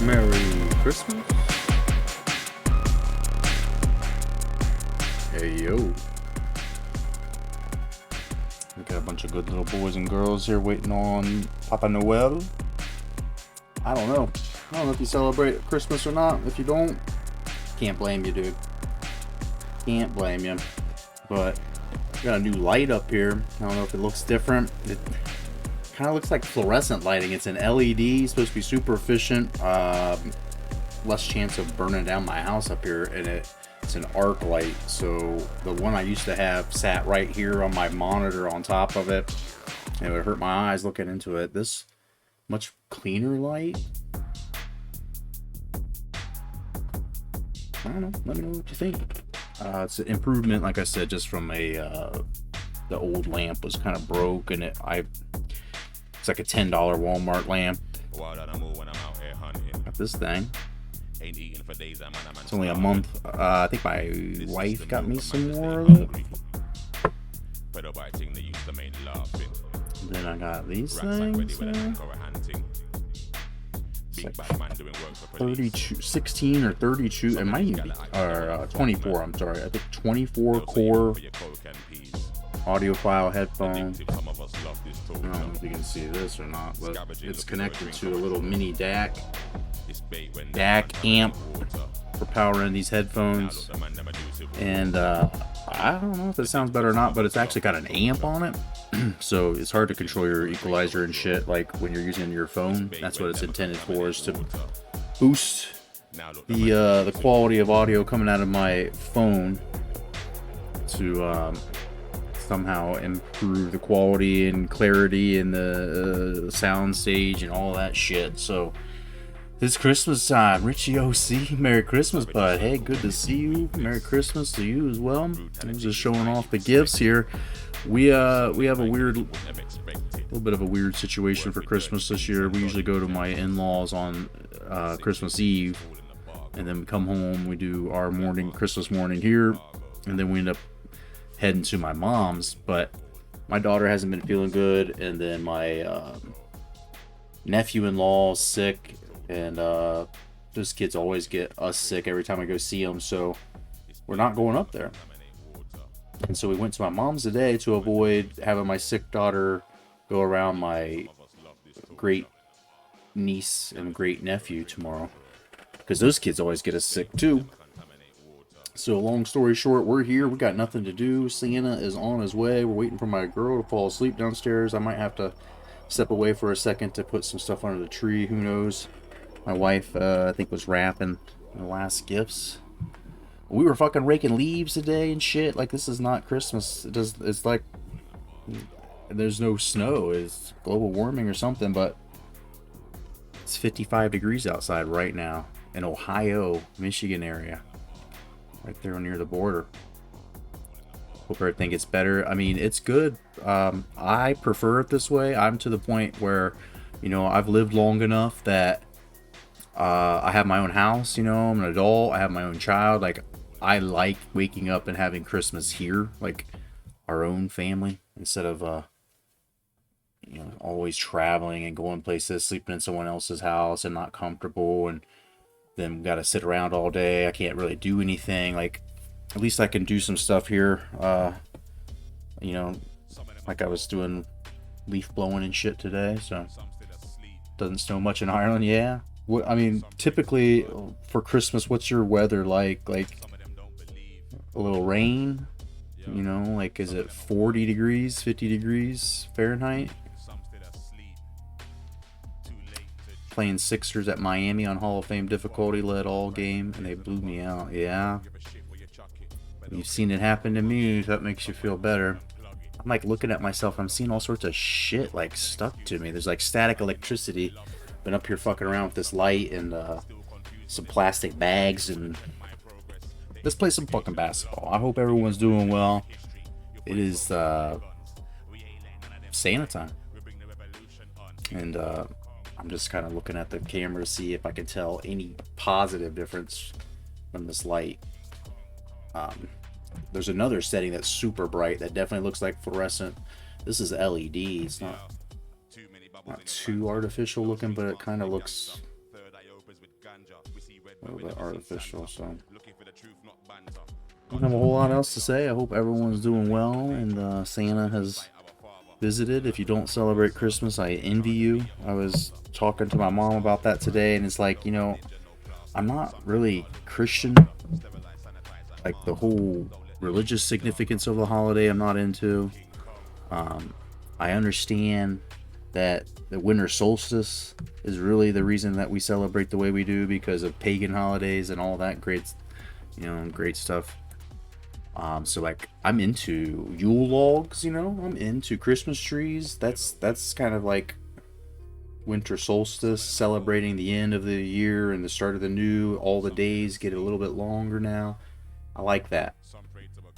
Merry Christmas. Hey yo. We got a bunch of good little boys and girls here waiting on Papa Noel. I don't know. I don't know if you celebrate Christmas or not. If you don't, can't blame you, dude. Can't blame you. But we got a new light up here. I don't know if it looks different. It kind of looks like fluorescent lighting. It's an LED, supposed to be super efficient. Less chance of burning down my house up here, and it's an arc light. So the one I used to have sat right here on my monitor on top of it, and it would hurt my eyes looking into it. This much cleaner light, I don't know, let me know what you think. It's an improvement, like I said, just from the old lamp was kind of broke, and it's like a $10 Walmart lamp. Got this thing. It's only a month. I think my wife got me some more of it. And then I got these things. It's like 32, 16 or 32. It might even be, or 24. I'm sorry. I think 24 core audiophile headphones. I don't know if you can see this or not, but it's connected to a little mini DAC amp for powering these headphones. And I don't know if it sounds better or not, but it's actually got an amp on it. So it's hard to control your equalizer and shit like when you're using your phone. That's what it's intended for, is to boost the quality of audio coming out of my phone to somehow improve the quality and clarity and the sound stage and all that shit. So this Christmas time, Richie OC, Merry Christmas, bud. Hey, good to see you. Merry Christmas to you as well. I'm just showing off the gifts here. We have a little bit of a weird situation for Christmas this year. We usually go to my in-laws on Christmas Eve, and then we come home. We do our Christmas morning here, and then we end up heading to my mom's. But my daughter hasn't been feeling good, and then my nephew-in-law is sick, and those kids always get us sick every time I go see them. So we're not going up there. And so we went to my mom's today to avoid having my sick daughter go around my great niece and great nephew tomorrow, because those kids always get us sick too. So long story short, we're here. We got nothing to do. Santa is on his way. We're waiting for my girl to fall asleep downstairs. I might have to step away for a second to put some stuff under the tree. Who knows? My wife, I think, was wrapping the last gifts. We were fucking raking leaves today and shit. Like, this is not Christmas. It's like there's no snow. It's global warming or something, but it's 55 degrees outside right now in Ohio, Michigan area. Right there near the border. Hope everything gets better. I mean, it's good. I prefer it this way. I'm to the point where, I've lived long enough that I have my own house, I'm an adult. I have my own child. Like, I like waking up and having Christmas here, like our own family, instead of, always traveling and going places, sleeping in someone else's house and not comfortable, and then got to sit around all day. I can't really do anything. Like, at least I can do some stuff here. Like I was doing leaf blowing and shit today, so doesn't snow much in Ireland. Yeah. I mean, typically for Christmas, what's your weather like? Like a little rain, like, is it 40 degrees, 50 degrees Fahrenheit? Playing Sixers at Miami on Hall of Fame difficulty, led all game, and they blew me out. Yeah. You've seen it happen to me. That makes you feel better. I'm like looking at myself. I'm seeing all sorts of shit like stuck to me. There's like static electricity. Been up here fucking around with this light and some plastic bags, and let's play some fucking basketball. I hope everyone's doing well. It is Santa time, and I'm just kind of looking at the camera to see if I can tell any positive difference from this light. There's another setting that's super bright that definitely looks like fluorescent. This is LED. It's not too artificial looking, but it kind of looks a little bit artificial. So I don't have a whole lot else to say. I hope everyone's doing well and Santa has visited. If you don't celebrate Christmas, I envy you. I was talking to my mom about that today, and it's like, I'm not really Christian. Like the whole religious significance of the holiday, I'm not into. I understand that the winter solstice is really the reason that we celebrate the way we do because of pagan holidays and all that great stuff. So like I'm into Yule logs, I'm into Christmas trees. That's kind of like winter solstice, celebrating the end of the year and the start of the new. All the days get a little bit longer now. I like that.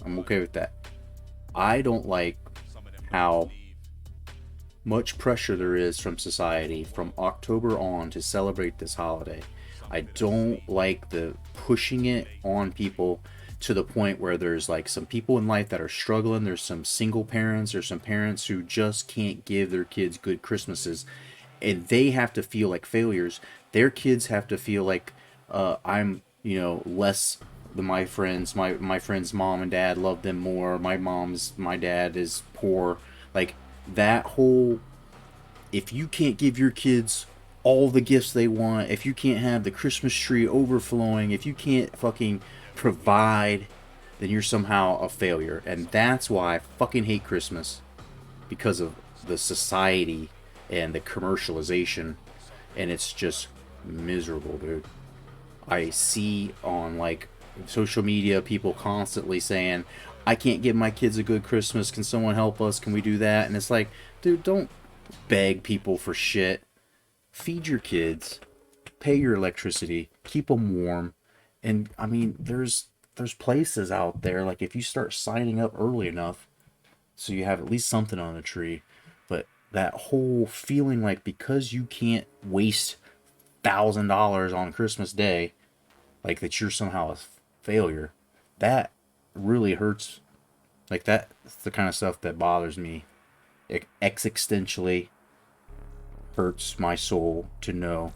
I'm okay with that. I don't like how much pressure there is from society from October on to celebrate this holiday. I don't like the pushing it on people to the point where there's like some people in life that are struggling. There's some single parents or some parents who just can't give their kids good Christmases, and they have to feel like failures. Their kids have to feel like I'm less than my friends. My friends' mom and dad love them more. My dad is poor. Like that whole, if you can't give your kids all the gifts they want, if you can't have the Christmas tree overflowing, if you can't fucking provide, then you're somehow a failure. And that's why I fucking hate Christmas, because of the society and the commercialization, and it's just miserable, dude. I see on like social media people constantly saying, I can't give my kids a good Christmas, can someone help us, can we do that? And it's like, dude, don't beg people for shit. Feed your kids, pay your electricity, keep them warm. And I mean, there's places out there, like if you start signing up early enough so you have at least something on the tree. But that whole feeling like because you can't waste $1,000 on Christmas Day, like that you're somehow a failure, that really hurts. Like that's the kind of stuff that bothers me. It existentially hurts my soul to know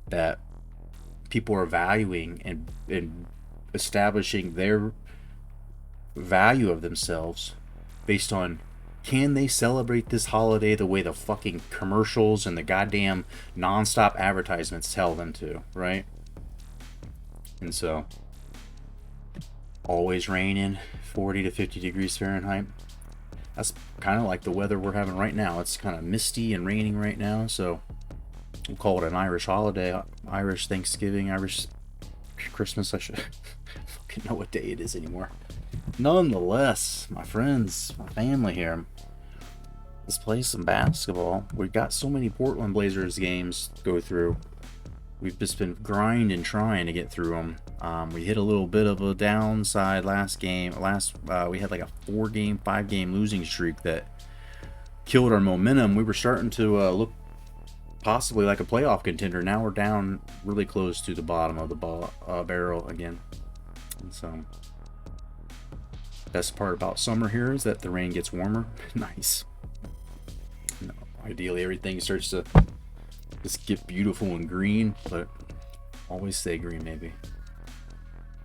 that people are valuing and establishing their value of themselves based on, can they celebrate this holiday the way the fucking commercials and the goddamn nonstop advertisements tell them to, right? And so, always raining, 40 to 50 degrees Fahrenheit. That's kind of like the weather we're having right now. It's kind of misty and raining right now, so we'll call it an Irish holiday, Irish Thanksgiving, Irish Christmas. I should fucking know what day it is anymore. Nonetheless, my friends, my family here, let's play some basketball. We've got so many Portland Blazers games to go through. We've just been grinding, trying to get through them. We hit a little bit of a downside last game. We had like a 5-game losing streak that killed our momentum. We were starting to look possibly like a playoff contender. Now we're down really close to the bottom of the barrel again. And so, best part about summer here is that the rain gets warmer. Nice. Ideally, everything starts to just get beautiful and green, but always stay green, maybe.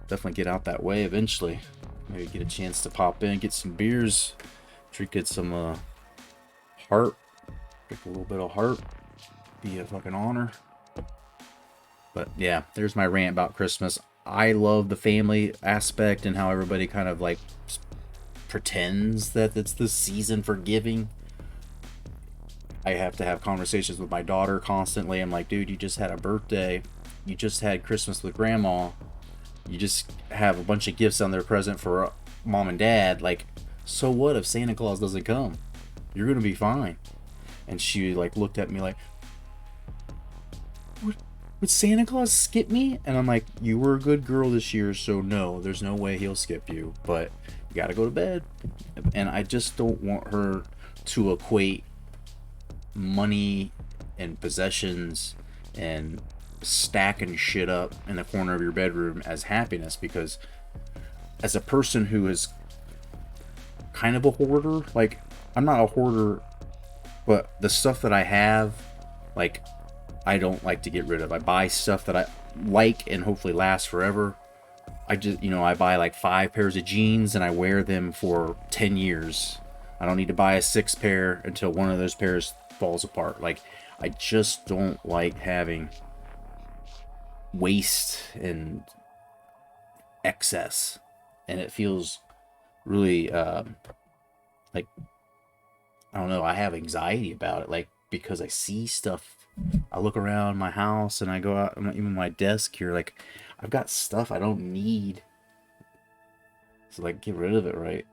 Definitely get out that way eventually. Maybe get a chance to pop in, get some beers, get some heart, drink a little bit of heart. Be a fucking honor. But yeah, there's my rant about Christmas. I love the family aspect and how everybody kind of like pretends that it's the season for giving. I have to have conversations with my daughter constantly. I'm like, dude, you just had a birthday. You just had Christmas with grandma. You just have a bunch of gifts on their present for mom and dad. Like, so what if Santa Claus doesn't come? You're going to be fine. And she like looked at me like, would Santa Claus skip me? And I'm like, you were a good girl this year, so no, there's no way he'll skip you. But you got to go to bed. And I just don't want her to equate money and possessions and stacking shit up in the corner of your bedroom as happiness, because as a person who is kind of a hoarder, like I'm not a hoarder, but the stuff that I have, like I don't like to get rid of. I buy stuff that like and hopefully last forever. I just, I buy like 5 pairs of jeans and I wear them for 10 years. I don't need to buy a 6th pair until one of those pairs falls apart. Like, I just don't like having waste and excess. And it feels really, like, I don't know, I have anxiety about it. Like, because I see stuff. I look around my house and I go out, even my desk here, like, I've got stuff I don't need. So, like, get rid of it, right?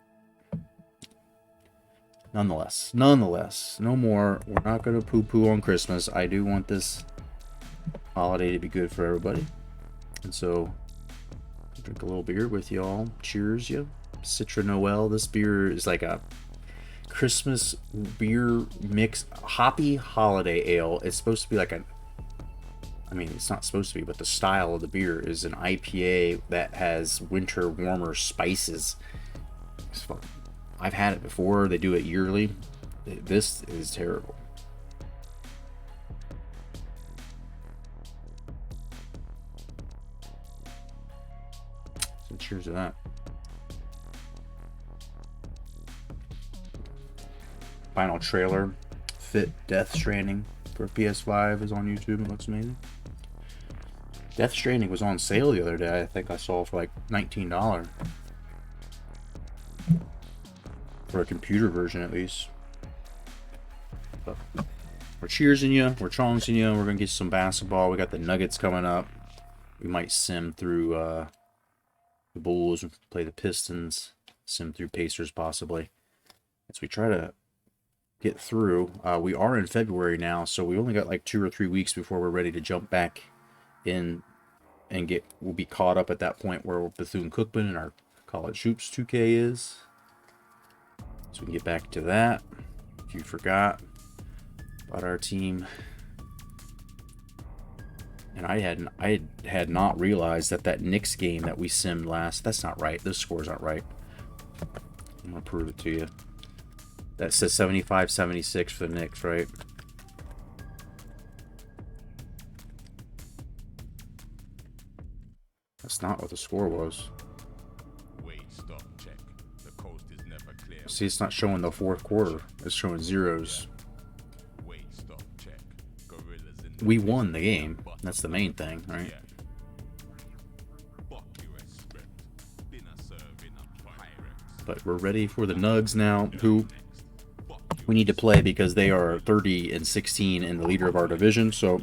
Nonetheless, no more. We're not going to poo-poo on Christmas. I do want this holiday to be good for everybody. And so, drink a little beer with y'all. Cheers, you. Citra Noel. This beer is like a Christmas beer mix, hoppy holiday ale. It's supposed to be like it's not supposed to be, but the style of the beer is an IPA that has winter warmer spices. I've had it before. They do it yearly. This is terrible. So cheers to that. Final trailer, Fit Death Stranding for PS5 is on YouTube. It looks amazing. Death Stranding was on sale the other day. I think I saw for like $19. For a computer version, at least. But we're cheersing you. We're chonsing you. We're going to get some basketball. We got the Nuggets coming up. We might sim through the Bulls, play the Pistons, sim through Pacers possibly. As we try to get through. We are in February now, so we only got like 2 or 3 weeks before we're ready to jump back in and we'll be caught up at that point where Bethune-Cookman and our college hoops 2K is. So we can get back to that. If you forgot about our team. And I had not realized that Knicks game that we simmed last, that's not right. Those scores aren't right. I'm going to prove it to you. That says 75-76 for the Knicks, right? That's not what the score was. See, it's not showing the fourth quarter. It's showing zeros. We won the game. That's the main thing, right? But we're ready for the Nugs now, who we need to play because they are 30-16 and the leader of our division. So,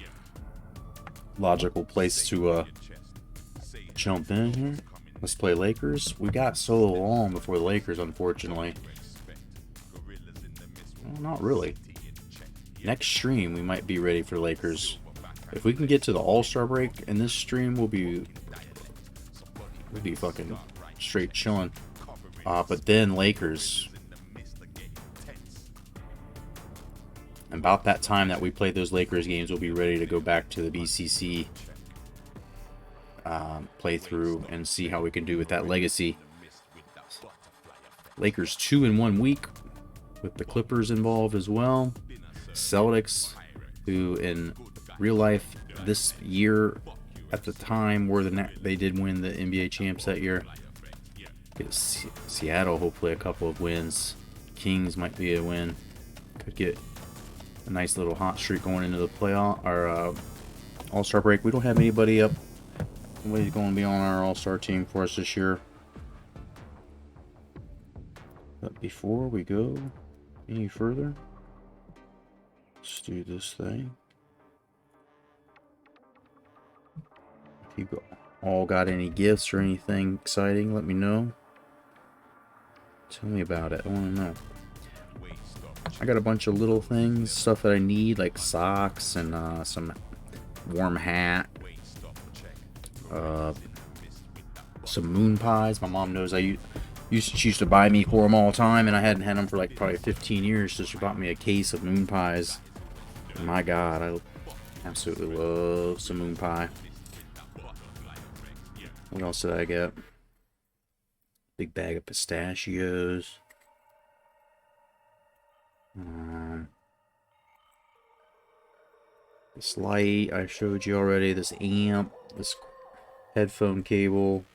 logical place to jump in here. Let's play Lakers. We got so long before the Lakers, unfortunately. Well, not really. Next stream, we might be ready for Lakers. If we can get to the All-Star break in this stream, we'll be fucking straight chilling. But then Lakers. About that time that we play those Lakers games, we'll be ready to go back to the BCC playthrough and see how we can do with that legacy. Lakers 2 in 1 week with the Clippers involved as well. Celtics, who in real life this year at the time they did win the NBA champs that year. Get Seattle hopefully a couple of wins. Kings might be a win. Could get a nice little hot streak going into the playoff or All-Star break. We don't have anybody up. Nobody's going to be on our All-Star team for us this year. But before we go any further, let's do this thing. If you all got any gifts or anything exciting, let me know. Tell me about it. I want to know. I got a bunch of little things, stuff that I need, like socks and some warm hat. Some moon pies. My mom knows she used to buy me for them all the time, and I hadn't had them for like probably 15 years, so she bought me a case of moon pies. And my God, I absolutely love some moon pie. What else did I get? Big bag of pistachios. This light I showed you already. This amp. This headphone cable.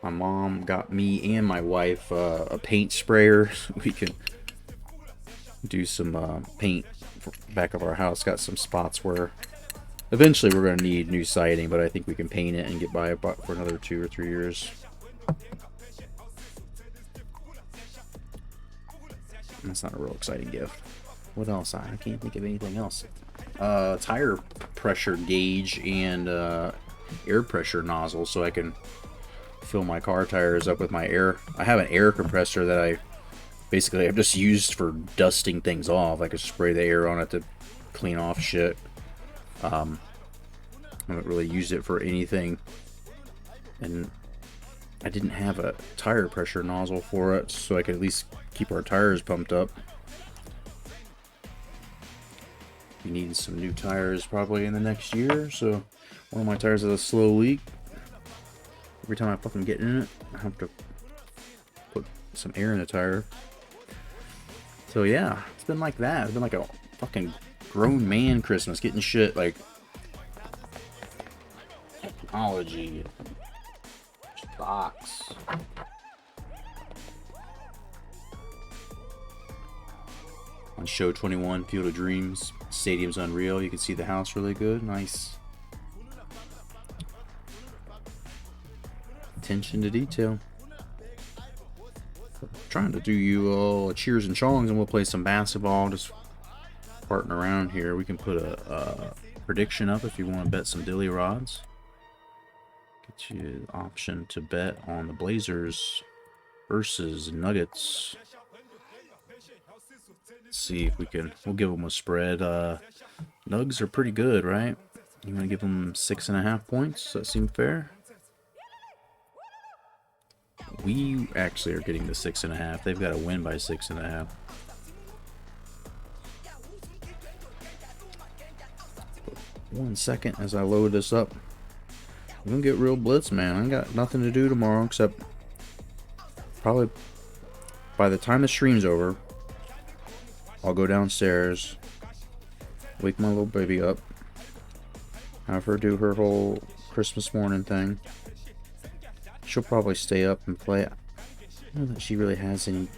My mom got me and my wife a paint sprayer. We can do some paint back of our house. Got some spots where eventually we're going to need new siding, but I think we can paint it and get by about for another 2 or 3 years. That's not a real exciting gift. What else? I can't think of anything else. Tire pressure gauge and air pressure nozzle, so I can fill my car tires up with my air. I have an air compressor that I've just used for dusting things off. I could spray the air on it to clean off shit. I haven't really used it for anything, and I didn't have a tire pressure nozzle for it, so I could at least keep our tires pumped up. We need some new tires probably in the next year, so one of my tires has a slow leak. Every time I fucking get in it, I have to put some air in the tire. So yeah, it's been like that. It's been like a fucking grown man Christmas, getting shit like technology, box. On show 21, Field of Dreams, stadium's unreal. You can see the house really good. Nice attention to detail. Trying to do you all cheers and chongs, and we'll play some basketball. Just farting around here. We can put a prediction up if you want to bet some dilly rods. Get you the option to bet on the Blazers versus Nuggets. Let's see if we can. We'll give them a spread. Nugs are pretty good, right? You want to give them 6.5 points? Does that seem fair? We actually are getting the 6.5. They've got to win by 6.5. One second as I load this up. I'm gonna get real blitz, man. I ain't got nothing to do tomorrow except probably by the time the stream's over, I'll go downstairs, wake my little baby up, have her do her whole Christmas morning thing. She'll probably stay up and play. I don't know that she really has any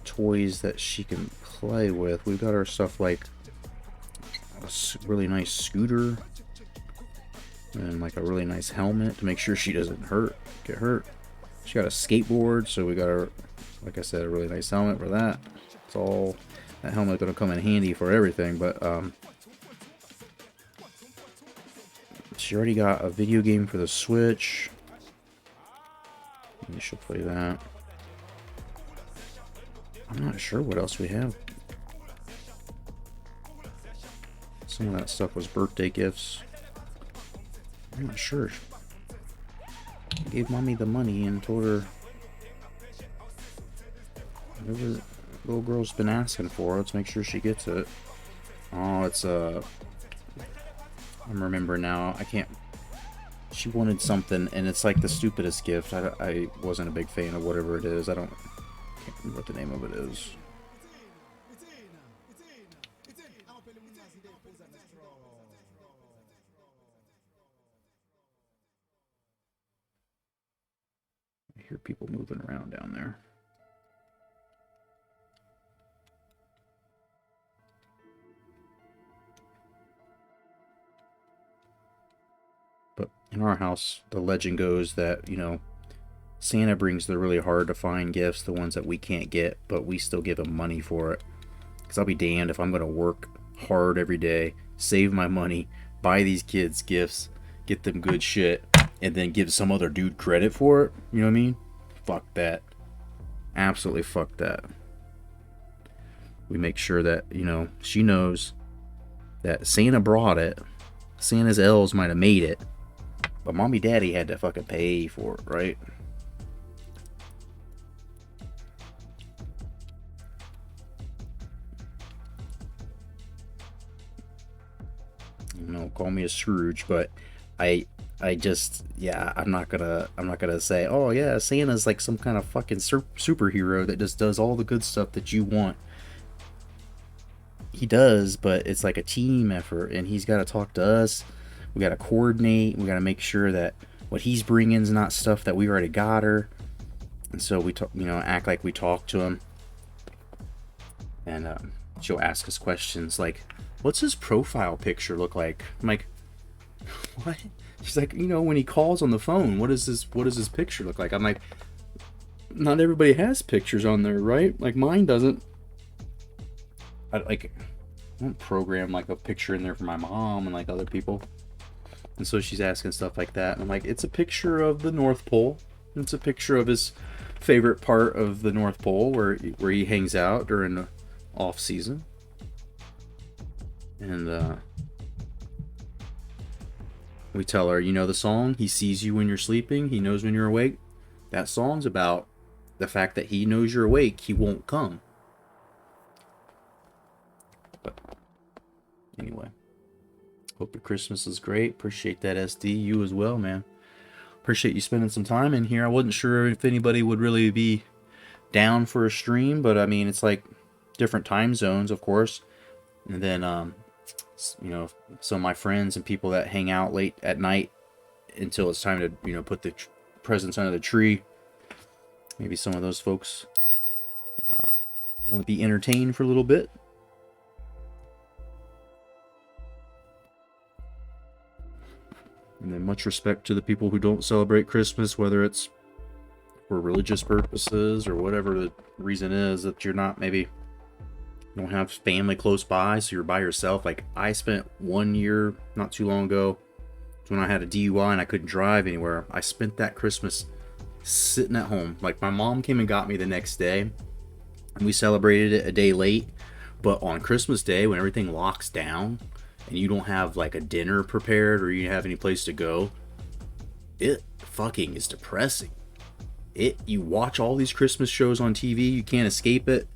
toys that she can play with. We've got her stuff like a really nice scooter and like a really nice helmet to make sure she doesn't get hurt. She got a skateboard, so we got her, like I said, a really nice helmet for that. It's all, that helmet gonna come in handy for everything, but she already got a video game for the Switch. Maybe she'll play that. I'm not sure what else we have. Some of that stuff was birthday gifts. I'm not sure. I gave mommy the money and told her whatever the little girl's been asking for, let's make sure she gets it. Oh, it's I'm remembering now. I can't. She wanted something, and it's like the stupidest gift. I wasn't a big fan of whatever it is. I can't remember what the name of it is. I hear people moving around down there. But in our house, the legend goes that, you know, Santa brings the really hard to find gifts, the ones that we can't get, but we still give him money for it. Because I'll be damned if I'm going to work hard every day, save my money, buy these kids gifts, get them good shit, and then give some other dude credit for it. You know what I mean? Fuck that. Absolutely fuck that. We make sure that, you know, she knows that Santa brought it. Santa's elves might have made it, but mommy daddy had to fucking pay for it, right? You know, call me a Scrooge, but I just, yeah, I'm not gonna say, oh yeah, Santa's like some kind of fucking superhero that just does all the good stuff that you want. he does, but it's like a team effort, and he's got to talk to us. We got to coordinate. We got to make sure that what he's bringing is not stuff that we already got her. And so we talk, act like we talk to him, and she'll ask us questions like, "What's his profile picture look like?" I'm like, "What?" She's like, when he calls on the phone, what does his picture look like? I'm like, not everybody has pictures on there, right? Like mine doesn't. I don't program like a picture in there for my mom and like other people. And so she's asking stuff like that. And I'm like, it's a picture of the North Pole. It's a picture of his favorite part of the North Pole where he hangs out during the off season. And we tell her, the song, he sees you when you're sleeping, he knows when you're awake. That song's about the fact that he knows you're awake, he won't come. But anyway, hope your Christmas is great. Appreciate that, SD. You as well, man. Appreciate you spending some time in here. I wasn't sure if anybody would really be down for a stream, but I mean, it's like different time zones, of course. And then, some of my friends and people that hang out late at night until it's time to, put the presents under the tree. Maybe some of those folks want to be entertained for a little bit. And then much respect to the people who don't celebrate Christmas, whether it's for religious purposes or whatever the reason is that you're not maybe you don't have family close by, so you're by yourself. Like I spent 1 year not too long ago when I had a DUI and I couldn't drive anywhere. I spent that Christmas sitting at home. Like my mom came and got me the next day and we celebrated it a day late. But on Christmas Day, when everything locks down and you don't have like a dinner prepared or you have any place to go, it fucking is depressing. You watch all these Christmas shows on TV, you can't escape it.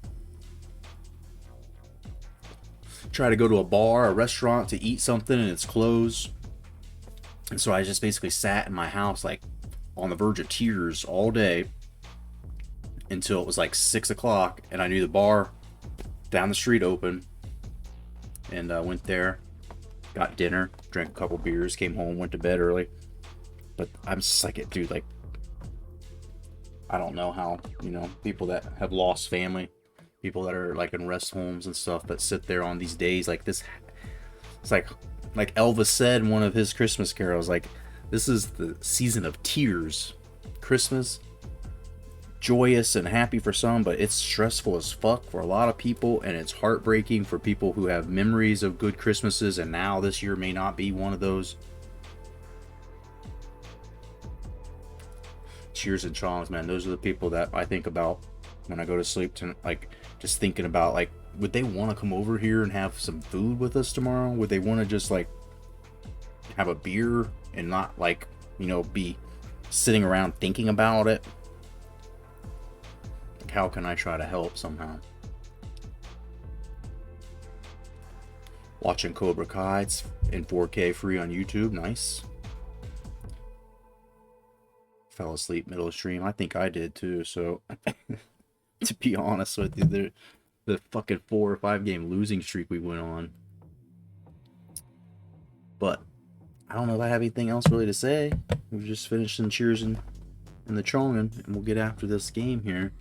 Try to go to a bar, a restaurant to eat something and it's closed. And so I just basically sat in my house like on the verge of tears all day until it was like 6 o'clock and I knew the bar down the street open, and went there, got dinner, drank a couple beers, came home, went to bed early. But I'm just like, dude, like I don't know how, people that have lost family, people that are like in rest homes and stuff that sit there on these days like this. It's like Elvis said in one of his Christmas carols, like this is the season of tears. Christmas, joyous and happy for some, but it's stressful as fuck for a lot of people, and it's heartbreaking for people who have memories of good Christmases, and now this year may not be one of those. Cheers and chongs, man. Those are the people that I think about when I go to sleep tonight, like just thinking about like, would they want to come over here and have some food with us tomorrow? Would they want to just like have a beer and not like, be sitting around thinking about it? Like, how can I try to help somehow? Watching Cobra Kai, it's in 4K free on YouTube. Nice. Fell asleep middle of stream. I think I did too. So to be honest with you, the fucking 4 or 5 game losing streak we went on. But I don't know if I have anything else really to say. We've just finished some cheers and the chonging, and we'll get after this game here.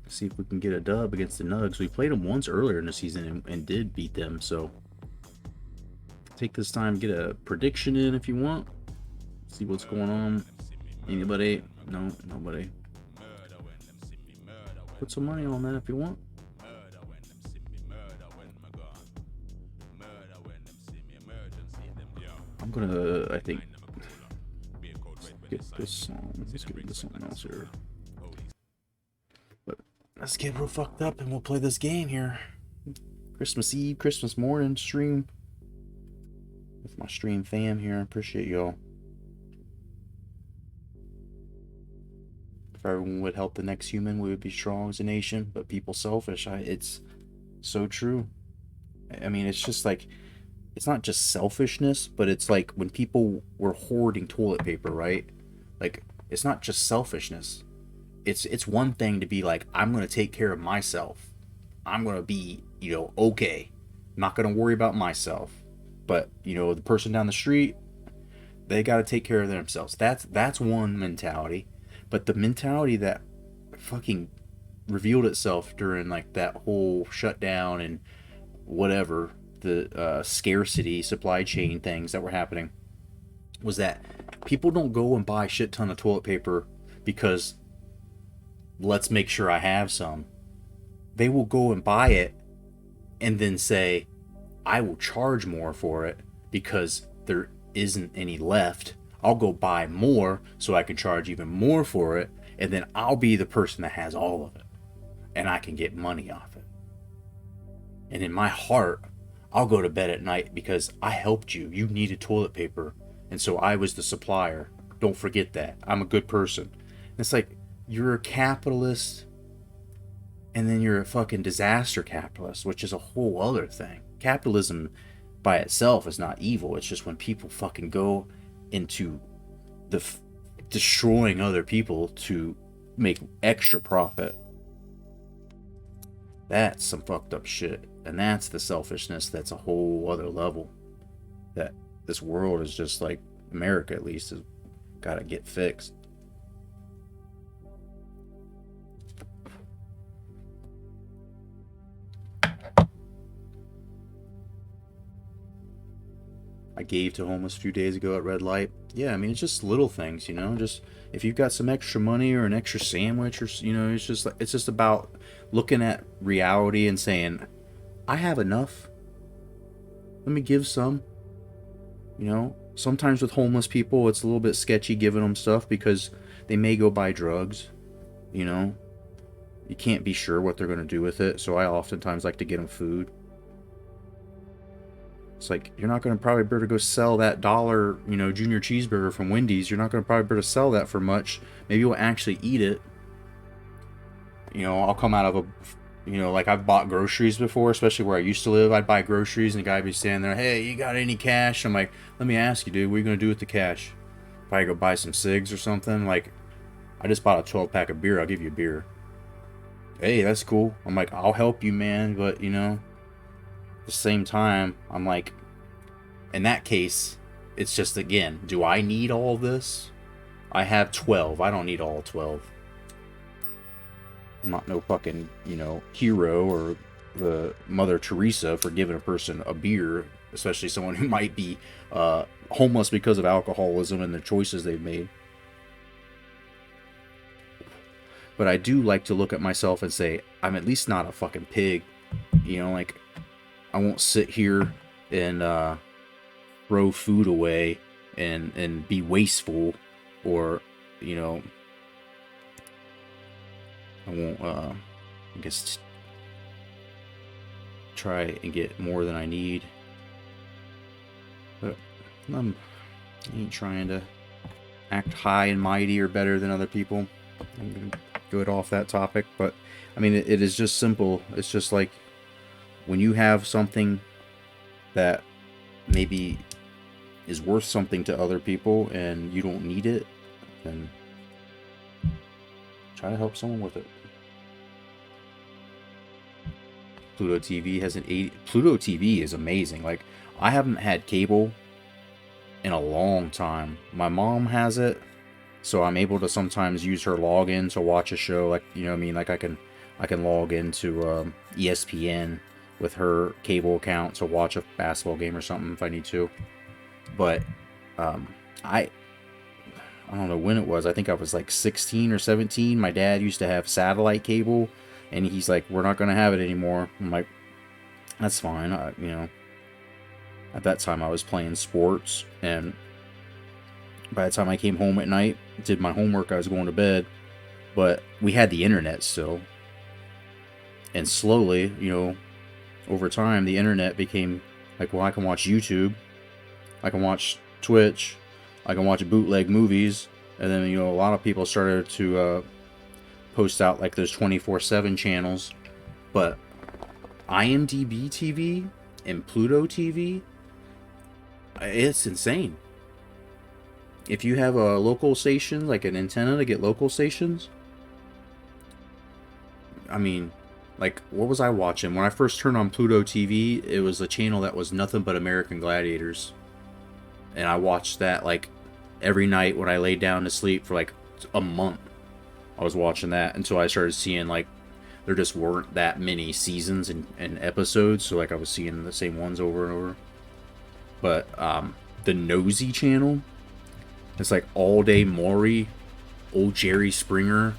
See if we can get a dub against the Nugs. We played them once earlier in the season and did beat them. So take this time, get a prediction in if you want. See what's going on. Anybody? No, nobody. Put some money on that if you want. I'm gonna, I think, get this song. Let's get this something else here. But let's get real fucked up and we'll play this game here. Christmas Eve, Christmas morning stream with my stream fam here. I appreciate y'all. If everyone would help the next human, we would be strong as a nation. But people selfish. It's so true. I mean, it's just like, it's not just selfishness, but it's like when people were hoarding toilet paper, right? Like, it's not just selfishness. It's one thing to be like, I'm going to take care of myself. I'm gonna be, okay. I'm not gonna worry about myself. But, the person down the street, they gotta take care of themselves. That's one mentality. But the mentality that fucking revealed itself during like that whole shutdown and whatever, the scarcity supply chain things that were happening, was that people don't go and buy a shit ton of toilet paper because let's make sure I have some. They will go and buy it and then say, I will charge more for it because there isn't any left. I'll go buy more so I can charge even more for it, and then I'll be the person that has all of it and I can get money off it. And in my heart, I'll go to bed at night because I helped you. You needed toilet paper, and so I was the supplier. Don't forget that. I'm a good person. And it's like, you're a capitalist, and then you're a fucking disaster capitalist, which is a whole other thing. Capitalism by itself is not evil. It's just when people fucking go into the destroying other people to make extra profit. That's some fucked up shit. And that's the selfishness that's a whole other level. That this world is just like, America at least, has got to get fixed. I gave to homeless a few days ago at Red Light. Yeah, I mean, it's just little things, just if you've got some extra money or an extra sandwich, or it's just about looking at reality and saying, I have enough. Let me give some. Sometimes with homeless people, it's a little bit sketchy giving them stuff because they may go buy drugs. You can't be sure what they're going to do with it, so I oftentimes like to get them food. It's like, you're not going to probably be able to go sell that dollar, junior cheeseburger from Wendy's. You're not going to probably be able to sell that for much. Maybe you'll actually eat it. I'll come out of like I've bought groceries before, especially where I used to live. I'd buy groceries and the guy would be standing there, hey, you got any cash? I'm like, let me ask you, dude, what are you going to do with the cash? Probably go buy some cigs or something. Like, I just bought a 12-pack of beer. I'll give you a beer. Hey, that's cool. I'm like, I'll help you, man. But, at the same time, I'm like, in that case, it's just, again, do I need all this? I have 12. I don't need all 12. I'm not no fucking, hero or the Mother Teresa for giving a person a beer, especially someone who might be homeless because of alcoholism and the choices they've made. But I do like to look at myself and say, I'm at least not a fucking pig. Like, I won't sit here and throw food away and be wasteful, or, I won't, I guess, try and get more than I need. But I ain't trying to act high and mighty or better than other people. I'm gonna go off that topic, but I mean, it is just simple. It's just like, when you have something that maybe is worth something to other people and you don't need it, then try to help someone with it. Pluto TV has an 80. Pluto TV is amazing. Like, I haven't had cable in a long time. My mom has it, so I'm able to sometimes use her login to watch a show. Like, like I can log into ESPN with her cable account to watch a basketball game or something if I need to. But I don't know when it was. I think I was like 16 or 17. My dad used to have satellite cable, and he's like, we're not going to have it anymore. I'm like, that's fine. At that time I was playing sports, and by the time I came home at night, did my homework, I was going to bed. But we had the internet still. And slowly, over time, the internet became like, well, I can watch YouTube, I can watch Twitch, I can watch bootleg movies, and then, a lot of people started to post out like those 24/7 channels. But IMDb TV and Pluto TV, it's insane. If you have a local station, like an antenna to get local stations, I mean, Like, what was I watching? When I first turned on Pluto TV, it was a channel that was nothing but American Gladiators. And I watched that, like, every night when I laid down to sleep for, like, a month. I was watching that until I started seeing, like, there just weren't that many seasons and episodes. So, like, I was seeing the same ones over and over. But, the Nosy channel, it's like All Day Maury, old Jerry Springer.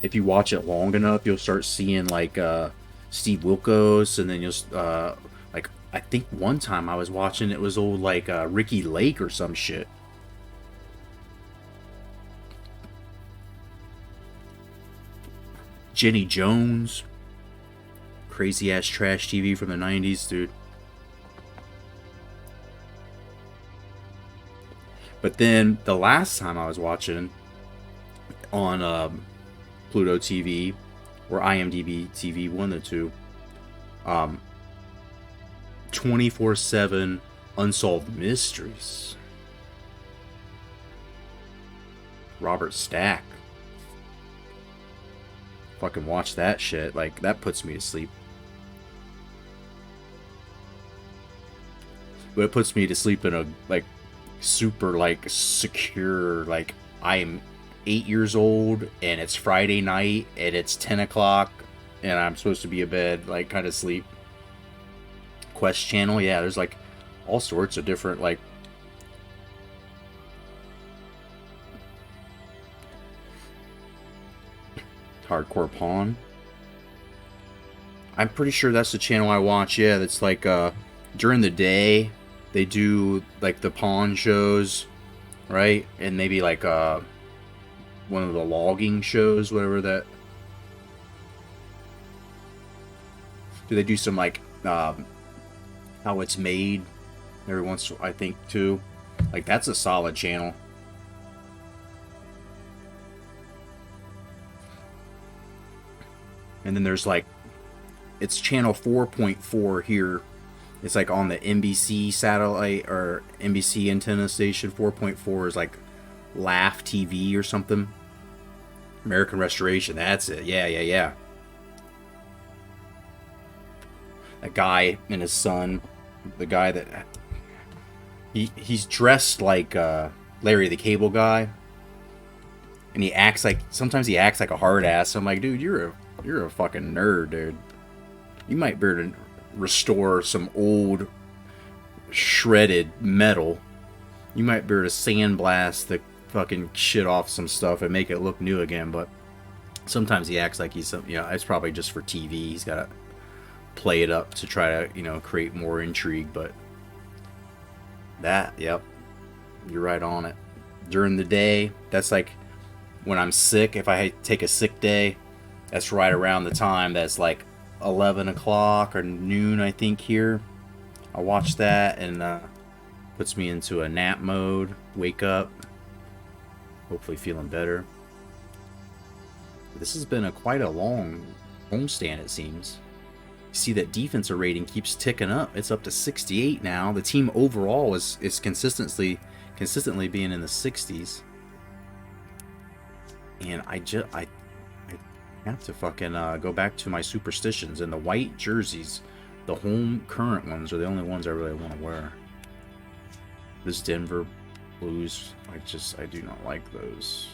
If you watch it long enough, you'll start seeing like Steve Wilkos, and then you'll like, I think one time I was watching, it was old like Ricky Lake or some shit. Jenny Jones, crazy ass trash TV from the 90s, dude. But then the last time I was watching on Pluto TV or IMDb TV, one of the two, 24/7 Unsolved Mysteries. Robert Stack. Fucking watch that shit. Like, that puts me to sleep. But it puts me to sleep in a, like, super, like, secure, like, I am 8 years old, and it's Friday night, and it's 10 o'clock, and I'm supposed to be in bed, like, kind of sleep. Quest Channel, yeah, there's, like, all sorts of different, like, Hardcore Pawn. I'm pretty sure that's the channel I watch, yeah, that's, like, during the day, they do, like, the pawn shows, right? And maybe, like, one of the logging shows, whatever that. Do they do some, like, how it's made every once, I think, too? Like, that's a solid channel. And then there's, like, it's channel 4.4 here. It's, like, on the NBC satellite or NBC antenna station. 4.4 is, like, Laugh TV or something. American Restoration, that's it. Yeah. A guy and his son. The guy that... He's dressed like Larry the Cable Guy. And he acts like... Sometimes he acts like a hard ass. So I'm like, dude, you're a fucking nerd, dude. You might be able to restore some old shredded metal. You might be able to sandblast the fucking shit off some stuff and make it look new again, but sometimes he acts like he's some, you know, it's probably just for TV. He's got to play it up to try to, you know, create more intrigue, but that, yep, you're right on it. During the day, that's like when I'm sick, if I take a sick day, that's right around the time that's like 11 o'clock or noon, I think, here. I watch that, and puts me into a nap mode, wake up, hopefully feeling better. This has been quite a long homestand, it seems. You see that defensive rating keeps ticking up. It's up to 68 now. The team overall is consistently being in the 60s. And I have to fucking go back to my superstitions. And the white jerseys, the home current ones, are the only ones I really want to wear. This Denver Blues, I do not like those.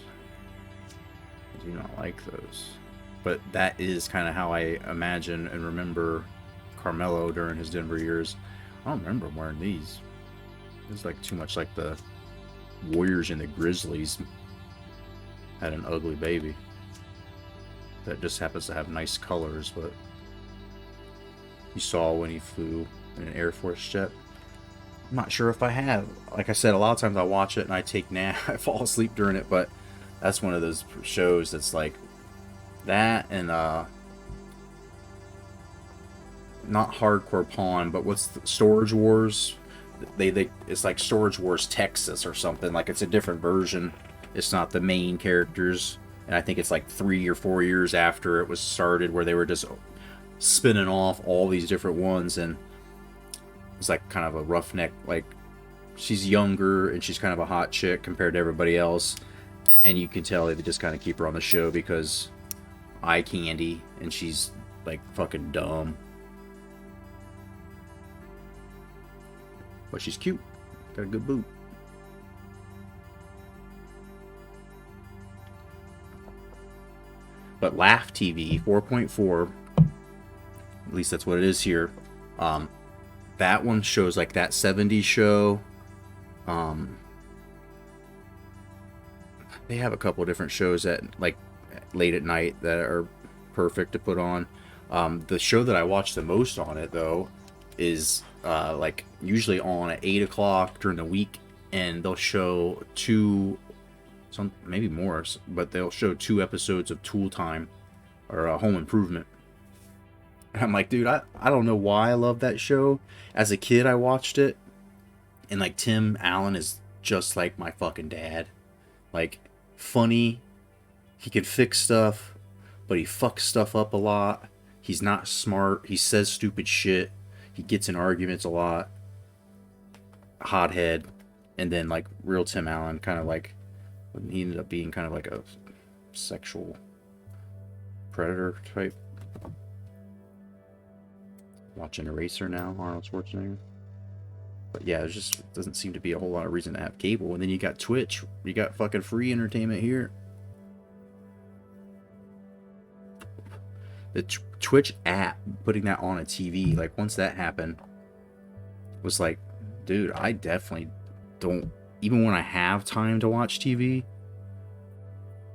I do not like those. But that is kind of how I imagine and remember Carmelo during his Denver years. I don't remember him wearing these. It's like too much like the Warriors and the Grizzlies had an ugly baby that just happens to have nice colors. But you saw when he flew in an Air Force jet. I'm not sure if I have. Like I said, a lot of times I watch it and I take nap. I fall asleep during it, but that's one of those shows that's like that, and not Hardcore Pawn, but what's the Storage Wars? They it's like Storage Wars Texas or something. Like, it's a different version. It's not the main characters, and I think it's like 3 or 4 years after it was started, where they were just spinning off all these different ones, and it's like kind of a roughneck, like, she's younger and she's kind of a hot chick compared to everybody else, and you can tell they just kind of keep her on the show because eye candy, and she's like fucking dumb. But she's cute. Got a good boot. But Laugh TV 4.4, at least that's what it is here. That one shows like that 70s show. They have a couple of different shows at like late at night that are perfect to put on. The show that I watch the most on it though is like usually on at 8 o'clock during the week, and they'll show some maybe more, but they'll show 2 episodes of Tool Time or Home Improvement. And I'm like, dude, I don't know why I love that show. As a kid, I watched it, and like Tim Allen is just like my fucking dad. Like, funny, he can fix stuff, but he fucks stuff up a lot. He's not smart. He says stupid shit. He gets in arguments a lot. Hothead. And then like real Tim Allen, kind of like, he ended up being kind of like a sexual predator type. Watching Eraser now, Arnold Schwarzenegger. But yeah, it just doesn't seem to be a whole lot of reason to have cable. And then you got Twitch. You got fucking free entertainment here. The Twitch app, putting that on a TV, like once that happened, was like, dude, I definitely don't, even when I have time to watch TV,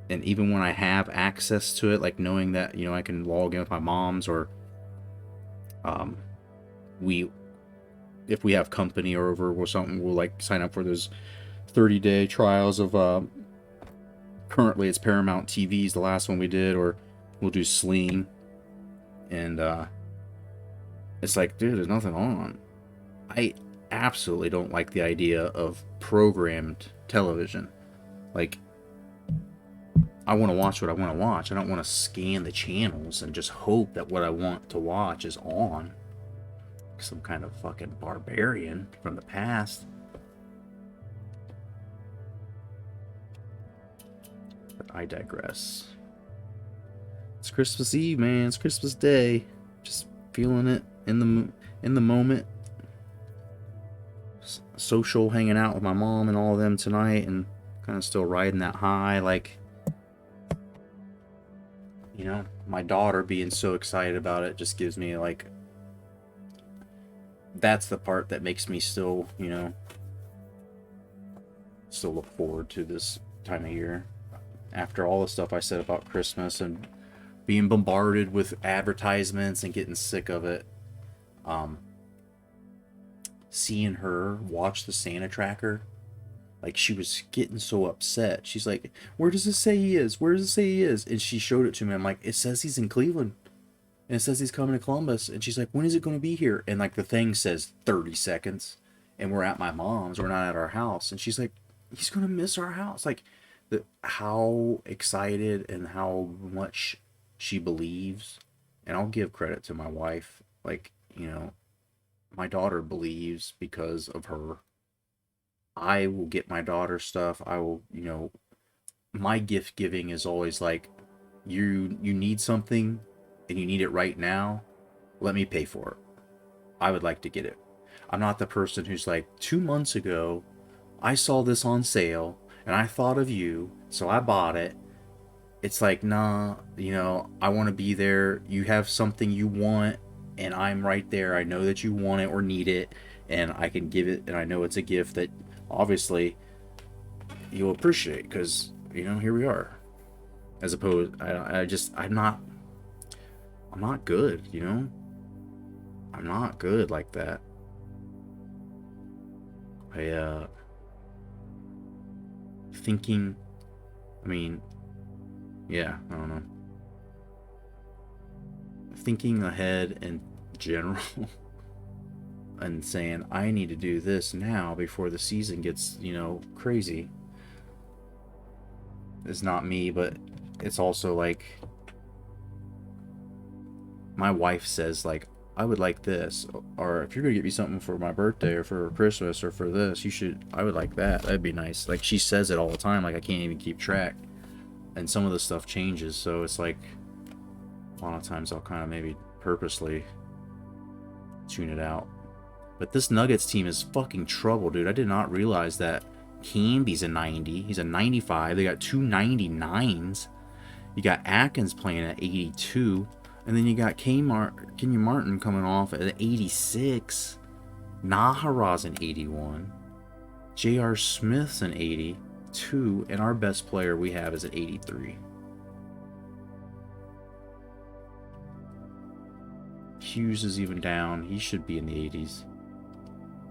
and even when I have access to it, like knowing that, you know, I can log in with my mom's, or if we have company or over or something, we'll like sign up for those 30-day trials of currently it's Paramount TV's the last one we did, or we'll do Sling, and it's like, dude, there's nothing on. I absolutely don't like the idea of programmed television. Like, I want to watch what I want to watch. I don't want to scan the channels and just hope that what I want to watch is on. Some kind of fucking barbarian from the past. But I digress. It's Christmas Eve, man. It's Christmas Day. Just feeling it in the moment. Social, hanging out with my mom and all of them tonight, and kind of still riding that high. Like, you know, my daughter being so excited about it just gives me like, that's the part that makes me still, you know, still look forward to this time of year. After all the stuff I said about Christmas and being bombarded with advertisements and getting sick of it, seeing her watch the Santa tracker, like, she was getting so upset. She's like, where does it say he is? Where does it say he is? And she showed it to me. I'm like, it says he's in Cleveland. And it says he's coming to Columbus. And she's like, when is it going to be here? And like the thing says 30 seconds. And we're at my mom's. We're not at our house. And she's like, he's going to miss our house. Like, how excited and how much she believes. And I'll give credit to my wife. Like, you know, my daughter believes because of her. I will get my daughter stuff. I will, you know, my gift giving is always like, you need something and you need it right now, let me pay for it. I would like to get it. I'm not the person who's like, 2 months ago, I saw this on sale and I thought of you, so I bought it. It's like, nah, you know, I want to be there. You have something you want and I'm right there. I know that you want it or need it, and I can give it, and I know it's a gift that obviously you'll appreciate, because, you know, here we are. As opposed, I'm not good, you know? I'm not good like that. Thinking, I mean, yeah, I don't know. Thinking ahead in general and saying, I need to do this now before the season gets, you know, crazy, is not me, but it's also like, my wife says, like, I would like this, or if you're gonna get me something for my birthday or for Christmas or for this, I would like that. That'd be nice. Like, she says it all the time. Like, I can't even keep track, and some of the stuff changes. So it's like, A lot of times I'll kind of maybe purposely tune it out. But this Nuggets team is fucking trouble, dude. I did not realize that Camby's a 90. He's a 95. They got two 99s. You got Atkins playing at 82. And then you got Kenyon Martin coming off at 86. Nahara's an 81. J.R. Smith's an 82. And our best player we have is at 83. Hughes is even down. He should be in the 80s.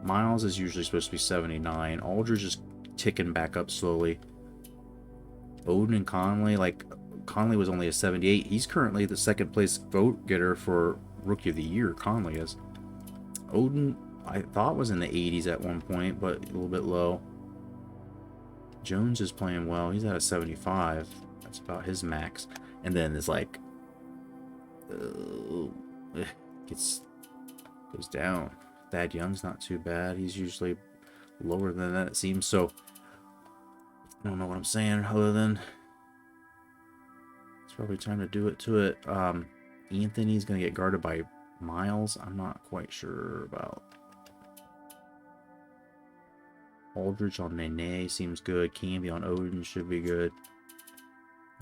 Miles is usually supposed to be 79. Aldridge is ticking back up slowly. Oden and Conley, like, Conley was only a 78. He's currently the second place vote getter for Rookie of the Year. Conley is. Oden, I thought, was in the 80s at one point, but a little bit low. Jones is playing well. He's at a 75. That's about his max. And then there's like, goes down. Thad Young's not too bad. He's usually lower than that, it seems. So I don't know what I'm saying other than it's probably time to do it to it. Anthony's gonna get guarded by Miles. I'm not quite sure about. Aldridge on Nene seems good. Camby on Oden should be good.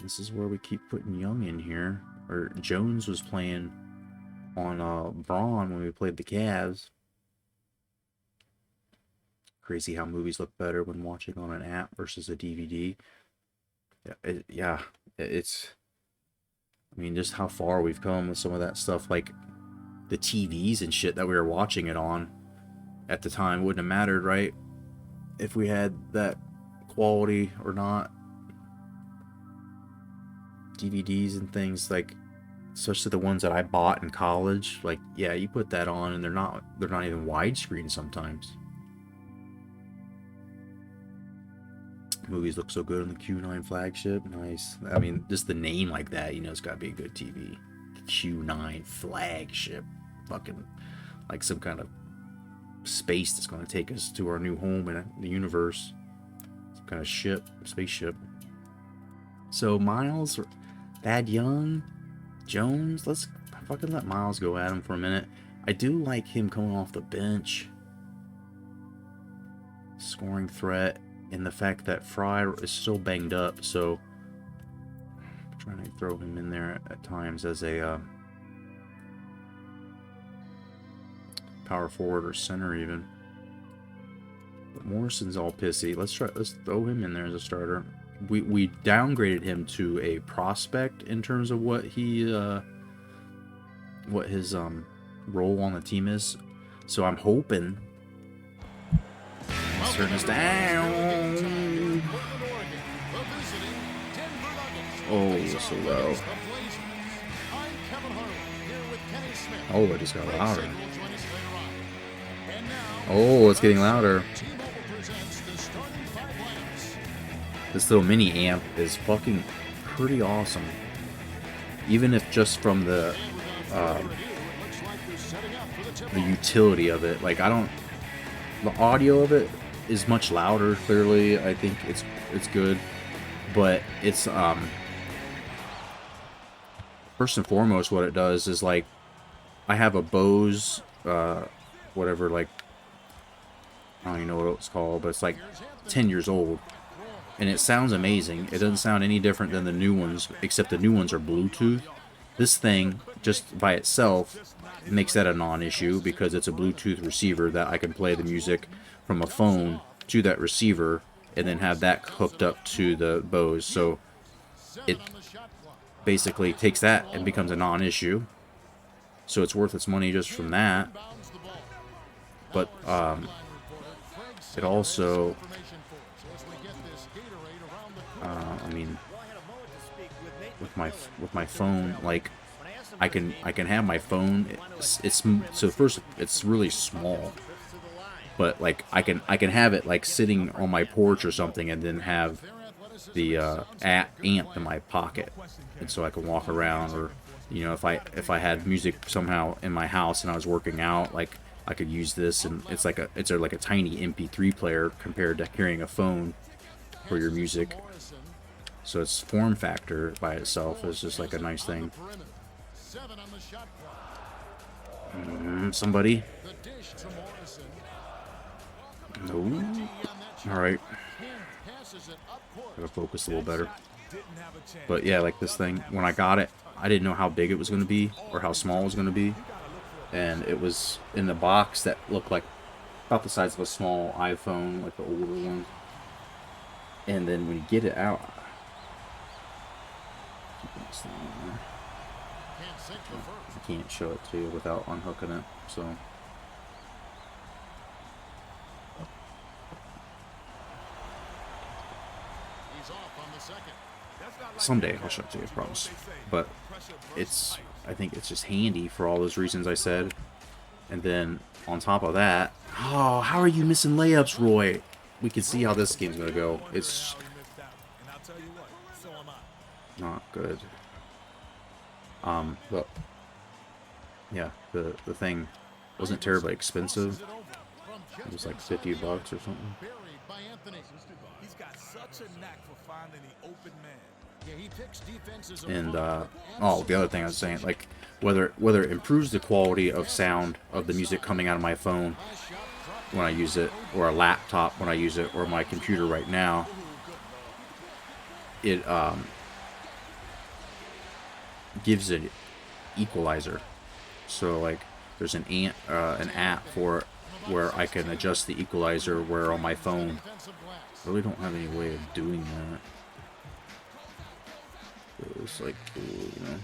This is where we keep putting Young in here. Or Jones was playing on Braun when we played the Cavs. Crazy how movies look better when watching on an app versus a DVD. It's I mean, just how far we've come with some of that stuff, like the TVs and shit that we were watching it on at the time wouldn't have mattered, right? If we had that quality or not. DVDs and things, like especially the ones that I bought in college, like, yeah, you put that on and they're not even widescreen sometimes. Movies look so good on the Q9 flagship. Nice. I mean, just the name like that, you know, it's got to be a good TV. Q9 flagship. Fucking like some kind of space that's going to take us to our new home in the universe. Some kind of ship, spaceship. So Miles, Thad Young, Jones, let's fucking let Miles go at him for a minute. I do like him coming off the bench. Scoring threat. And the fact that Fry is still banged up, so I'm trying to throw him in there at times as a power forward or center even. But Morrison's all pissy. Let's throw him in there as a starter. We downgraded him to a prospect in terms of what he what his role on the team is. So I'm hoping. Turn us down. Oh, so low. Oh, it just got louder. Oh, it's getting louder. This little mini amp is fucking pretty awesome. Even if just from the utility of it. Like, the audio of it is much louder, clearly. I think it's good, but it's first and foremost what it does is, like, I have a Bose whatever, like, I don't even know what it's called, but it's like 10 years old and it sounds amazing. It doesn't sound any different than the new ones, except the new ones are Bluetooth. This thing just by itself makes that a non-issue because it's a Bluetooth receiver that I can play the music from a phone to that receiver and then have that hooked up to the Bose. So it basically takes that and becomes a non-issue. So it's worth its money just from that. But it also, I mean, with my phone, like, I can have my phone. So first, it's really small, but like I can have it like sitting on my porch or something, and then have the amp in my pocket, and so I can walk around. Or, you know, if I had music somehow in my house and I was working out, like, I could use this, and it's like a tiny MP3 player compared to carrying a phone for your music. So its form factor by itself is just like a nice thing. Somebody. No. All right. Gotta focus a little better. But yeah, like this thing, when I got it, I didn't know how big it was going to be or how small it was going to be. And it was in a box that looked like about the size of a small iPhone, like the older one. And then when you get it out, I can't show it to you without unhooking it, so. Someday I'll show it to you, I promise. But I think it's just handy for all those reasons I said. And then on top of that, oh, how are you missing layups, Roy? We can see how this game's gonna go. It's not good. But yeah, the thing wasn't terribly expensive. It was like $50 or something. And oh, the other thing I was saying, like whether it improves the quality of sound of the music coming out of my phone when I use it, or a laptop when I use it, or my computer right now, it gives an equalizer. So like there's an app for it where I can adjust the equalizer, where on my phone I really don't have any way of doing that. It's like, you know.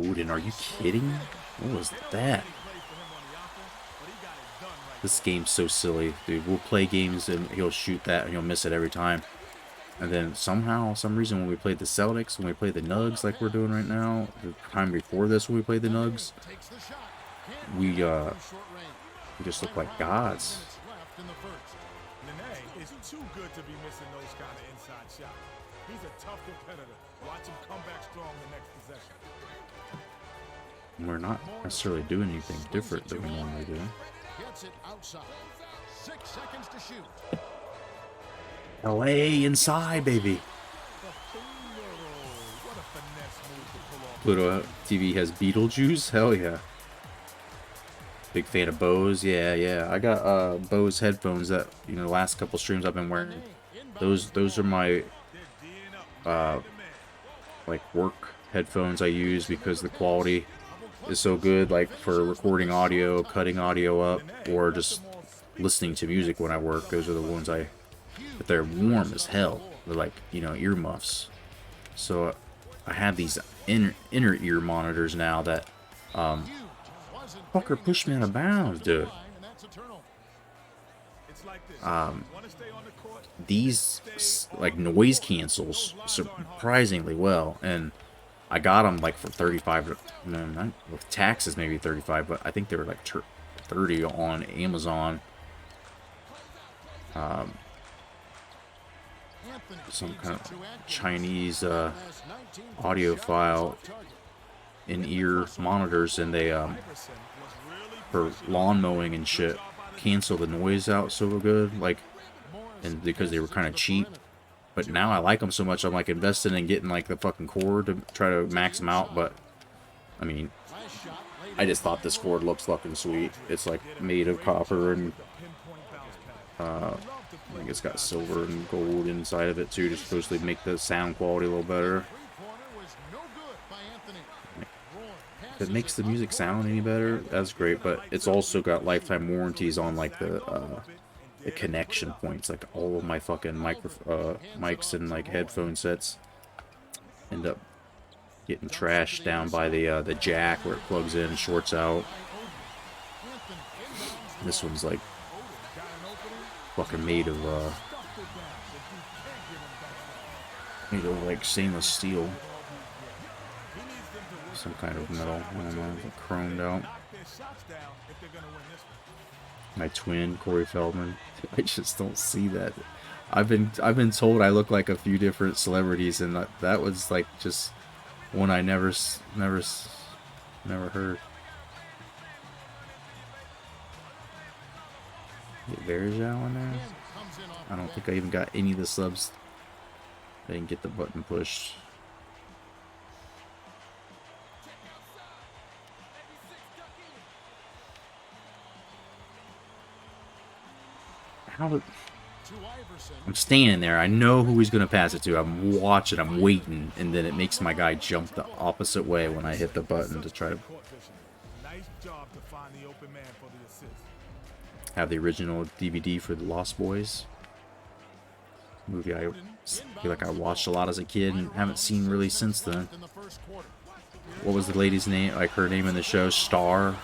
Odin, are you kidding? What was that? This game's so silly, dude. We'll play games and he'll shoot that and he'll miss it every time. And then somehow, some reason, when we played the Celtics, when we played the Nugs like we're doing right now, the time before this when we played the Nugs, we just look like gods. Too good to be missing those kind of inside shots. He's a tough competitor. Watch him come back strong the next possession. We're not necessarily doing anything different than we normally do. Gets it outside. 6 seconds to shoot. LA inside, baby. Pluto TV has Beetlejuice? Hell yeah. Big fan of Bose. Yeah. I got Bose headphones that, you know, the last couple streams I've been wearing. Those are my like work headphones I use because the quality is so good, like for recording audio, cutting audio up, or just listening to music when I work. Those are the ones but they're warm as hell. They're like, you know, earmuffs. So I have these inner ear monitors now that fucker pushed me out of bounds, dude. These like noise cancels surprisingly well, and I got them like for 35. No, not with taxes, maybe 35, but I think they were like 30 on Amazon. Some kind of Chinese audiophile in-ear monitors, and they for lawn mowing and shit cancel the noise out so good, like, and because they were kind of cheap. But now I like them so much, I'm like investing in getting like the fucking cord to try to max them out. But I mean, I just thought this cord looks fucking sweet. It's like made of copper, and I think it's got silver and gold inside of it too, to supposedly make the sound quality a little better. If it makes the music sound any better, that's great. But it's also got lifetime warranties on like the connection points. Like all of my fucking mics and like headphone sets end up getting trashed down by the jack where it plugs in and shorts out. This one's like fucking made of like stainless steel, some kind of metal. I don't know, like chromed out. My twin, Corey Feldman. I just don't see that. I've been told I look like a few different celebrities, and that was like just one I never heard. Get Verjao in there. I don't think I even got any of the subs. I didn't get the button pushed. How did... I'm standing there. I know who he's going to pass it to. I'm watching. I'm waiting. And then it makes my guy jump the opposite way when I hit the button to try to have the original DVD for The Lost Boys. Movie I feel like I watched a lot as a kid and haven't seen really since then. What was the lady's name? Like her name in the show? Star.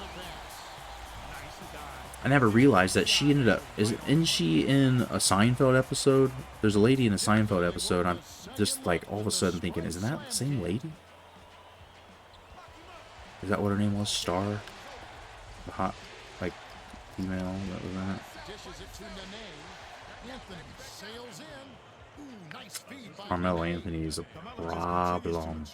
I never realized that she ended up... Isn't she in a Seinfeld episode? There's a lady in a Seinfeld episode. I'm just like all of a sudden thinking, isn't that the same lady? Is that what her name was? Star? The hot, like, female that was in it? Carmelo Anthony is a problem.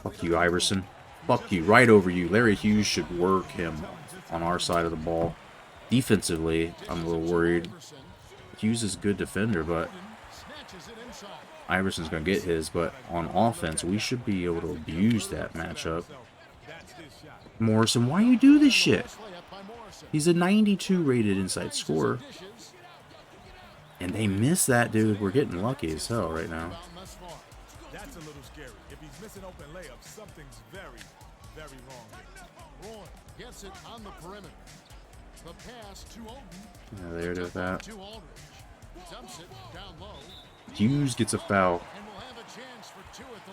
Fuck you, Iverson. Fuck you. Right over you. Larry Hughes should work him on our side of the ball. Defensively, I'm a little worried. Hughes is a good defender, but Iverson's going to get his. But on offense, we should be able to abuse that matchup. Morrison, why you do this shit? He's a 92 rated inside scorer. And they miss that, dude. We're getting lucky as hell right now. That's a little scary. If he's missing open layups, something's very, very wrong. Roy gets it on the perimeter. The pass to Oden. Yeah, there it is. That. Dumps it down low. Hughes gets a foul.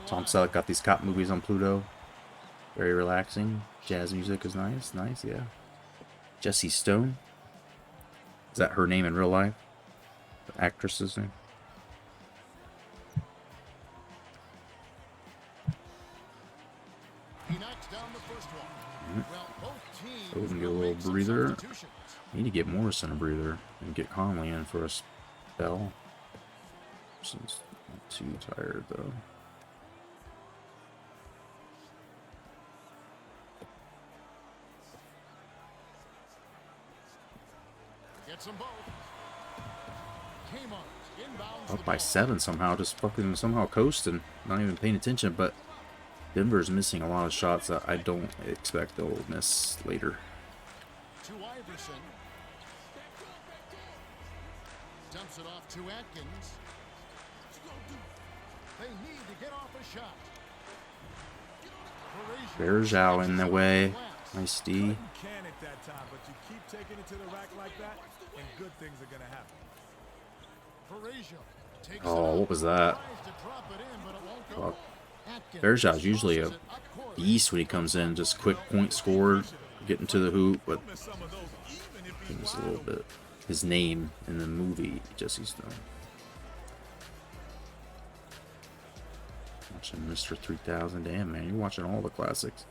Tom Selleck got these cop movies on Pluto. Very relaxing. Jazz music is nice. Nice, yeah. Jessie Stone. Is that her name in real life? The actress's name? Oden get a little breather. Need to get Morrison a breather and get Conley in for a spell. Morrison's not too tired though. Up by 7 somehow, just fucking somehow coasting, not even paying attention, but Denver's missing a lot of shots that I don't expect they'll miss later. To Iverson. Dumps it off to Atkins. They need to get off a shot. Bergeau in the way. Nice D. Can at that time, but you keep taking it to the rack like that, and good things are gonna happen. Oh, what was that? Fuck. Bergeau's usually a beast when he comes in, just quick point scored, getting to the hoop, but it was a little bit his name in the movie Jessie Stone. Watching Mr. 3000, damn man, you're watching all the classics.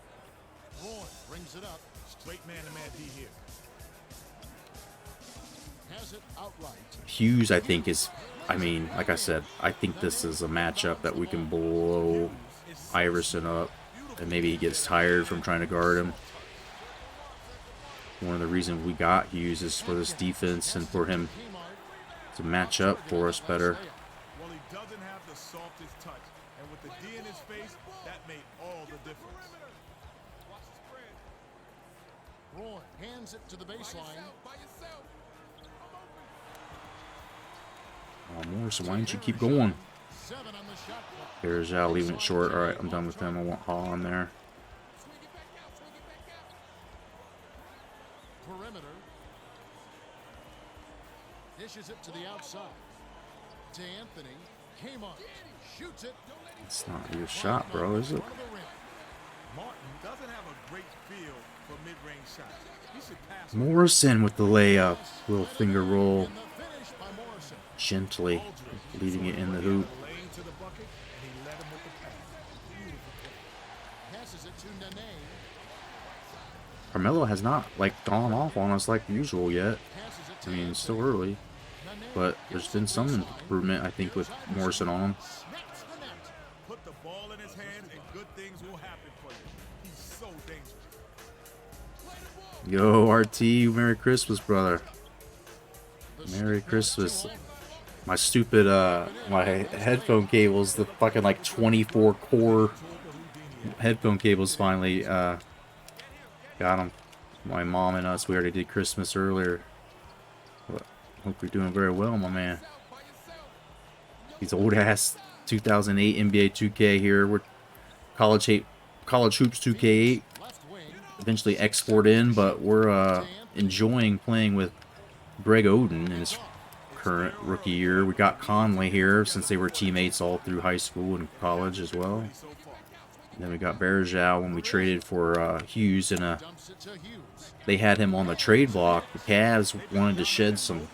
Brings it up. Straight man-to-man D here. Has it outright. Hughes, I think, is, I mean, like I said, I think this is a matchup that we can blow Iverson up, and maybe he gets tired from trying to guard him. One of the reasons we got Hughes is for this defense and for him to match up for us better. Well, he doesn't have the softest touch, and with the D in his face, that made all the difference. Roy hands it to the baseline. Oh, Morrison, why didn't you keep going? Here's Al leaving it short. All right, I'm done with him. I want Hall on there. Perimeter. Dishes it to the outside. To Anthony. Came on. Shoots it. It's not your shot, bro, is it? Martin doesn't have a great feel for mid-range shots. He should pass. Morrison with the layup. Little finger roll. Gently leading it in the hoop. Carmelo has not like gone off on us like usual yet. I mean, it's still early, but there's been some improvement, I think, with Morrison on him. Put the ball in his hands and good things will happen for you. He's so dangerous. Yo, RT, Merry Christmas, brother. Merry Christmas. My stupid, my headphone cable's the fucking like 24 core headphone cables finally got them. My mom and us, we already did Christmas earlier. But hope you're doing very well, my man. These old ass 2008 NBA 2K here. We're college hoops 2K8. Eventually export in, but we're enjoying playing with Greg Oden in his current rookie year. We got Conley here since they were teammates all through high school and college as well. And then we got Bergeau when we traded for Hughes, and they had him on the trade block. The Cavs wanted to shed some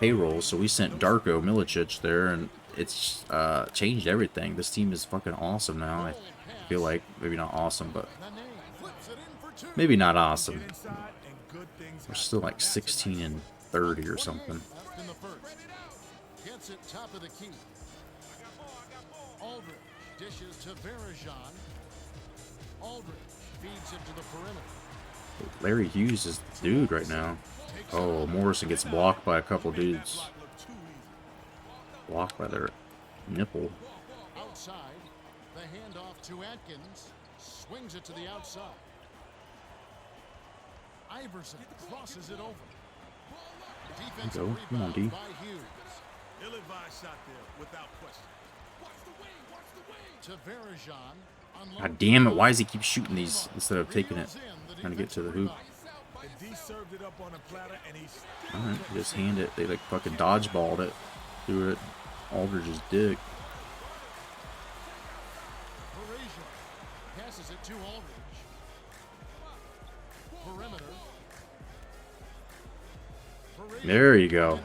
payroll, so we sent Darko Milicic there, and it's changed everything. This team is fucking awesome now. I feel like maybe not awesome, but maybe not awesome. We're still like 16 and 30 or something. Gets it top of the key. Aldridge dishes to Bergeron. Aldridge feeds it to the perimeter. Larry Hughes is the dude right now. Oh, Morrison gets blocked by a couple dudes. Blocked by their nipple. Outside, the handoff to Atkins. Swings it to the outside. Iverson crosses it over. Go. Come on, D. God damn it, why does he keep shooting these instead of taking it? Trying to get to the hoop. Alright, just hand it. They like fucking dodgeballed it. Threw it. Aldridge's dick. Passes it to Aldridge. Perimeter. There you go.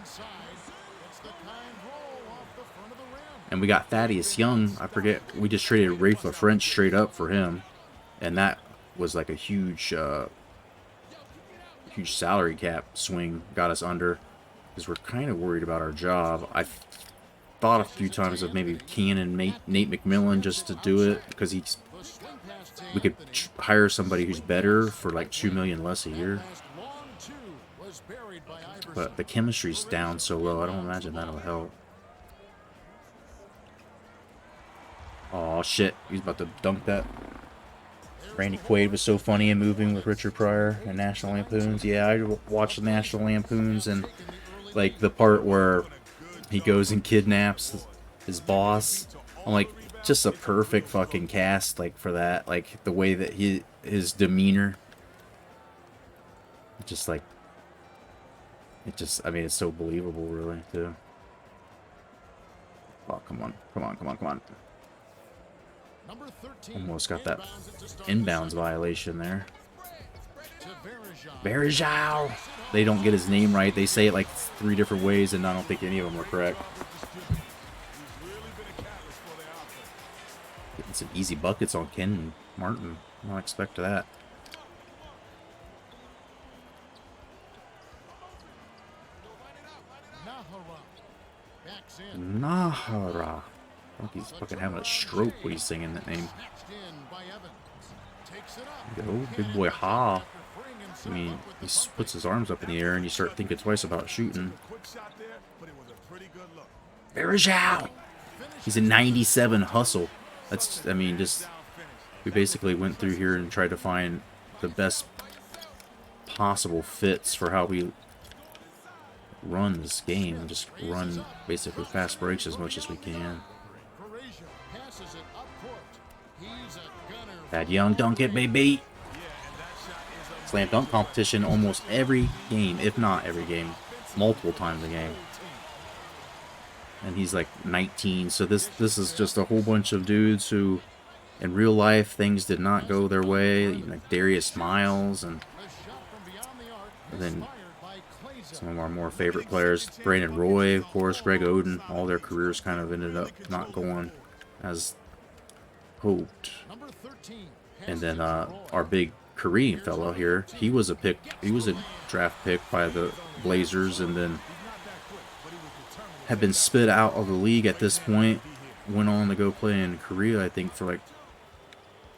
And we got Thaddeus Young. I forget. We just traded Rafe LaFrench straight up for him. And that was like a huge huge salary cap swing. Got us under. Because we're kind of worried about our job. I thought a few times of maybe canning Nate McMillan just to do it. Because we could hire somebody who's better for like $2 million less a year. But the chemistry's down so low, I don't imagine that'll help. Oh shit, he's about to dunk that. Randy Quaid was so funny in Moving with Richard Pryor and National Lampoons. Yeah, I watched the National Lampoons, and like the part where he goes and kidnaps his boss. I'm like, just a perfect fucking cast, like, for that. Like the way that his demeanor, just like, I mean, it's so believable, really, too. Oh, come on. Come on, come on, come on. Almost got that inbounds violation there. Bergeau! They don't get his name right. They say it like 3 different ways, and I don't think any of them were correct. Getting some easy buckets on Ken Martin. I don't expect that. Nahara. I think he's fucking having a stroke when he's singing that name. Go, big boy Ha. I mean, he puts his arms up in the air and you start thinking twice about shooting. Bergeau! He's a 97 hustle. That's, I mean, just, we basically went through here and tried to find the best possible fits for how we run this game and just run basically fast breaks as much as we can. That young dunk it, baby. Slam dunk competition almost every game, if not every game, multiple times a game. And he's like 19, so this is just a whole bunch of dudes who, in real life, things did not go their way. Like Darius Miles, and then some of our more favorite players, Brandon Roy, of course, Greg Oden, all their careers kind of ended up not going as hoped. And then our big Korean fellow here, he was a draft pick by the Blazers, and then had been spit out of the league at this point. Went on to go play in Korea, I think, for like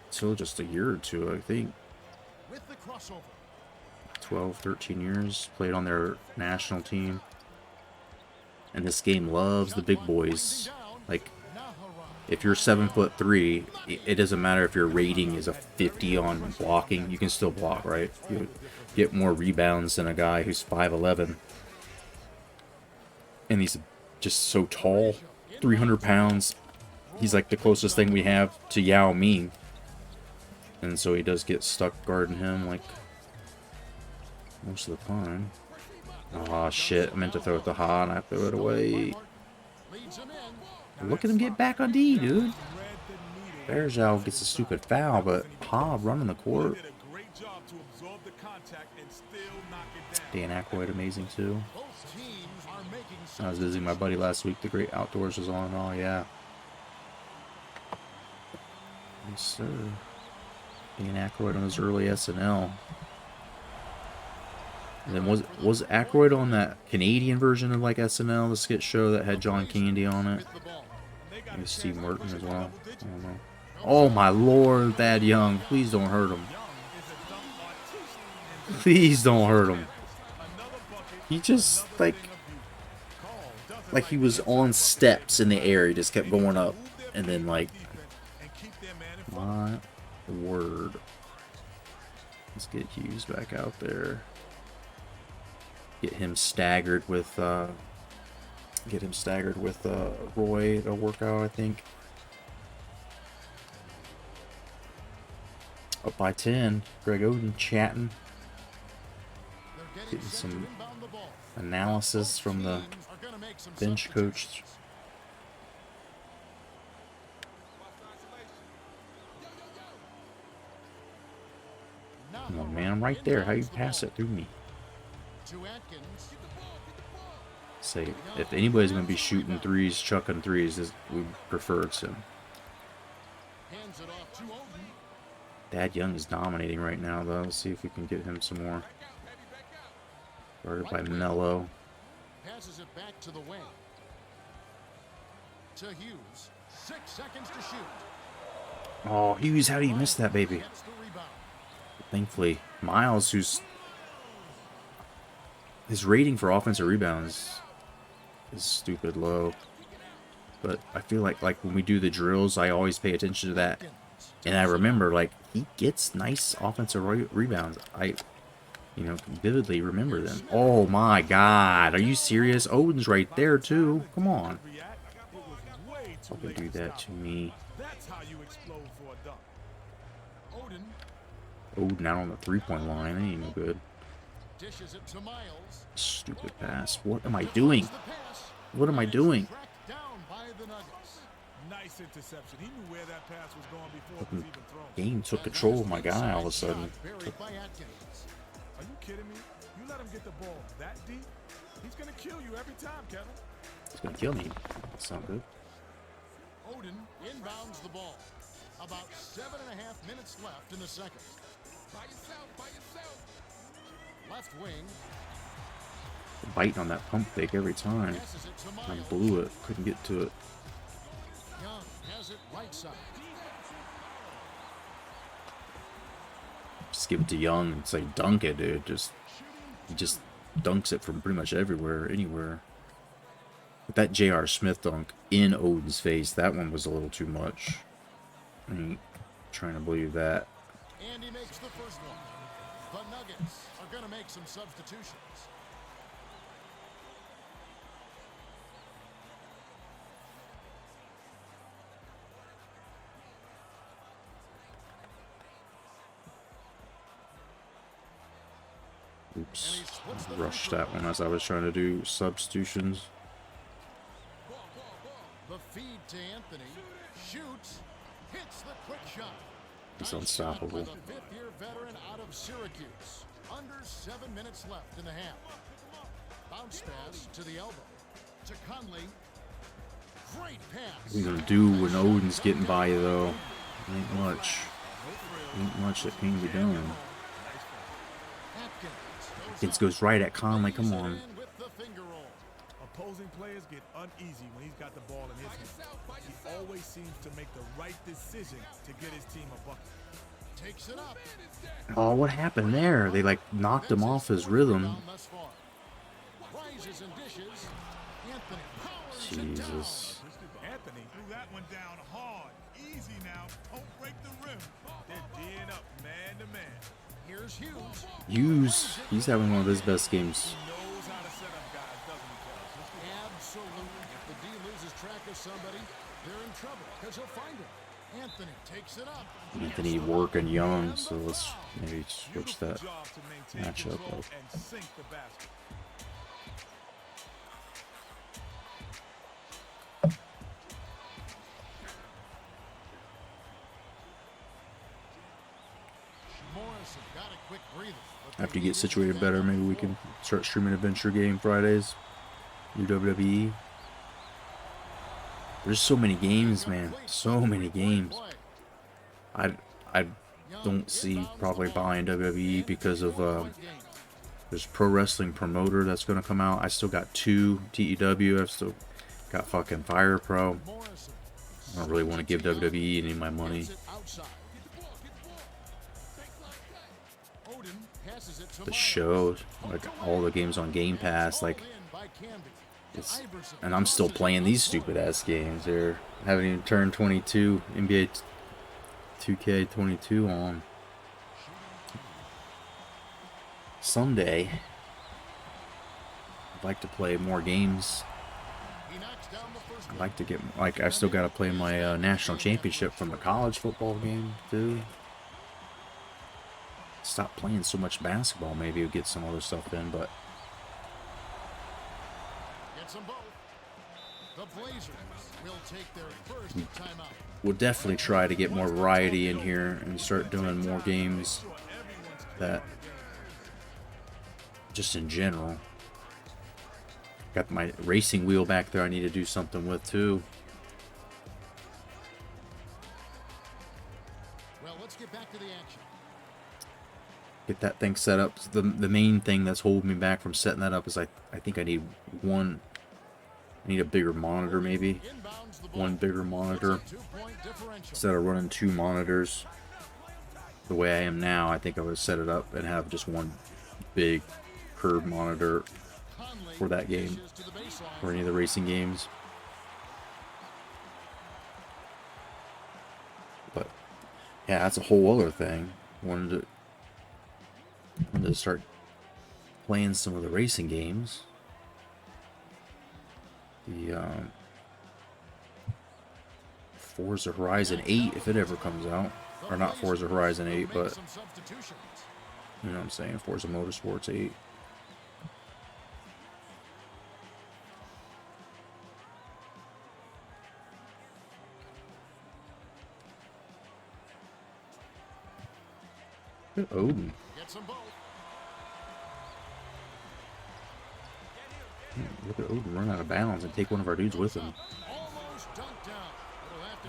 till just a year or two, I think. 12, 13 years. Played on their national team. And this game loves the big boys. Like, if you're 7'3", it doesn't matter if your rating is a 50 on blocking. You can still block, right? You get more rebounds than a guy who's 5'11", and he's just so tall, 300 pounds. He's like the closest thing we have to Yao Ming, and so he does get stuck guarding him like most of the time. Oh shit! I meant to throw it to Ha, and I threw it away. Look at him get back on D, dude. Bergeau gets a stupid foul, but Ha running the court. Dan Aykroyd amazing too. I was visiting my buddy last week. The Great Outdoors was on. Oh yeah. Yes sir. Dan Aykroyd on his early SNL. And then was Aykroyd on that Canadian version of like SNL, the skit show that had John Candy on it? Maybe Steve Martin as well. I don't know. Oh my lord, Thad Young. Please don't hurt him. Please don't hurt him. He just like he was on steps in the air. He just kept going up. And then like, my word. Let's get Hughes back out there. Get him staggered with Roy to work out, I think. Up by 10. Greg Oden chatting. Getting some analysis from the bench coach. Come on, man. I'm right there. How you pass it through me? Say, if anybody's going to be shooting threes, chucking threes, we prefer it's him. Thad Young is dominating right now, though. Let's see if we can get him some more. Guarded by Melo. Passes it back to the wing. To Hughes. 6 seconds to shoot. Oh, Hughes, how do you miss that, baby? Thankfully, Miles, who's... his rating for offensive rebounds is stupid low. But I feel like when we do the drills, I always pay attention to that. And I remember, like, he gets nice offensive rebounds. I, vividly remember them. Oh, my God. Are you serious? Oden's right there, too. Come on. Don't do that to me. Oden out on the three-point line. That ain't no good. Stupid pass. What am I doing? What am I doing? Nice interception. He knew where that pass was going before it was even thrown. Game took control of my guy all of a sudden. Are you kidding me? You let him get the ball that deep? He's gonna kill you every time, Kevin. He's gonna kill me. That's not good. Oden inbounds the ball. About 7.5 minutes left in the second. By yourself. Left wing. Biting on that pump fake every time. I blew it. Couldn't get to it. Young has it right side. Just give it to Young and say dunk it, dude. He just dunks it from pretty much everywhere, anywhere. But that J.R. Smith dunk in Oden's face, that one was a little too much. I ain't trying to believe that. And he makes the first one. The Nuggets are going to make some substitutions. Oops. Rushed that one as I was trying to do substitutions. The feed to Anthony. Shoots. Hits the quick shot. He's unstoppable. The fifth-year veteran out of Syracuse. Under 7 minutes left in the half. Bounce pass to the elbow. To Conley. Great pass. What are you gonna do when Oden's getting by you, though? Ain't much. Ain't much that can be done. It goes right at Conley. Come on. Opposing players get uneasy when he's got the ball in his hand. He always seems to make the right decision to get his team a bucket. Takes it up. Oh, what happened there? They like knocked him off his rhythm. Rises and dishes. Anthony powers it down. Jesus. Anthony threw that one down hard. Easy now. Don't break the rim. They're D'ing up man to man. Here's Hughes. Hughes, he's having one of his best games. He knows how to set up guys, doesn't he, Kels? Absolutely. If the D loses track of somebody, they're in trouble because he'll find it. Anthony takes it up. Anthony working young, so let's maybe switch that Beautiful job to maintain matchup control up. and sink the basket. Morrison got a quick breather. After you get situated better, maybe we can start streaming Adventure Game Fridays. WWE. There's so many games, man. So many games. I don't see probably buying WWE because of there's Pro Wrestling Promoter that's gonna come out. I still got 2 TEW. I've still got fucking Fire Pro. I don't really want to give WWE any of my money. The show, like all the games on Game Pass, like and I'm still playing these stupid ass games. They're haven't even turned 22 NBA 2K22 on. Someday I'd like to play more games. I'd like to get, like, I've still got to play my national championship from the college football game too. Stop playing so much basketball, maybe we'll get some other stuff in, but we'll definitely try to get more variety in here and start doing more games that just in general. Got my racing wheel back there I need to do something with too. Well, let's get back to the action. Get that thing set up. The main thing that's holding me back from setting that up is I think I need a bigger monitor, maybe. One bigger monitor. Instead of running 2 monitors the way I am now, I think I would set it up and have just one big curved monitor for that game, or any of the racing games. But yeah, that's a whole other thing. Wanted to start playing some of the racing games. The Forza Horizon 8, if it ever comes out. Or not Forza Horizon 8, but you know what I'm saying, Forza Motorsports 8. Odin. Look at Odin run out of bounds and take one of our dudes with him.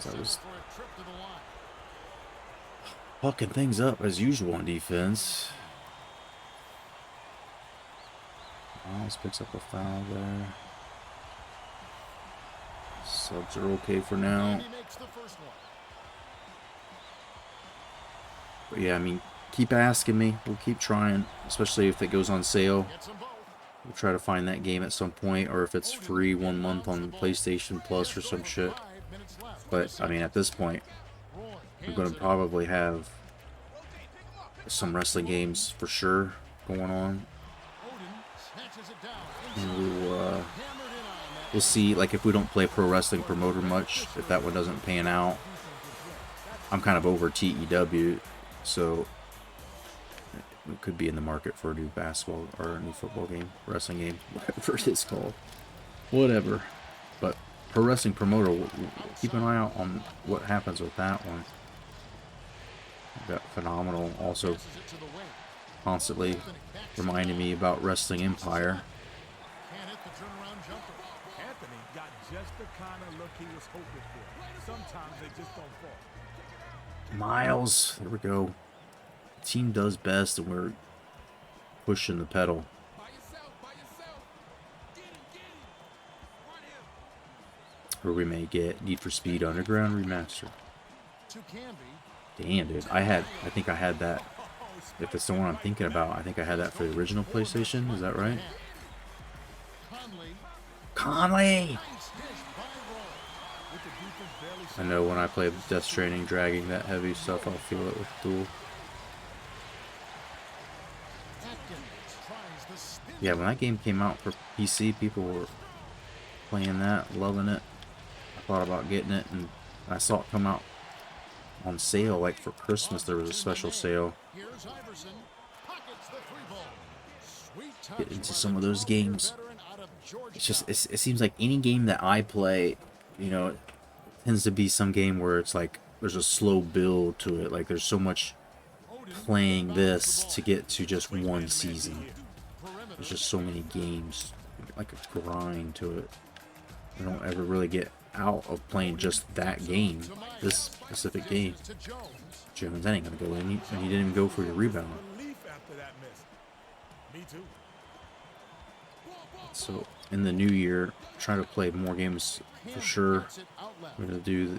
That was fucking things up as usual on defense. Miles picks up a foul there. Subs are okay for now. But yeah, I mean, keep asking me. We'll keep trying, especially if it goes on sale. We'll try to find that game at some point, or if it's free 1 month on PlayStation Plus or some shit. But, I mean, at this point, we're going to probably have some wrestling games for sure going on. And we'll see, like, if we don't play Pro Wrestling Promoter much, if that one doesn't pan out. I'm kind of over TEW, so we could be in the market for a new basketball or a new football game, wrestling game, whatever it is called. Whatever. But Pro Wrestling Promoter, we'll keep an eye out on what happens with that one. Got Phenomenal also constantly reminding me about Wrestling Empire. Anthony got just the kind of look he was hoping for. Sometimes they just don't fall. Miles, there we go. Team does best, and we're pushing the pedal. Or we may get Need for Speed Underground Remastered. Damn, dude. I think I had that. If it's the one I'm thinking about, I think I had that for the original PlayStation. Is that right? Conley! Nice dish by Roy. With the defense barely I know when I play Death Stranding, dragging that heavy stuff, I'll feel it with Duel. Atkins tries the spin. Yeah, when that game came out for PC, people were playing that, loving it. I thought about getting it, and I saw it come out on sale, like for Christmas. There was a special sale. Here's Iverson. Pockets the three ball. Sweet touch Get into by some the of those 12-year games. veteran out of It's just, Georgetown. it seems like any game that I play, you know, it tends to be some game where it's like there's a slow build to it. Like there's so much playing this to get to just one season. There's just so many games, like a grind to it. I don't ever really get out of playing just that game, this specific game. To Jones. Jones, that ain't gonna go in. And you didn't even go for your rebound. Relief after that miss. Me too. So in the new year, try to play more games for sure. Gets it out left. We're gonna do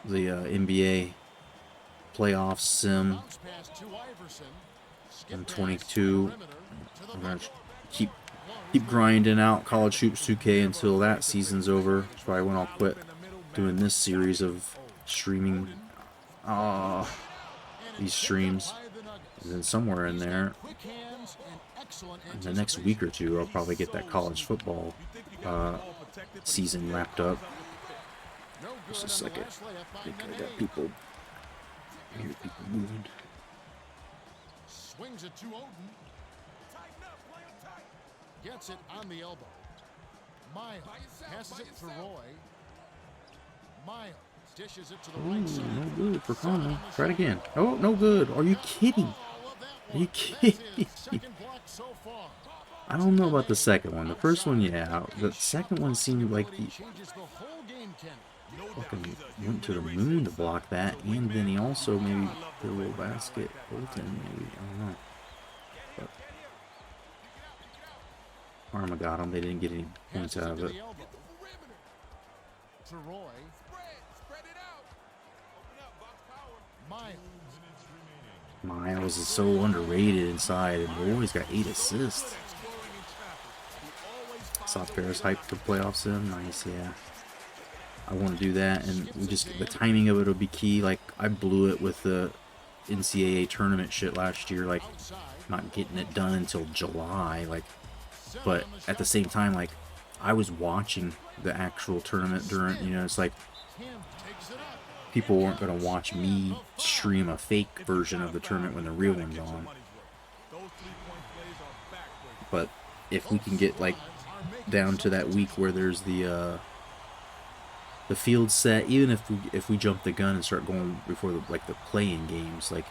the NBA playoff sim Bounce pass to Iverson. Skip in pass 22. perimeter to the I'm gonna bucket. keep grinding out College Hoops 2K until that season's over. That's probably when I'll quit doing this series of streaming these streams. By the Nuggets. And then somewhere in there, Quick hands and excellent in the next week or two, I'll probably get that college football season wrapped up. No good Just a on the second. last layup by I think I Nene. got people. I hear people moving. Swings it to Odin. Gets it on the elbow. Miles passes it to Roy. Miles dishes it to the right Ooh, side. no good for Conley. Try it again. Oh, no good. Are you kidding? All of that Are you one. That's kidding his me? second block so far. I don't know about the second one. The first one, yeah. The second one seemed like he Changes the whole game, Kenny. fucking went to the moon to block that, and then he also maybe did a little basket. Bolton, maybe. I don't know. But Parma got him. They didn't get any points Passes out it of to it. the elbow. To Roy. Miles. Miles is so underrated inside, and Roy's got 8 assists. Saw Paris hype for playoff sim. Nice, yeah. I want to do that, and we just the timing of it will be key. Like I blew it with the NCAA tournament shit last year, like not getting it done until July. Like, but at the same time, like I was watching the actual tournament during. You know, it's like Tim takes it up. people weren't gonna watch me stream a fake version of the tournament when the real one's on. But if we can get like down to that week where there's the field set, even if we jump the gun and start going before the playing games, like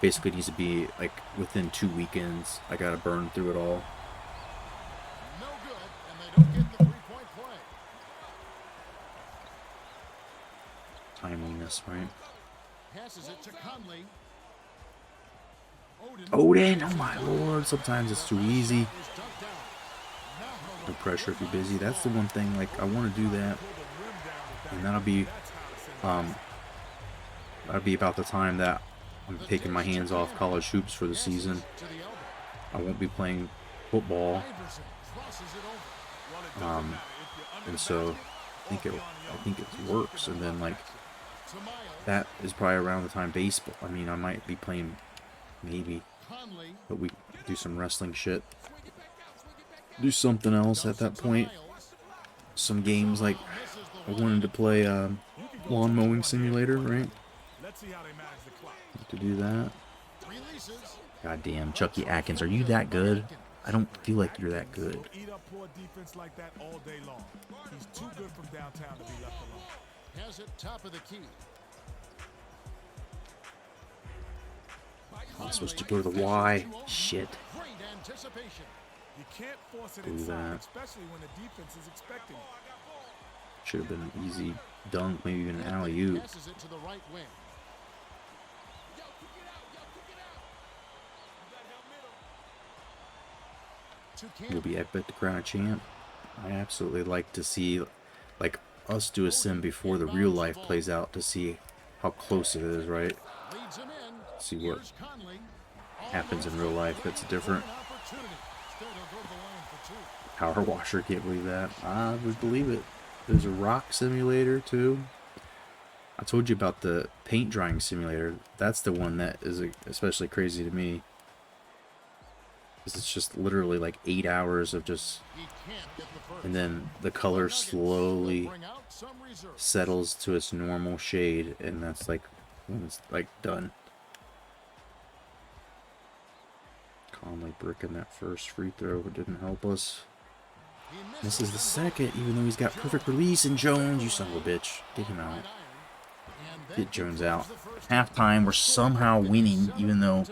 basically needs to be like within 2 weekends. I gotta burn through it all. No good, and they don't get the three-point play. Timeliness, right? Passes it to Conley. Odin, oh my lord, sometimes it's too easy. Is dunked out. Now No pressure if you're busy. That's the one thing, like I want to do that, and that'll be about the time that I'm taking my hands off college hoops for the season. to the elbow. I won't be playing football, Iverson crosses it over. and so I think it works. And then like To Miles. that is probably around the time baseball. I mean, I might be playing maybe, Conley. but we do some wrestling shit. Do something else at that point. Some games like I wanted to play lawn mowing simulator, right? Let's see how they manage the clock. To do that. Releases. Goddamn, Chucky Atkins, are you that good? I don't feel like you're that good. Eat up poor defense like that all day long. He's too good from downtown to be left alone. Has it top of the key. I'm supposed to go to the Y. Shit. Great anticipation. You can't force it Do inside, that. especially when the defense is expecting it. Should have been an easy dunk, maybe even an alley-oop. Passes it to the right wing. To We'll Campbell. be epic to crown a champ. I absolutely like to see like us do a sim before the real life plays out to see how close it is, right? Leads him in. See what Here's Conley. happens in real life that's different. An opportunity. Instead, he'll go to the line for two. power washer. Can't believe that. I would believe it. There's a rock simulator too. I told you about the paint drying simulator. That's the one that is especially crazy to me. It's just literally like 8 hours of just, and then the color slowly settles to its normal shade, and that's like when it's like done. Conley bricking that first free throw, but didn't help us. This is the second, even though he's got perfect release. And Jones, you son of a bitch, get him out. Get Jones out. Halftime, we're somehow winning, even though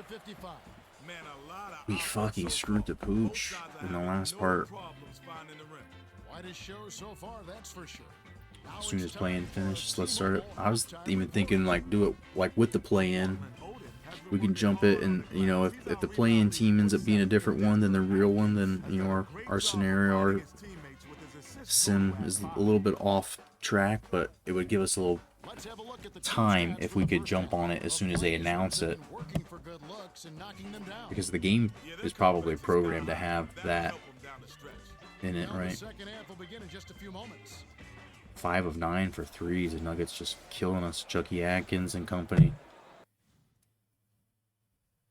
we fucking screwed the pooch in the last part. As soon as play-in finishes, let's start it. I was even thinking like do it like with the play-in. We can jump it, and you know, if the play-in team ends up being a different one than the real one, then you know our scenario, our sim is a little bit off track, but it would give us a little time if we could jump on it as soon as they announce it, because the game is probably programmed to have that in it, right? 5 of 9 for threes. The Nuggets just killing us. Chucky Atkins and company.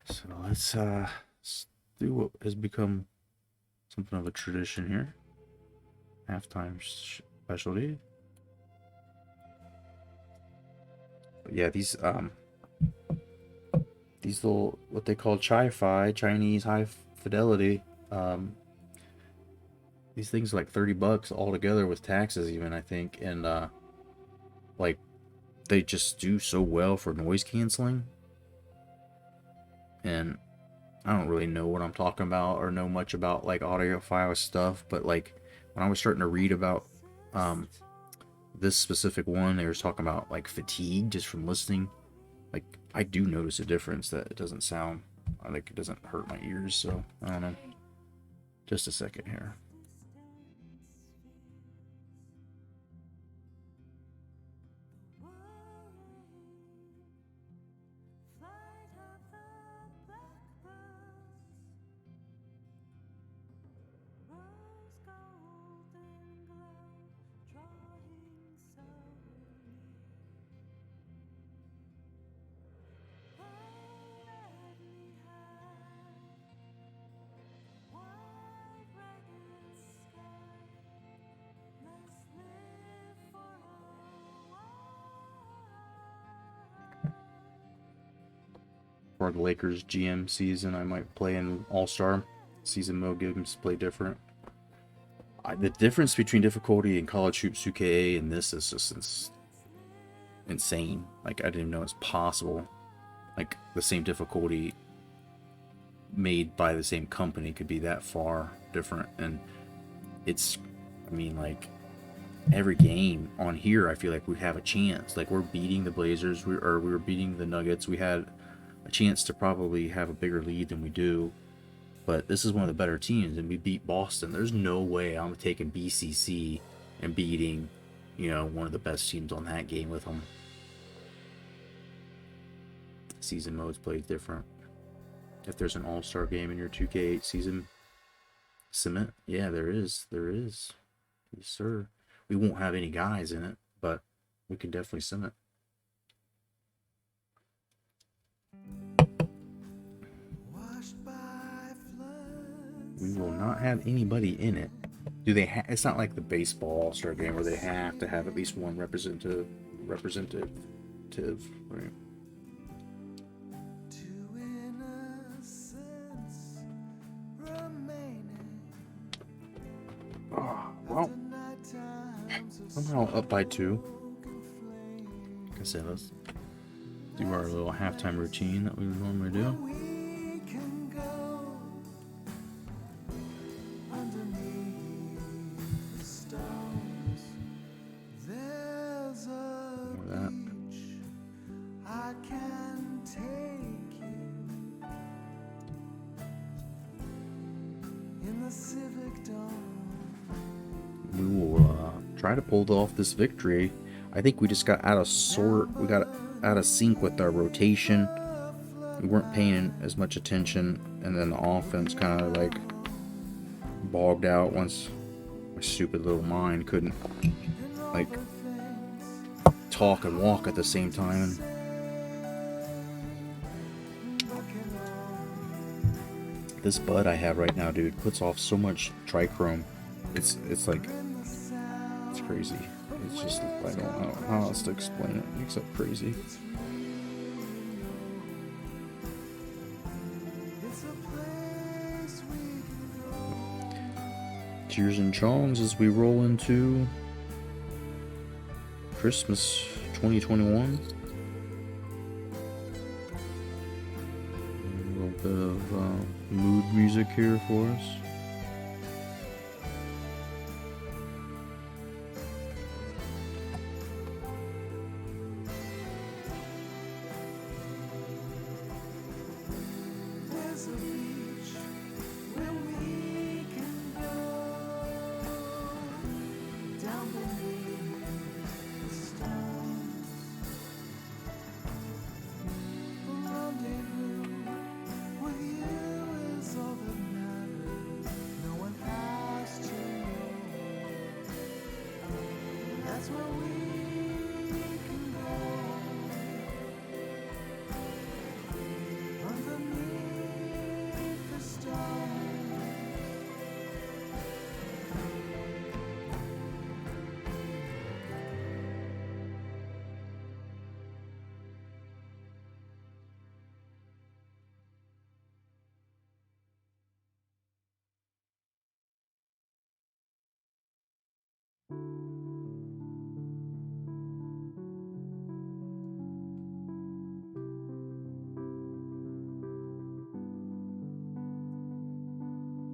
So let's do what has become something of a tradition here. Halftime specialty. But yeah, these little, what they call Chi-Fi, Chinese high fidelity, these things are like $30 all together with taxes even, I think, and like they just do so well for noise canceling. And I don't really know what I'm talking about or know much about like audiophile stuff, but like when I was starting to read about this specific one, they were talking about like fatigue just from listening. Like I do notice a difference that it doesn't sound like, it doesn't hurt my ears, so I don't know. Just a second here. For the Lakers GM season, I might play in All-Star season mode games, play different. The difference between difficulty in College Hoops 2K and this is just insane. Like I didn't know it's possible. Like the same difficulty made by the same company could be that far different. And it's, I mean, like every game on here, I feel like we have a chance. Like we're beating the Blazers, we were beating the Nuggets. We had a chance to probably have a bigger lead than we do, but this is one of the better teams, and we beat Boston. There's no way I'm taking BCC and beating, you know, one of the best teams on that game with them. Season modes play different. If there's an all-star game in your 2K8 season, cement, yeah, there is. Yes, sir. We won't have any guys in it, but we can definitely sim it. We will not have anybody in it. Do they? It's not like the baseball all-star game where they have to have at least one representative, right? Oh, well, somehow up by 2. Like I said, let's do our little halftime routine that we would normally do. We will try to pull off this victory. I think we just got out of sort. We got out of sync with our rotation. We weren't paying as much attention, and then the offense kind of like bogged out once my stupid little mind couldn't, like, talk and walk at the same time. This bud I have right now, dude, puts off so much trichrome. It's like, it's crazy. It's just, I don't know how else to explain it except crazy. Cheers and chongs as we roll into Christmas 2021. A little bit of mood music here for us.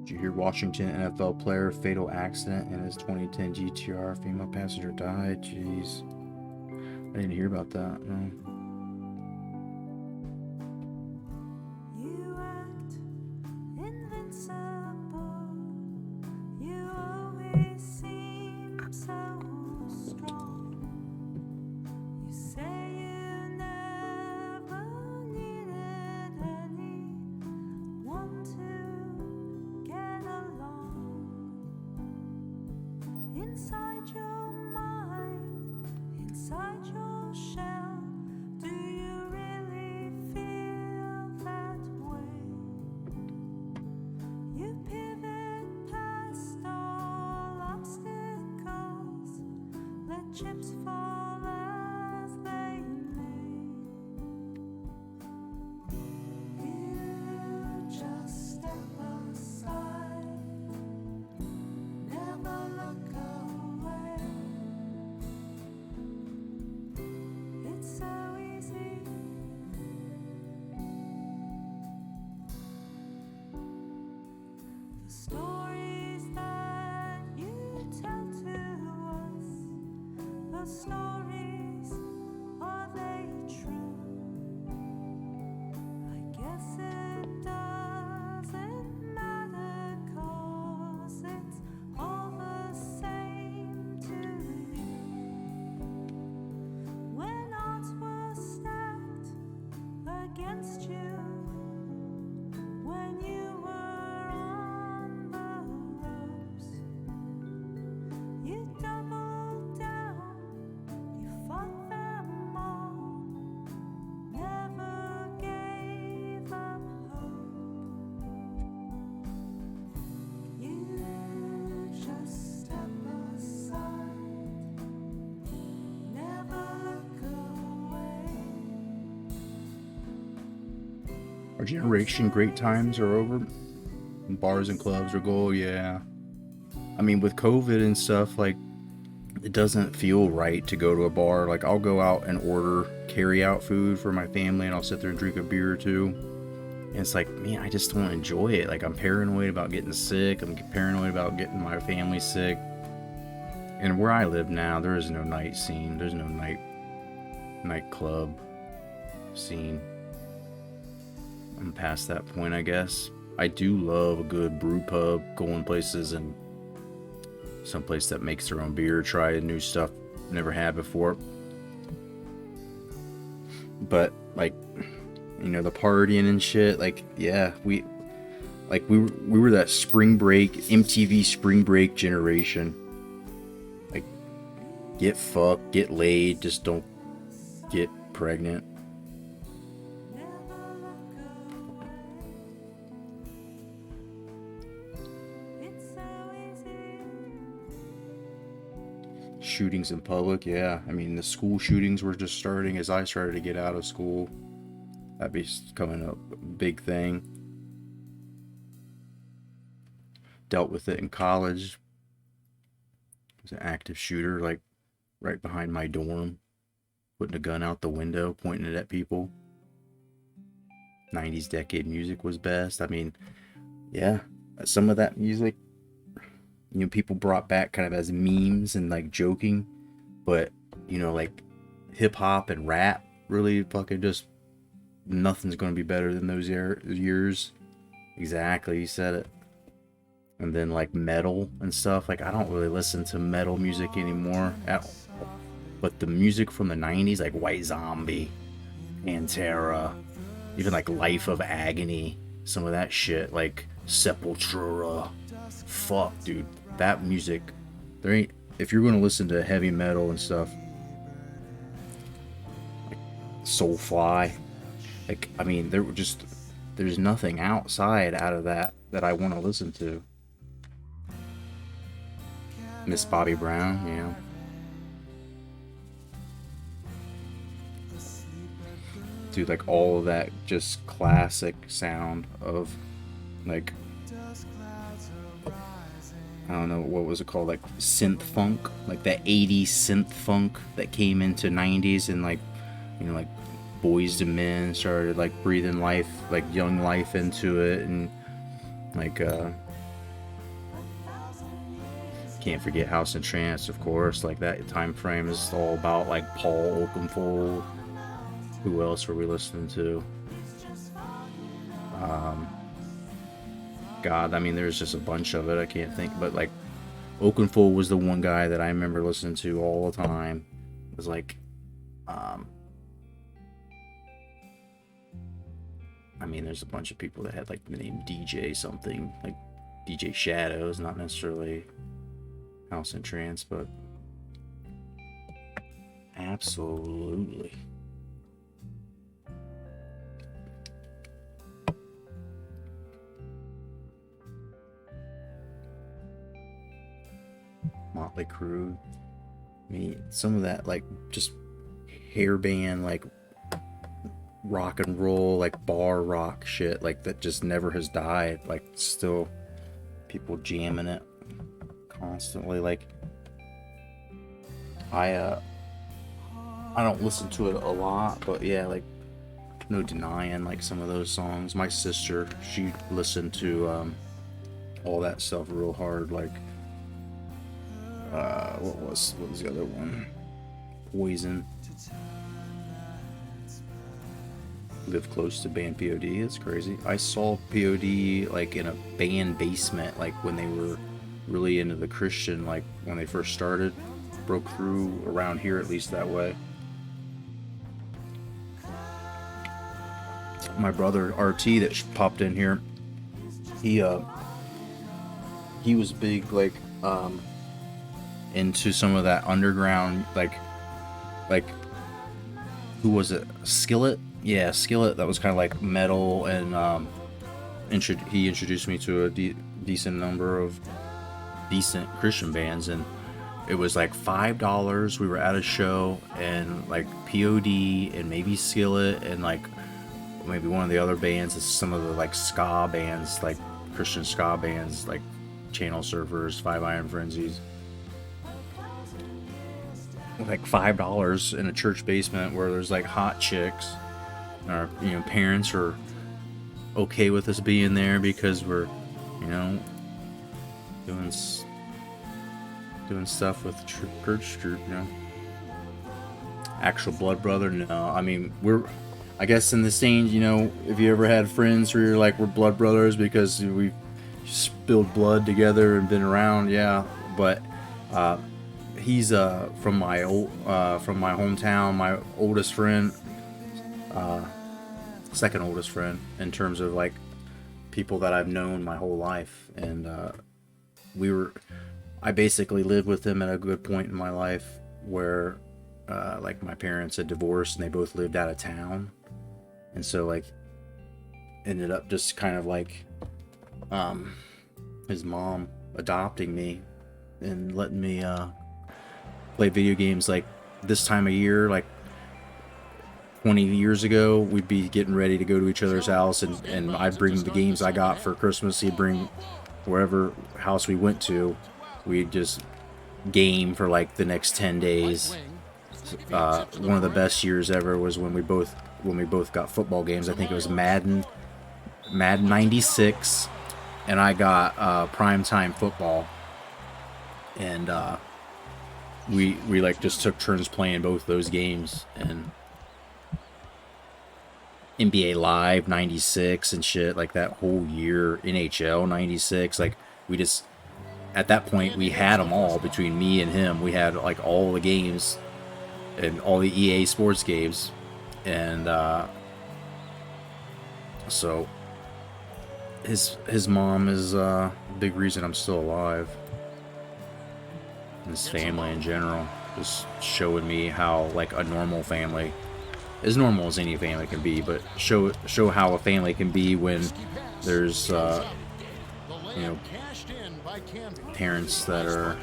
Did you hear Washington NFL player fatal accident in his 2010 GTR? Female passenger died. Jeez. I didn't hear about that. No. You act invincible. You always seem so strong. You say you never needed anyone to get along. Inside your mind, inside your shell, do you really feel that way? You pivot past all obstacles, let chips fall as they may. You just step aside, never look away. It's so easy. The stories that you tell to us, the stories, are they true? I guess it doesn't matter, 'cause it's all the same to you. When odds were stacked against you, when you were on the ropes, you doubled down, you fought them all, never gave up hope. You just step aside, never look away. Our generation great times are over. Bars and clubs are goal, yeah. I mean, with COVID and stuff, like, it doesn't feel right to go to a bar. Like, I'll go out and order carry-out food for my family, and I'll sit there and drink a beer or two. And it's like, man, I just don't enjoy it. Like, I'm paranoid about getting sick. I'm paranoid about getting my family sick. And where I live now, there is no night scene. There's no nightclub scene. I'm past that point, I guess. I do love a good brew pub, going places and someplace that makes their own beer, try new stuff never had before. But, like, you know, the partying and shit, like, yeah, Like we were that spring break, MTV spring break generation. Like, get fucked, get laid, just don't get pregnant. Shootings in public, yeah. I mean, the school shootings were just starting as I started to get out of school. That'd be coming up a big thing. Dealt with it in college. Was an active shooter, like right behind my dorm, putting a gun out the window, pointing it at people. 90s decade music was best. I mean, yeah, some of that music, people brought back kind of as memes and like joking, but like hip hop and rap really fucking just nothing's going to be better than those years. Exactly, you said it. And then like metal and stuff, like I don't really listen to metal music anymore at all. But the music from the 90s, like White Zombie, Pantera, even like Life of Agony, some of that shit, like Sepultura. Fuck, dude, that music, there ain't, if you're going to listen to heavy metal and stuff, like Soulfly, like, I mean, there's nothing outside out of that I want to listen to. Miss Bobby Brown, dude, like all of that just classic sound of like, I don't know, what was it called, like synth funk, like that 80s synth funk that came into 90s, and like, like Boys to Men started like breathing life, like young life into it, and like can't forget House and Trance, of course. Like that time frame is all about like Paul Oakenfold. Who else were we listening to? God, I mean, there's just a bunch of it. I can't think, but like Oakenfold was the one guy that I remember listening to all the time. It was like, I mean, there's a bunch of people that had like the name DJ something, like DJ Shadows, not necessarily House and Trance, but absolutely. Motley Crue. I mean, some of that like just hair band, like rock and roll, like bar rock shit, like that just never has died. Like still people jamming it constantly. Like I don't listen to it a lot, but yeah, like no denying like some of those songs. My sister, she listened to all that stuff real hard. Like what was the other one? Poison. Live close to band POD. It's crazy. I saw POD like in a band basement, like when they were really into the Christian, like when they first started, broke through around here, at least that way. My brother RT that popped in here, he was big, like into some of that underground, like who was it? Skillet? Yeah, Skillet. That was kind of like metal, and he introduced me to a decent number of decent Christian bands, and it was like $5. We were at a show, and like POD and maybe Skillet and like maybe one of the other bands, some of the like ska bands, like Christian ska bands, like Channel Surfers, Five Iron Frenzies. Like $5 in a church basement where there's like hot chicks. Our parents are okay with us being there because we're doing stuff with church group. Actual blood brother, no. I mean, we're, I guess, in the same, if you ever had friends where you're like, we're blood brothers because we spilled blood together and been around, yeah. But he's from my hometown, my oldest friend, second oldest friend in terms of like people that I've known my whole life, and I basically lived with them at a good point in my life where like my parents had divorced and they both lived out of town, and so like ended up just kind of like his mom adopting me and letting me play video games like this time of year. Like 20 years ago, we'd be getting ready to go to each other's house, and I'd bring the games I got for Christmas. He'd bring wherever house we went to. We'd just game for like the next 10 days. One of the best years ever was when we both got football games. I think it was Madden 96, and I got primetime football, and we like just took turns playing both those games. And NBA Live 96 and shit, like that whole year. NHL 96, like we just, at that point we had them all. Between me and him, we had like all the games and all the EA sports games. And so his mom is a big reason I'm still alive, and his family in general, just showing me how like a normal family, as normal as any family can be, but show how a family can be when there's parents that are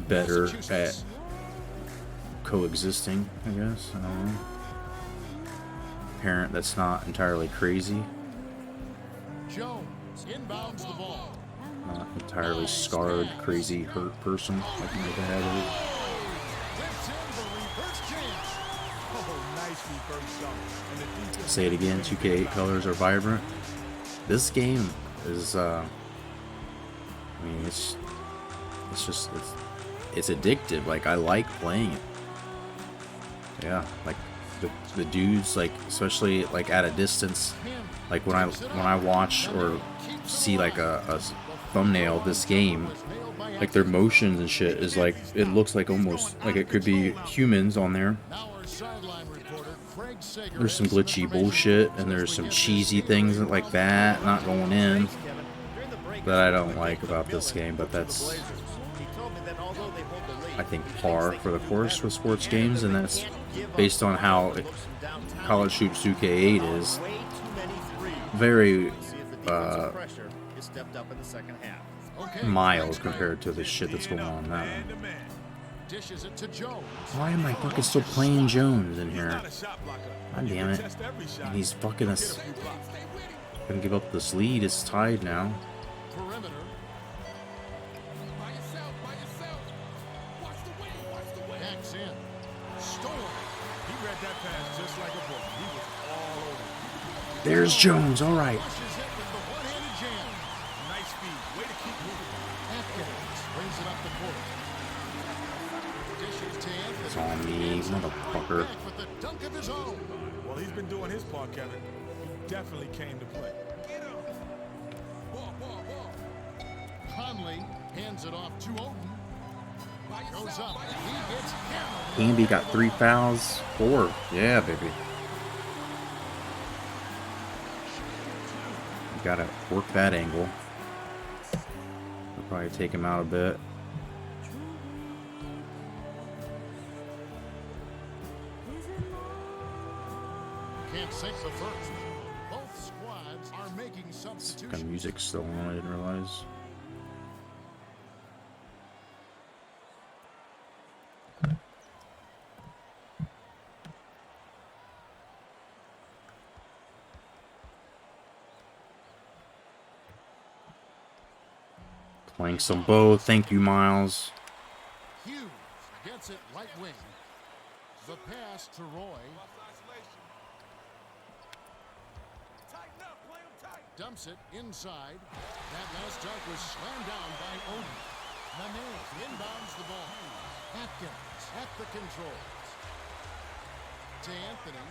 better at coexisting, I guess. I don't know. Parent that's not entirely crazy, Jones inbounds the ball. not entirely scarred, crazy, hurt person like my dad is. Whips in the reverse chance. Oh, nice reverse shot. And the defense Say it again, 2K8 colors are vibrant. This game is, I mean, it's addictive. Like, I like playing it. Yeah, like the dudes, like, especially like at a distance, like when I watch or see like a thumbnail of this game, like their motions and shit is like, it looks like almost like it could be humans on there. Now our sideline reporter, Craig Sager, There's some glitchy bullshit, and there's some cheesy things like that not going in that I don't like about this game, but that's, I think, par for the course with sports games, and that's based on how College Hoops 2K8 is. Very mild compared to the shit that's going on in that one. dishes it to Jones. Why am I fucking still playing Jones in here? not a shot blocker. God damn it. Test every shot. And he's fucking us. Get a few blocks. Gonna give up this lead. It's tied now. Perimeter. Backs in. Storm. He read that pass just like a book. He was all over it. There's Jones. All right. Rushes it with the one-handed jam. Nice speed. Way to keep moving. Atkins brings it up the court. Dishes to Anthony. It's on me, motherfucker. Back with the dunk of his own. Well, he's been doing his part, Kevin. He definitely came to play. Conley hands it off to Odin. Goes up. He gets hammered. Canby got 3 fouls. 4. Yeah, baby. You gotta work that angle. We'll probably take him out a bit. Can't sink the first. Both squads are making Kind of substitutions. music still on, I didn't realize. Playing some both. Thank you, Miles. Hughes gets it right wing. The pass to Roy. Dumps it inside. That last dunk was slammed down by Odin. Nene inbounds the ball. Atkins at the controls. To Anthony.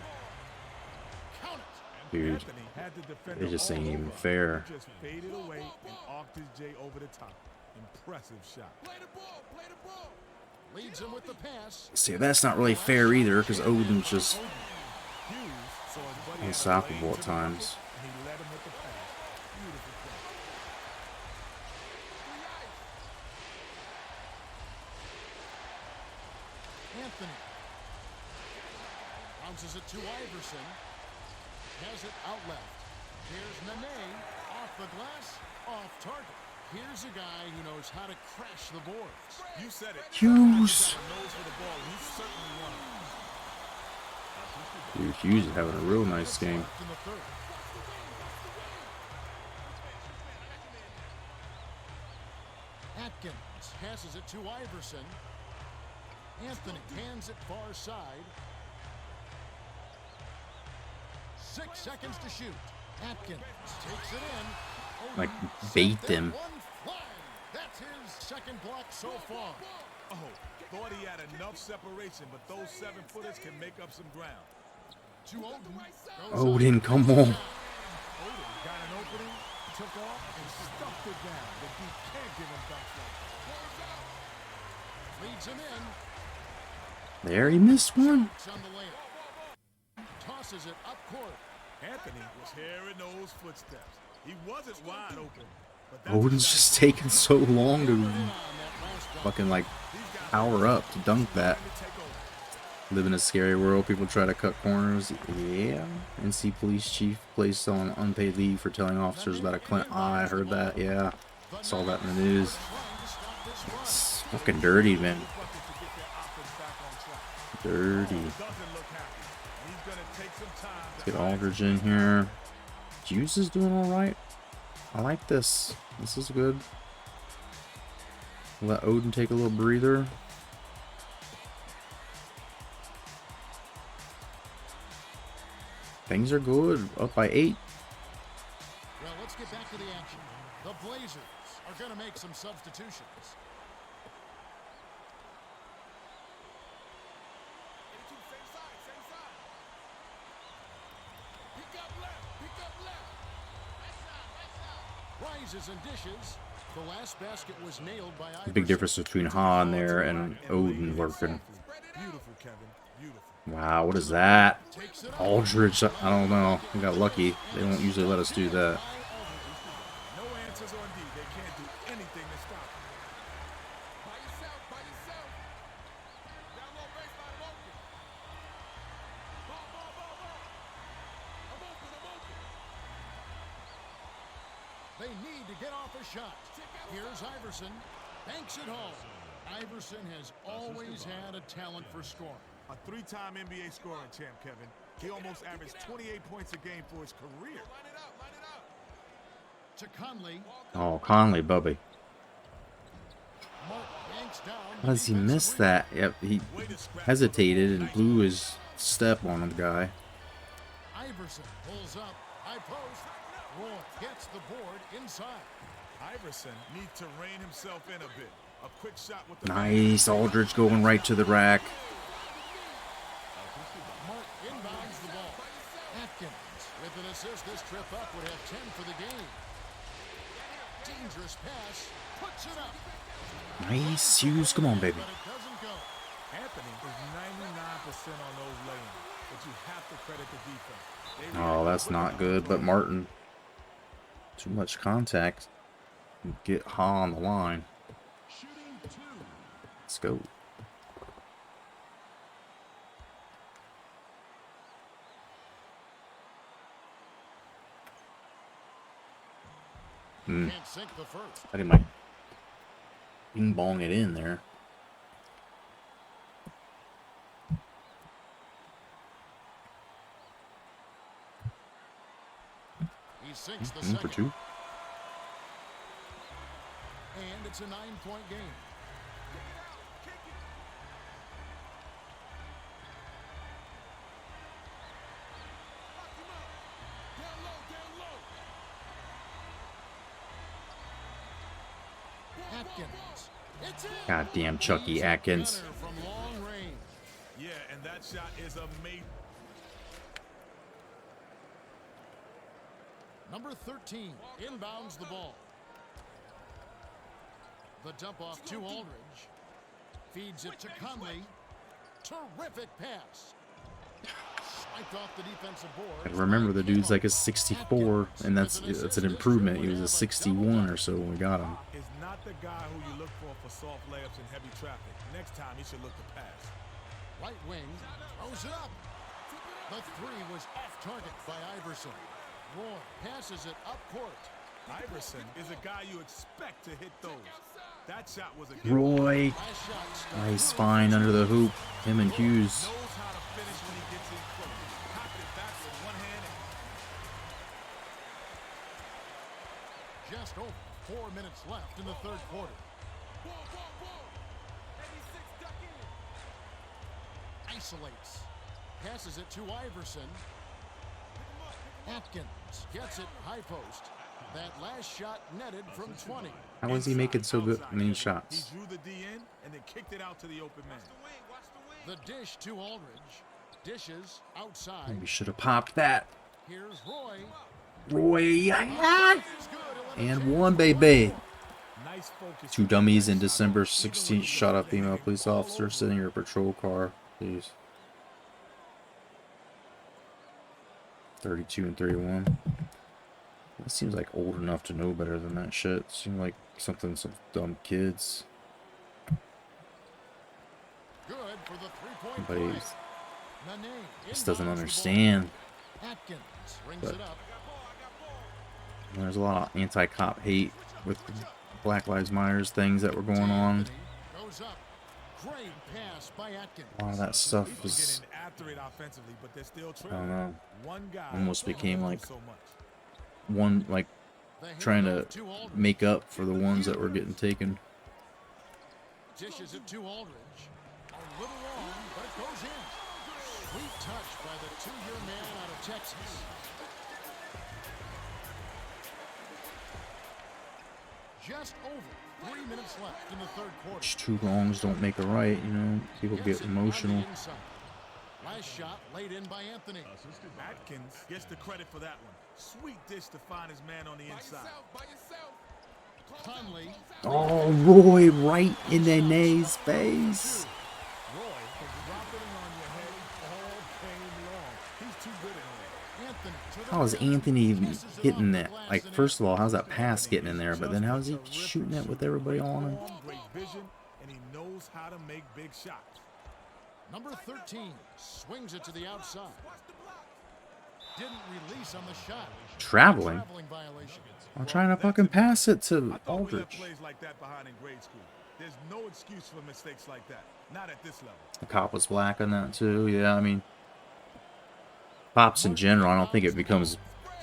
Count it. Dude, Anthony had the defender it just all ain't even over. fair. He just faded away and arced his J over the top. Impressive shot. Leads him with the pass. See, that's not really fair either, because Odin's just Hughes saw his buddy had a Unstoppable lane at to the bucket, times. and he led him with the pass. Beautiful play. Anthony bounces it to Iverson. Has it out left. Here's Nene off the glass, off target. Here's a guy who knows how to crash the boards. You said it. Hughes. Got a nose for the ball. He's certainly one of them. Dude, Hughes is having a real nice game. Left in the third. Atkins passes it to Iverson. Anthony hands it far side. 6 seconds to shoot. Atkins takes it in. Like, Odom bait sent that them. one flying. That's his second block so far. Oh, thought he had enough separation, but those 7-footers can make up some ground. To Odom. Odin, come on. Odom got an opening, took off, and stuffed it down. The D can't give him dunks like that. Leads him in. There, he missed one. It's on the layup. Tosses it up court. Anthony was hearing those footsteps. He wasn't wide open. But that's Odin's exactly just taking so long to On that last dunk. fucking like power up to dunk that. to take over. Live in a scary world. People try to cut corners. Yeah. NC police chief placed on unpaid leave for telling officers about a Clint. I heard that. Yeah. Saw that in the news. Trying to stop this run. It's fucking dirty, man. Buckets to get their offense back on track. Dirty. Doesn't look happy. He's gonna take some time to Get Aldridge in here. Hughes is doing all right. I like this. This is good. Let Odin take a little breather. Things are good. Up by 8. Well, let's get back to the action. The Blazers are going to make some substitutions. Rises and dishes. The last basket was nailed by Iverson. Big difference between Han there and Odin working. Beautiful, Kevin. Beautiful. Wow, what is that? Takes it up. Aldridge, I don't know. We got lucky. They don't usually let us do that. No answers on D. They can't do anything to stop him. By yourself, by yourself. Down low baseline, I'm open. Ball, ball, ball, ball. I'm open, I'm open. They need to get off a shot. Here's Iverson. Banks it home. Iverson has always had a talent for scoring. A 3-time NBA scoring champ, Kevin. He almost averaged 28 points a game for his career. To Conley. Oh, Conley, Bubby. Mark banks down. How does he miss that? Yep, he hesitated and blew his step on the guy. Iverson pulls up. High post. Roy gets the board inside. Iverson needs to rein himself in a bit. A quick shot with the Nice. Aldridge going right to the rack. Mark inbounds the ball. Atkins with an assist. This trip up would have 10 for the game. Dangerous pass. Puts it up. Nice. Hughes, come on, baby. But it doesn't go. Anthony is 99% on those lanes, but you have to credit the defense. They Oh, that's not good. But Martin, too much contact. Get Ha on the line. Shooting 2. Let's go. Can't sink the first. I didn't like bing bong it in there. He sinks the In second. for 2. And it's a 9-point game. Atkins. It's in. Goddamn Chucky Atkins. Gunner from long range. Yeah, and that shot is amazing. Number 13 inbounds the ball. The dump off to Aldridge. Feeds it to Conley. Terrific pass. I thought the defensive board. And remember, the dude's like a 64, and that's an improvement. He was a 61 or so when we got him. Is not the guy who you look for soft layups in heavy traffic. Next time, he should look to pass. Right wing throws it up. The three was off target by Iverson. Roy passes it up court. Iverson is a guy you expect to hit those. That shot was a Roy, Last shot stuck. nice find under the hoop. Him and Hughes. knows how to finish when he gets in close. Cocked it back with one hand and Just over 4 minutes left in the third quarter. Isolates. Passes it to Iverson. Atkins gets it high post. That last shot netted from 20. How is he making so good outside. many He shots? drew the D in and then kicked it out to the open man. The dish to Aldridge. Dishes outside. We should have popped that. Here's Roy. Roy, yeah. It's good. And one, baby. Nice focus. Two dummies in December 16th shot a female police officer sitting in her patrol car. Please. 32 and 31. That seems like old enough to know better than that shit. Seems like something some dumb kids. Good for the three-point Somebody play. Nene just doesn't inbounds the understand. ball. Atkins brings But- it up. There's a lot of anti-cop hate with the Black Lives Matters things that were going on. Anthony goes up. Great pass by Atkins. A lot of that stuff People was, getting after it offensively, but they're still I trailing. don't know, One guy almost became can like do so much. one, like The trying handoff to Aldridge. make up for the ones that were getting taken. Dishes it to Aldridge. A little long, but it goes in. Sweet touch by the two-year man out of Texas. Just over 3 minutes left in the third quarter. Just two wrongs don't make a right, you know. People Gets get it on the emotional. inside. Last shot laid in by Anthony. Atkins gets the credit for that one. Sweet dish to find his man on the inside. Conley. Oh, Roy right in Nene's face. Roy was dropping on your head all game long. He's too good at it. Anthony to the How is rim. Anthony even Misses it hitting off the that? glass Like, and first in. of all, how's that pass getting in there? But then how's he Just a shooting terrific it with everybody shooter. on him? Great form, great vision, and he knows how to make big shots. Number 13 swings it to the outside. Didn't release on the shot. Traveling? Traveling violation. I'm trying to fucking pass it to I thought we left Aldridge. plays like that behind in grade school. There's no excuse for mistakes like that. Not at this level. The cop was black on that too. Yeah, I mean, cops in general, I don't think it becomes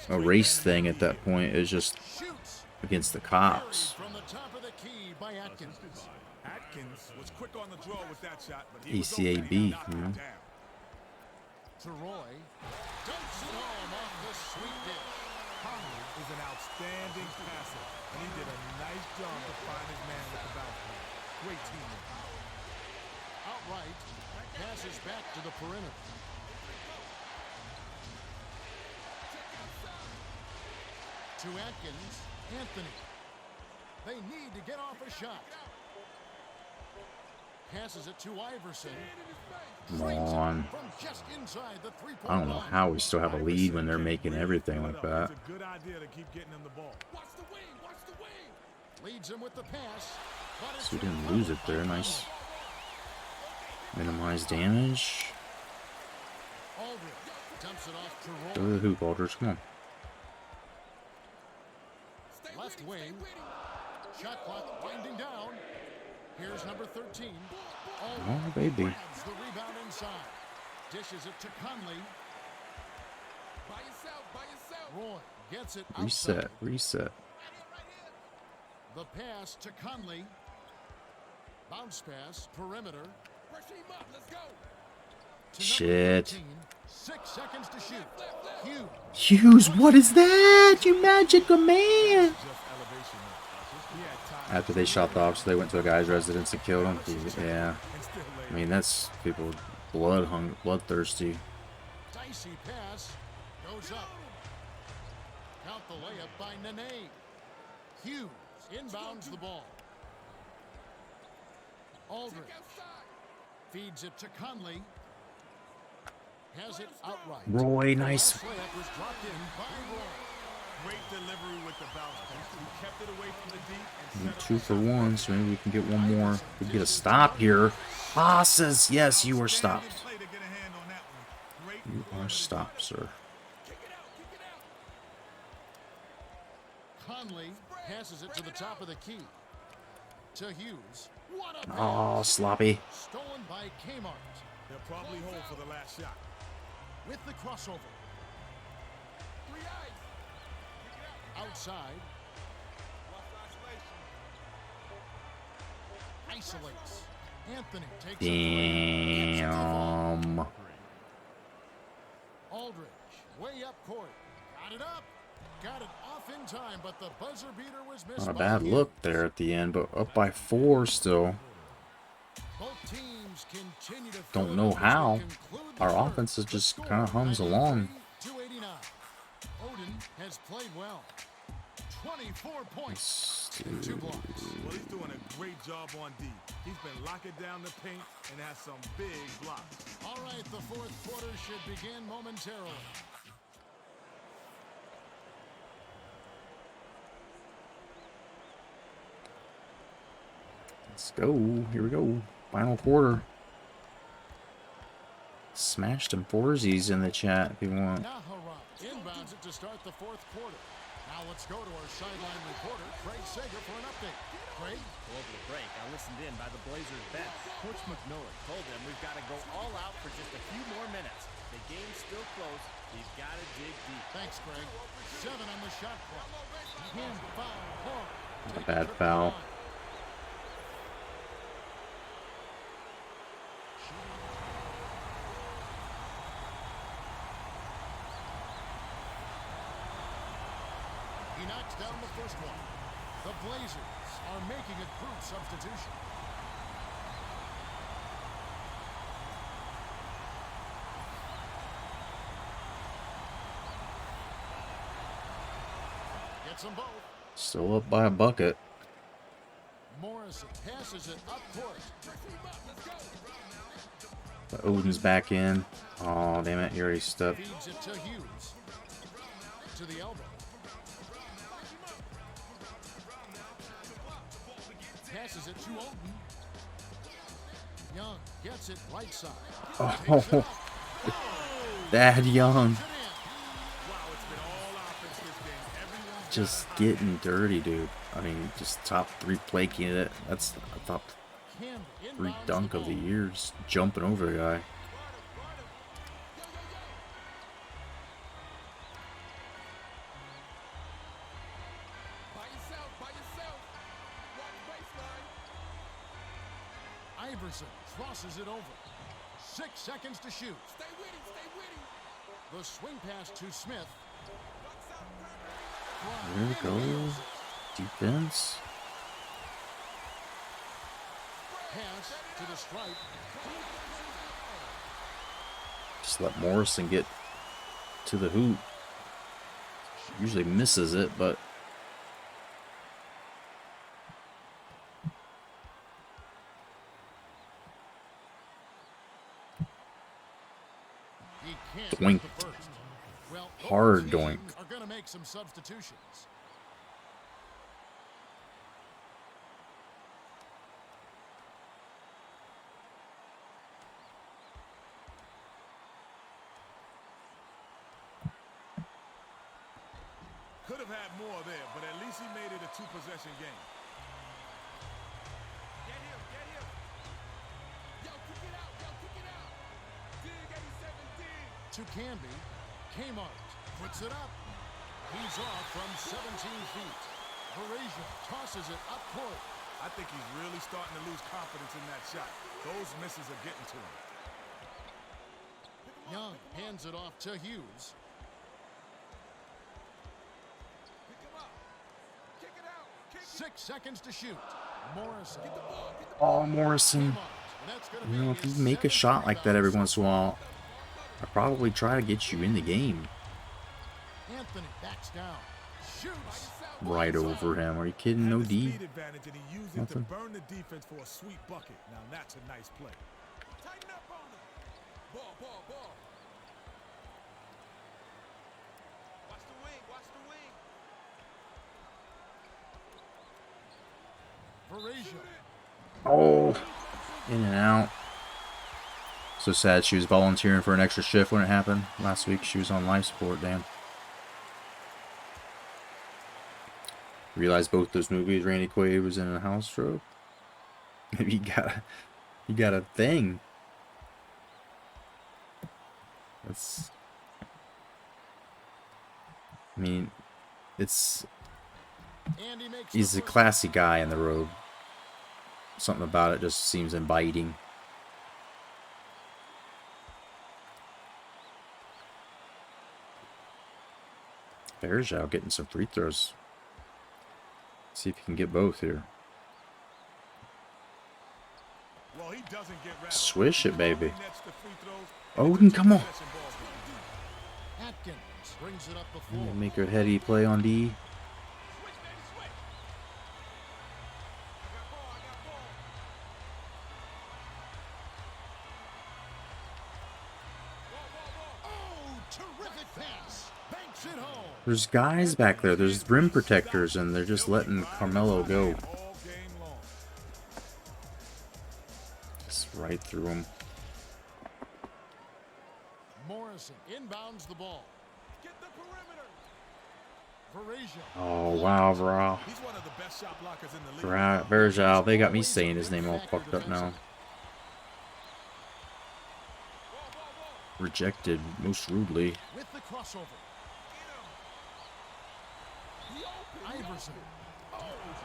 a race thing at that point. It's just Shoots. against the Buried cops. from the top of the key by Atkins. Atkins was quick on the draw with that shot, but he was ECAB, open and he knocked you it know. down. To Roy. Dumps it home off the sweet dish. Conley is an outstanding passer, and he did a nice job to find his man with the bounce pass. Great teamwork. Outright. Passes back to the perimeter. To Atkins. Anthony. They need to get off a shot. Passes it to Iverson. Come on. From just inside the three-point I don't know line. how we still have a lead when they're making everything Fill like it up. that. It's a good idea to keep getting him the ball. Leads him with the pass. But it's So we didn't lose it there. Nice. Minimize damage. Aldridge dumps it off to Go to Roy. the hoop, Aldridge. Come on. Left wing. Shot clock winding down. Here's number 13. Oh, baby. Grabs the rebound inside. Dishes it to Conley. Roy gets it Reset. outside. Reset. The pass to Conley. Bounce pass, perimeter. To number Shit. 13. 6 seconds to shoot. Hughes. Hughes, what is that? You magical man. Just elevation there. He had time After they shot the officer, they went to a guy's residence and killed him. Yeah. and still laid I mean, that's people bloodthirsty. Dicey pass. Goes up. Count the layup by Nene. Hughes inbounds the ball. Aldridge feeds it to Conley. has it outright. Roy, The nice. last layup was dropped in by Roy. Great delivery with the bounce pass. He kept it away from the deep and set up 2 the for shot 1, so maybe we can get one more. We get a stop here. Passes. Yes, you are outstanding stopped. play to get a hand on that one. Great You are perimeter stopped, sir. Kick it out, kick it out. Conley passes it to the top of the key. To Hughes. What a Oh, pass. sloppy. Stolen by Kmart. They'll probably hold for the last shot. With the crossover. Outside. Isolates. Anthony takes a three. Damn. Aldridge, way up court. Got it up. Got it off in time, but the buzzer beater was missed. Not a by bad Hughes. look there at the end, but up by 4 still. Both teams continue to Don't fill it know up as we how. conclude the Our third. offense is The just score, kind of hums along. 93-89. Odin has played well. 24 points and 2 blocks. Well, he's doing a great job on D. He's been locking down the paint and has some big blocks. All right, the fourth quarter should begin momentarily. Let's go. Here we go. Final quarter. Smashed them foursies in the chat if you want. Nahara inbounds it to start the fourth quarter. Now let's go to our sideline reporter, Craig Sager, for an update. Craig? Over the break, I listened in by the Blazers bench. Coach McMillan told them we've got to go all out for just a few more minutes. The game's still close. We've got to dig deep. Thanks, Craig. 7 on the shot clock. Him foul hard. Not a bad foul. He knocks down the first one. The Blazers are making a crude substitution. Gets them both. Still up by a bucket. Morrison passes it up court. But Odin's back in. Oh, damn it. He already stepped. Feeds it to Hughes. To the elbow. Passes it to Odin. Young gets it right side. Takes it Oh, up. Thad Young. Put it in. Wow, it's been all offense this game. Everyone's Just getting dirty, dude. I mean, just top 3 play candidate. That's a top Camden 3 inbounds dunk of the ball. year. Just jumping over the guy. by yourself. Watch baseline. Iverson crosses it over. 6 seconds to shoot. Stay with him, stay with him. The swing pass to Smith. There we go. Defense. Pass to the stripe. Just let Morrison get to the hoop. Usually misses it, but He can't Doink. get the first. Well, Hard both doink. teams are going to make some substitutions. Could have had more there, but at least he made it a 2-possession game. Get him, get him. Yo, kick it out, kick it out. Dig 87, dig. To Canby. Kmart puts it up. He's off from 17 feet. Barasia tosses it up court. I think he's really starting to lose confidence in that shot. Those misses are getting to him. Young hands it off to Hughes. Pick him up. Kick it out. Kick 6 seconds to shoot. Morrison. oh, Morrison. Kmart. That's gonna You know, be if you his make a 7th shot like that every rebound. once in a while, I probably try to get you in the game. Anthony backs down. Shoots. Right over him. Are you kidding? No And the D. speed advantage, and he used it Nothing. to burn the defense for a sweet bucket. Now that's a nice play. Tighten up on him. Ball. Parisian. Oh, in and out. So sad she was volunteering for an extra shift when it happened. Last week she was on life support, damn. Realized both those movies Randy Quaid was in a house stroke. Maybe you got a thing. That's, I mean, it's, And he makes he's the a first classy guy in the robe. Something about it just seems inviting. Bergeau getting some free throws. See if he can get both here. Well, he doesn't get rattled. Swish it, baby. He nets the free throws, and Odin, it's a come on. possession ball game. Atkins brings it up the floor. Make her heady play on D. Oh, terrific pass. Banks it home. There's guys back there. There's rim protectors, and they're just letting Carmelo go. All game long. Just right through him. Morrison inbounds the ball. Get the perimeter. Parisian. Oh, wow, bro. He's one of the best shot blockers in the league. Bergeau. They got me saying his name all fucked up now. Rejected most rudely. With the crossover. Iverson. Oh,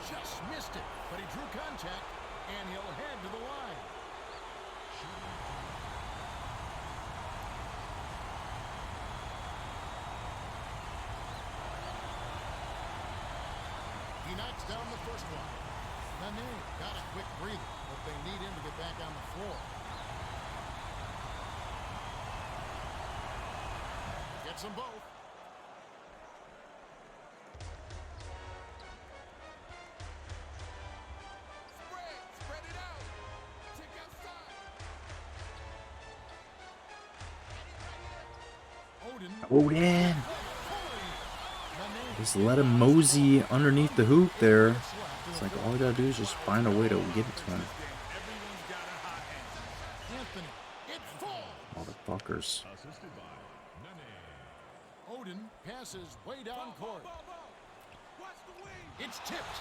just missed it. But he drew contact, and he'll head to the line. He knocks down the first one. Nene got a quick breather, but they need him to get back on the floor. Gets them both. Spread it out. Check outside. Odin. Oh, yeah. Just let him mosey underneath the hoop there. It's like all we gotta do is just find a way to give it to him. Everyone's got a hot hand. Anthony. It falls. Motherfuckers. Odin passes way down court. Watch the wing. It's tipped.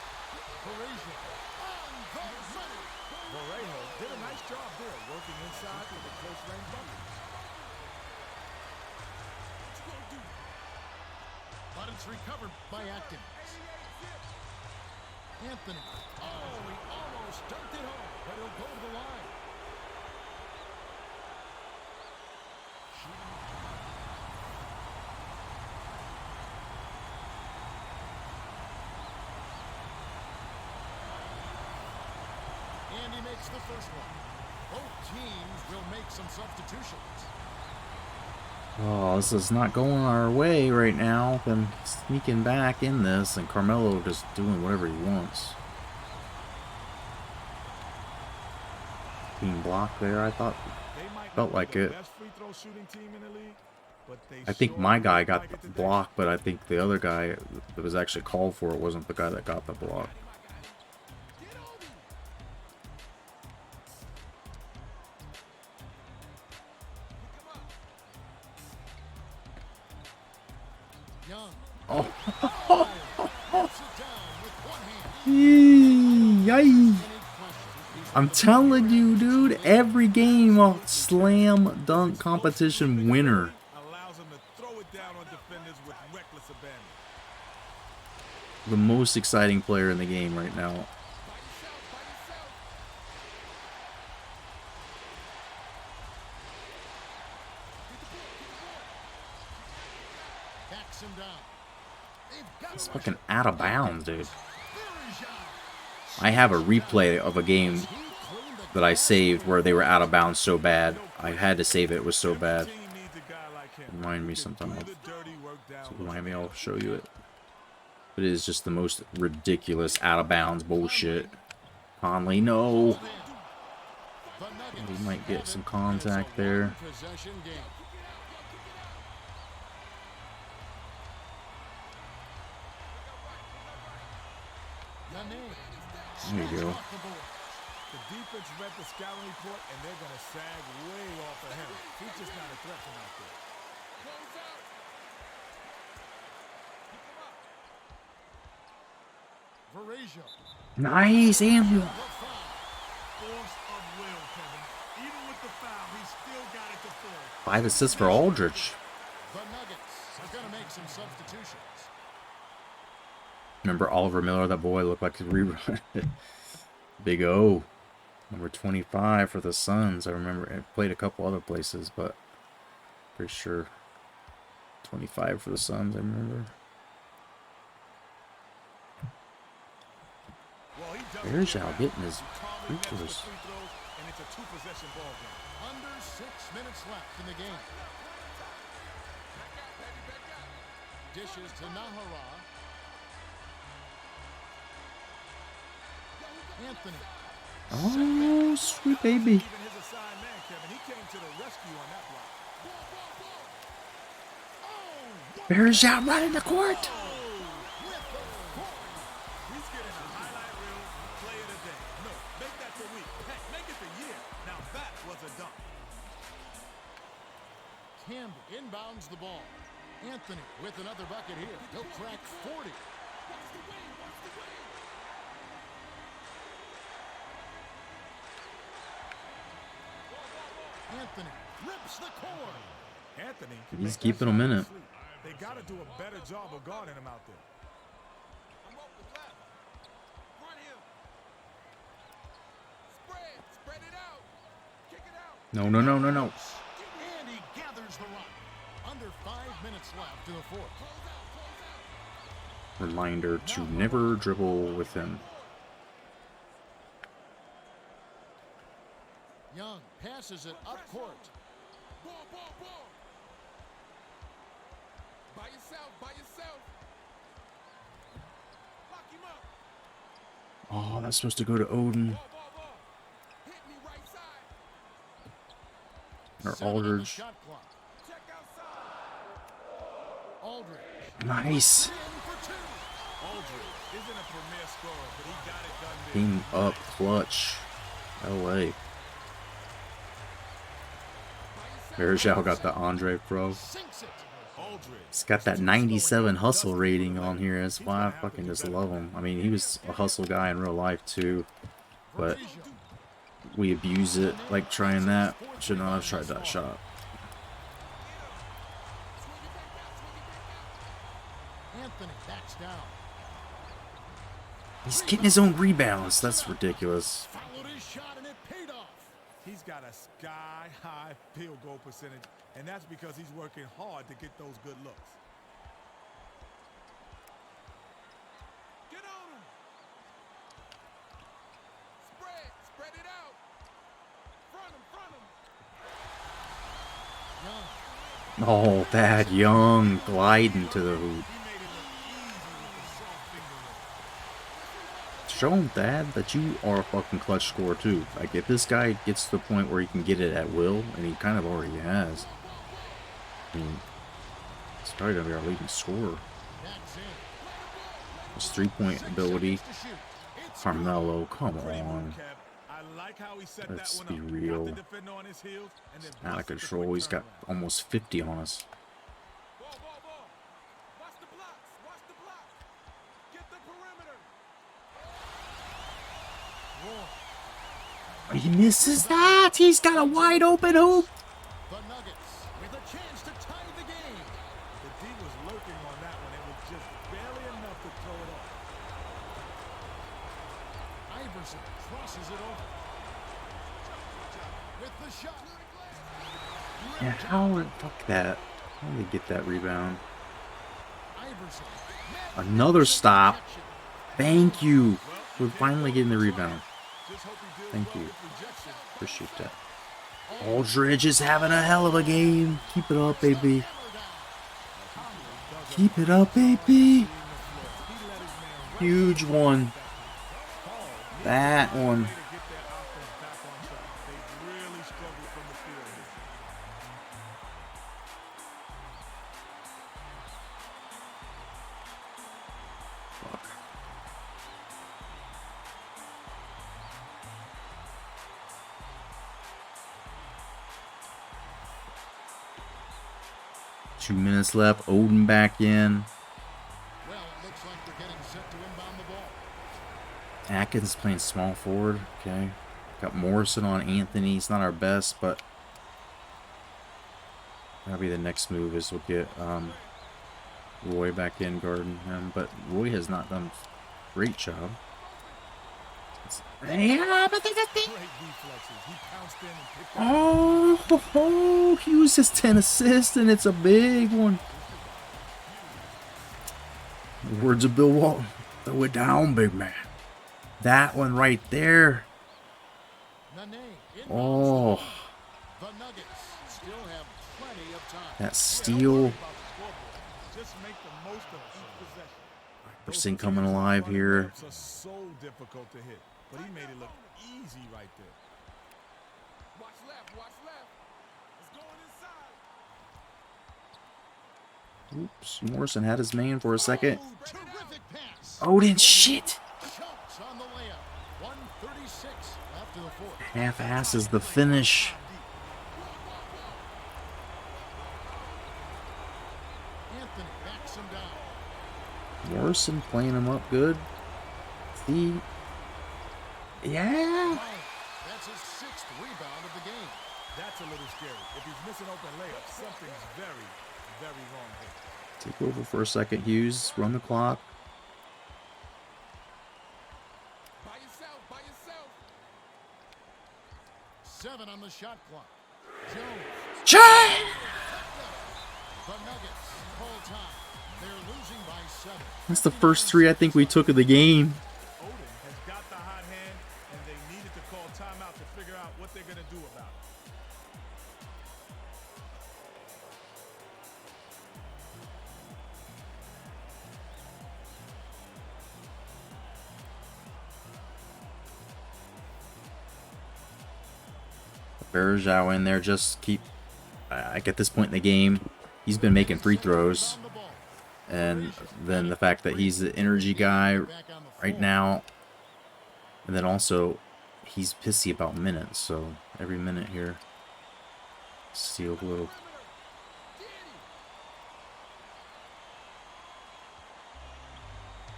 Parisian on the money. Borrejo did a nice job there, working inside with a close range bucket. But it's recovered by Atkins. Anthony. Oh, he almost dunked it home, but he'll go to the line. And he makes the first one. Both teams will make some substitutions. Oh, this is not going our way right now. Them sneaking back in this, and Carmelo just doing whatever he wants. Being blocked there, I thought. They might Felt not like be the it. best free throw shooting team in the league, but they I think sure my guy look got like the it today. block, but I think the other guy that was actually called for it wasn't the guy that got the block. Young. Oh, Puts it down with one hand. yay! Any question? I'm telling you, dude, every game a slam dunk competition winner. Allows them to throw it down on defenders with reckless abandon. The most exciting player in the game right now. By yourself. Backs him down. They've got It's a fucking out of bounds, dude. Parisian. I have a replay of a game He cleaned the that I saved where they were out of bounds so bad. I had to save it. It was so bad. Team needs a guy like him. Remind me Who can sometime. do the dirty work down low. Remind me, I'll show you it. It is just the most ridiculous out of bounds bullshit. Conley, no. The Nuggets We might have get it. some It's a contact there. one-possession game. Nene There you go. Off the board. The defense read the scouting report, and they're going to sag way off of him. He's just not a threat from out there. Close out. Pick him up. Verrazio. Nice, Samuel. The foul. Force of will, Kevin. Even with the foul, he still got it to fall. 5 assists for Aldridge. The Nuggets are going to make some substitutions. Remember Oliver Miller? That boy looked like a rerun. Big O. Number 25 for the Suns. I remember it played a couple other places, but pretty sure 25 for the Suns, I remember. Well, he does There's it Al well. getting his He calmly free nets the throws. free throws, and it's a two-possession ball game. Under 6 minutes left in the game. Dishes to Nahara. Anthony. Oh, sweet baby. Even his assigned man, Kevin, he came to the rescue on that block. There's Al running the court. He's getting a highlight reel play of the day. No, make that the week. Heck, make it the year. Now that was a dunk. Camby inbounds the ball. Anthony with another bucket here. He'll crack 40. Anthony rips the cord. Anthony. He's keeping him in it. They got to do a better job of guarding him out there. No, no, no, no, no. And he gathers the rock. Under 5 minutes left in the fourth. Reminder to never dribble with him. Young passes it up court. Ball. By yourself. Lock him up. Oh, that's supposed to go to Odin Ball. Hit me right side. or 7 on the Aldridge. shot clock. Check outside. Aldridge. Nice. In for 2. Aldridge isn't a premier scorer, but he got it done there. Team up clutch. LA. Verjao got the Andre Pro. Sinks it. Aldridge. It's got that 97 hustle rating on here. That's why I fucking just love him. I mean, he was a hustle guy in real life too, but Verrazio. we abuse it like trying that. Should not have tried that shot. Anthony backs down. He's getting his own rebounds. That's ridiculous. Followed his shot and it paid off. He's got a sky-high field goal percentage, and that's because he's working hard to get those good looks. Get on him. Spread it out. Front him. Young. Oh, Thad Young gliding to the hoop. He made it look easy with the soft finger roll. Show him, Thad, that you are a fucking clutch scorer too. Like, if this guy gets to the point where he can get it at will, and he kind of already has, I mean, he's probably gonna be our leading scorer. That's in. His three-point 6 ability. seconds to shoot. It's Carmelo, come Great move, on. Kev. I like how he set Let's that be one up. real. Got the defender on his heels, and then Out of busted the control. quick He's got turnaround. almost 50 on us. Ball. Watch the blocks. Get the perimeter. Whoa. He misses that. He's got a wide open hoop. The Nuggets with a chance to tie the game. The D was lurking on that one. It was just barely enough to throw it off. Iverson crosses it over. With the shot. Yeah, how? Fuck that. How did he get that rebound? Iverson. Another stop. Thank you. We're finally getting the rebound. Just hope he deals Thank well you. with rejection. Appreciate that. Aldridge is having a hell of a game. Keep it up, baby. Keep it up, baby. Huge one. That one. To get their offense back on track. They really struggled from the field here. 2 minutes left. Odin back in. Well, it looks like they're getting set to inbound the ball. Atkins playing small forward. Okay. Got Morrison on Anthony. He's not our best, but that'll be the next move is we'll get Roy back in guarding him. But Roy has not done a great job. Yeah, but Great reflexes. He pounced in and picked up. oh, he was just 10 assists, and it's a big one. The words of Bill Walton. Throw it down, big man. That one right there. Nene inbounds Oh, the Nuggets still have plenty of time. that steal. Just make the most of each possession. Percent coming alive here. Are so difficult to hit, but he made it look easy right there. Watch left, watch left. It's going inside. Oops, Morrison had his man for a second. Oh, terrific pass. Odin, shit. Chokes on the layup. 1:36 after the fourth. Half-asses the finish. Anthony backs him down. Morrison playing him up good. See? Yeah. That's his 6th rebound of the game. That's a little scary. If he's missing open layups, something's very, very wrong here. Take over for a second, Hughes. Run the clock. By yourself, by yourself. 7 on the shot clock. Jones. The Nuggets call time. They're losing by 7. That's the first 3 I think we took of the game. Odin has got the hot hand, and they needed to call timeout to figure out what they're going to do about it. Bergeau in there, just keep. Like at this point in the game, he's been making free throws, and then the fact that he's the energy guy right now, and then also he's pissy about minutes. So every minute here, steal a little.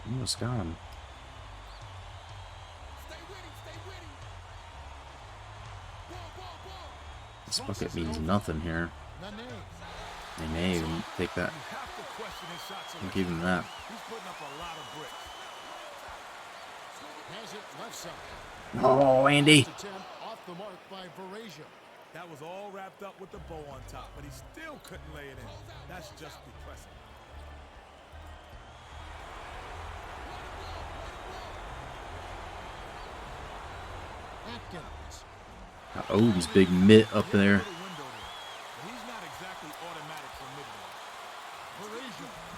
Almost got him. Stay with him, stay with him. Ball. This bucket means nothing here. Nene. They may even take that. You have to question his shot I'll selection. give him that. He's putting up a lot of bricks. Has it left side. Oh, Andy. Attempt off the mark by Varejao. That was all wrapped up with the bow on top, but he still couldn't lay it in. That's just depressing. Atkins. Got Odin's big mitt up there. Little window there, but he's not exactly automatic for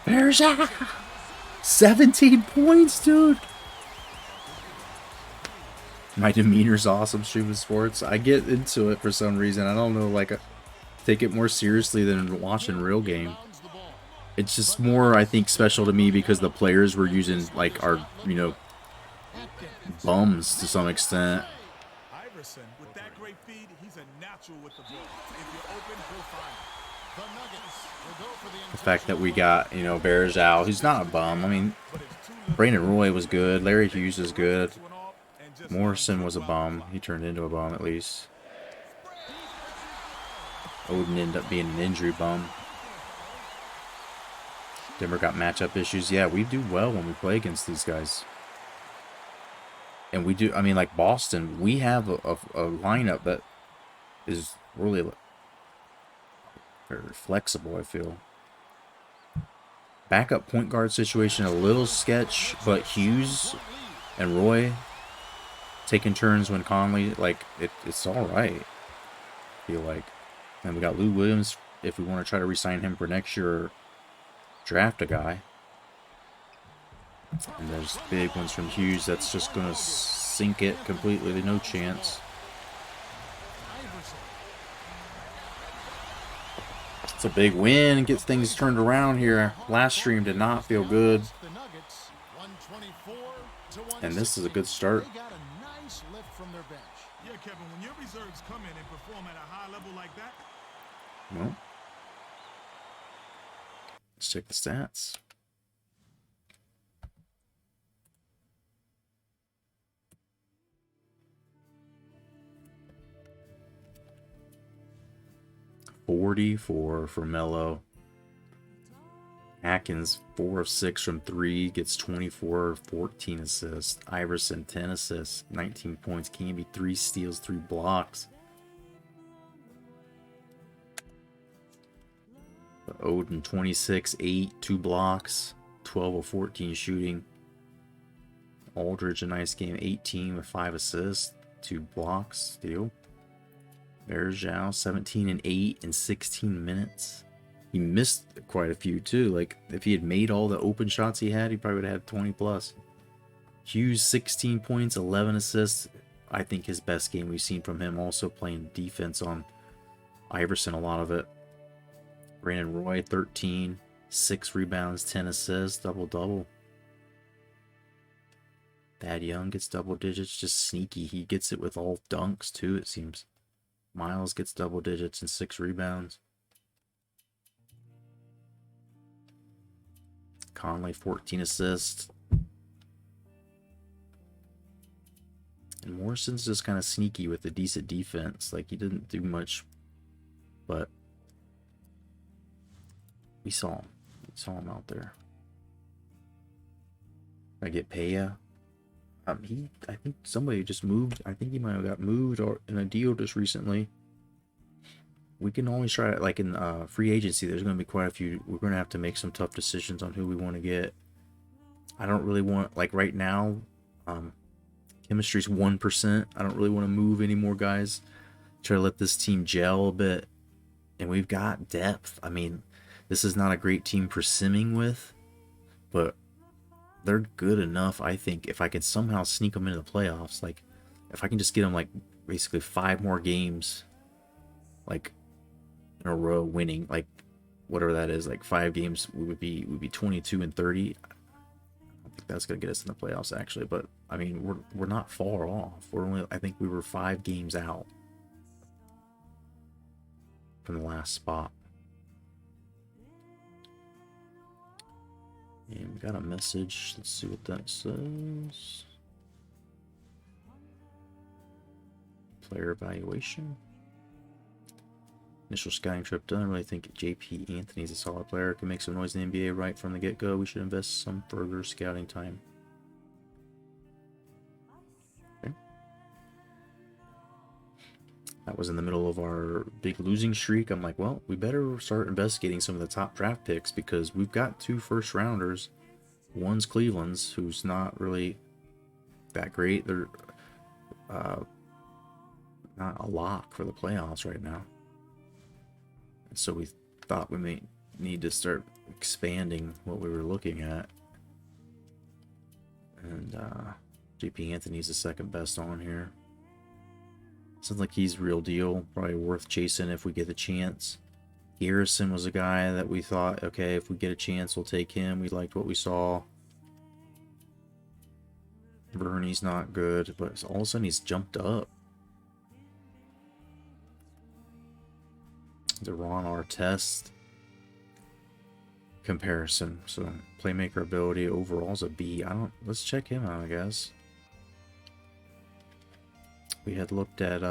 mid-range. Bergeau. 17 points, dude. My demeanor's awesome, streaming sports. I get into it for some reason. I don't know, like, take it more seriously than watching real game. Bounds the ball. It's just more, I think, special to me because the players were using, like, our, Atkins. bums to some extent. Iverson, with that great feed, he's a natural with the ball. If you're open, he'll find it. The Nuggets will go for the The fact that we got, Bergeau, who's not a bum. I mean, Brandon Roy was good. Larry Hughes was good. Morrison was a bum. He turned into a bum, at least. Odin ended up being an injury bum. Denver got matchup issues. Yeah, we do well when we play against these guys. And we do, I mean, like Boston, we have a lineup that is really very flexible, I feel. Backup point guard situation, a little sketch, but Hughes and Roy taking turns when Conley, like, it's all right, I feel like. And we got Lou Williams if we want to try to re-sign him for next year or draft a guy. And there's big ones from Hughes that's just going to sink it completely. No chance. Iverson. It's a big win and gets things turned around here. Last stream did not feel good. The Nuggets, 124 to And this is a good start. They got a nice lift from their bench. Yeah, Kevin, when your reserves come in and perform at a high level like that, Well, Let's check the stats. .44 for Melo. Atkins 4 of 6 from 3, gets 24, 14 assists. Iverson 10 assists, 19 points. Camby 3 steals, 3 blocks. Odin 26, 8, 2 blocks, 12 of 14 shooting. Aldridge a nice game, 18 with 5 assists, 2 blocks, steal. Bergeau 17 and 8 in 16 minutes. He missed quite a few too. Like if he had made all the open shots he had, he probably would have had 20 plus. Hughes 16 points, 11 assists. I think his best game we've seen from him. Also playing defense on Iverson, a lot of it. Brandon Roy 13, 6 rebounds, 10 assists, double-double. Thad Young gets double digits, just sneaky. He gets it with all dunks too, it seems. Miles gets double digits and 6 rebounds. Conley 14 assists. And Morrison's just kind of sneaky with a decent defense. Like he didn't do much, but we saw him. We saw him out there. I get Peja. I think somebody just moved. I think he might have got moved or in a deal just recently. We can always try it, like in free agency. There's going to be quite a few. We're going to have to make some tough decisions on who we want to get. I don't really want, like right now, chemistry's 1%. I don't really want to move any more guys. Try to let this team gel a bit. And we've got depth. I mean, this is not a great team for simming with, but they're good enough, I think, if I can somehow sneak them into the playoffs. Like, if I can just get them, like, basically 5 more games, like, in a row winning, like, whatever that is, like, 5 games, we would be 22 and 30. I don't think that's going to get us in the playoffs, actually, but, I mean, we're not far off. We're only, I think we were 5 games out from the last spot. And we got a message. Let's see what that says. Player evaluation. Initial scouting trip done. I really think JP Anthony's a solid player. Can make some noise in the NBA right from the get-go. We should invest some further scouting time. Okay. That was in the middle of our big losing streak. I'm like, well, we better start investigating some of the top draft picks because we've got 2 first rounders. One's Cleveland's, who's not really that great. They're not a lock for the playoffs right now. And so we thought we may need to start expanding what we were looking at. And JP Anthony's the second best on here. Sounds like he's real deal. Probably worth chasing if we get a chance. Garrison was a guy that we thought, okay, if we get a chance, we'll take him. We liked what we saw. Bernie's not good, but all of a sudden he's jumped up. The Ron Artest comparison. So playmaker ability overall is a B. Let's check him out, I guess. We had looked at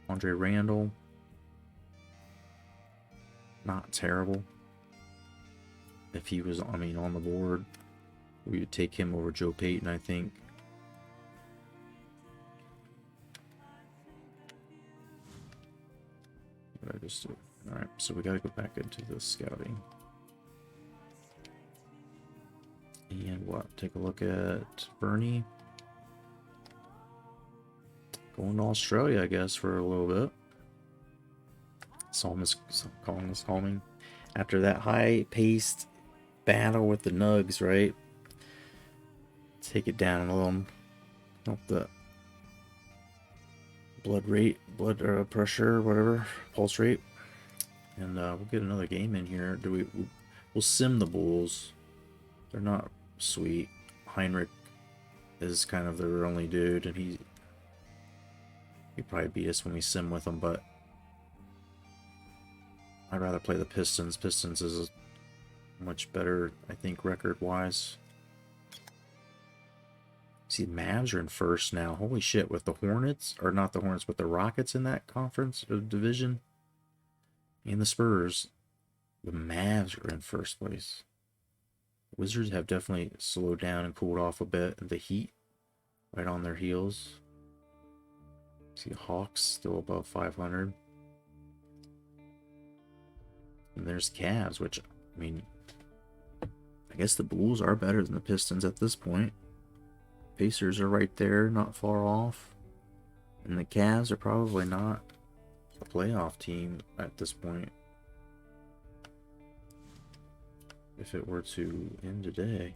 Andre Randall. Not terrible. If he was, I mean, on the board, we would take him over Joe Payton, I think. What did I just do? Alright, so we got to go back into the scouting. And what? Take a look at Bernie. Going to Australia, I guess, for a little bit. Psalm is calling us calming. After that high-paced battle with the Nugs, right? Take it down a little. Help the blood rate, blood pressure, whatever, pulse rate. And we'll get another game in here. We'll sim the Bulls. They're not sweet. Heinrich is kind of their only dude, and he probably beat us when we sim with him, but I'd rather play the Pistons. Pistons is much better, I think, record-wise. See, the Mavs are in first now. Holy shit, with the Hornets, or not the Hornets, but the Rockets in that conference or division, and the Spurs, the Mavs are in first place. The Wizards have definitely slowed down and cooled off a bit. The Heat right on their heels. See, the Hawks still above 500. And there's Cavs, which, I mean, I guess the Bulls are better than the Pistons at this point. Pacers are right there, not far off. And the Cavs are probably not a playoff team at this point. If it were to end today.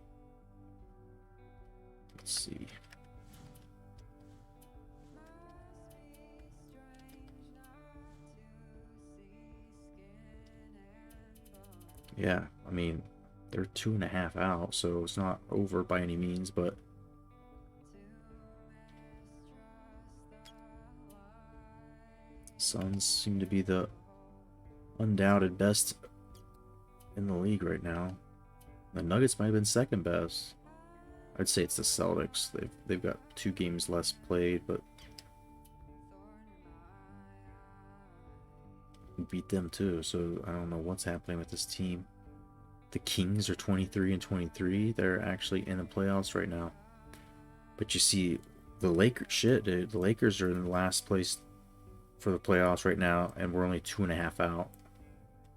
Let's see. Yeah, I mean, they're 2.5 out, so it's not over by any means, but Suns seem to be the undoubted best in the league right now. The Nuggets might have been second best. I'd say it's the Celtics. They've got 2 games less played, but we beat them too, so I don't know what's happening with this team. The Kings are 23-23. They're actually in the playoffs right now. But you see, the Lakers, shit, dude. The Lakers are in the last place for the playoffs right now, and we're only 2.5 out.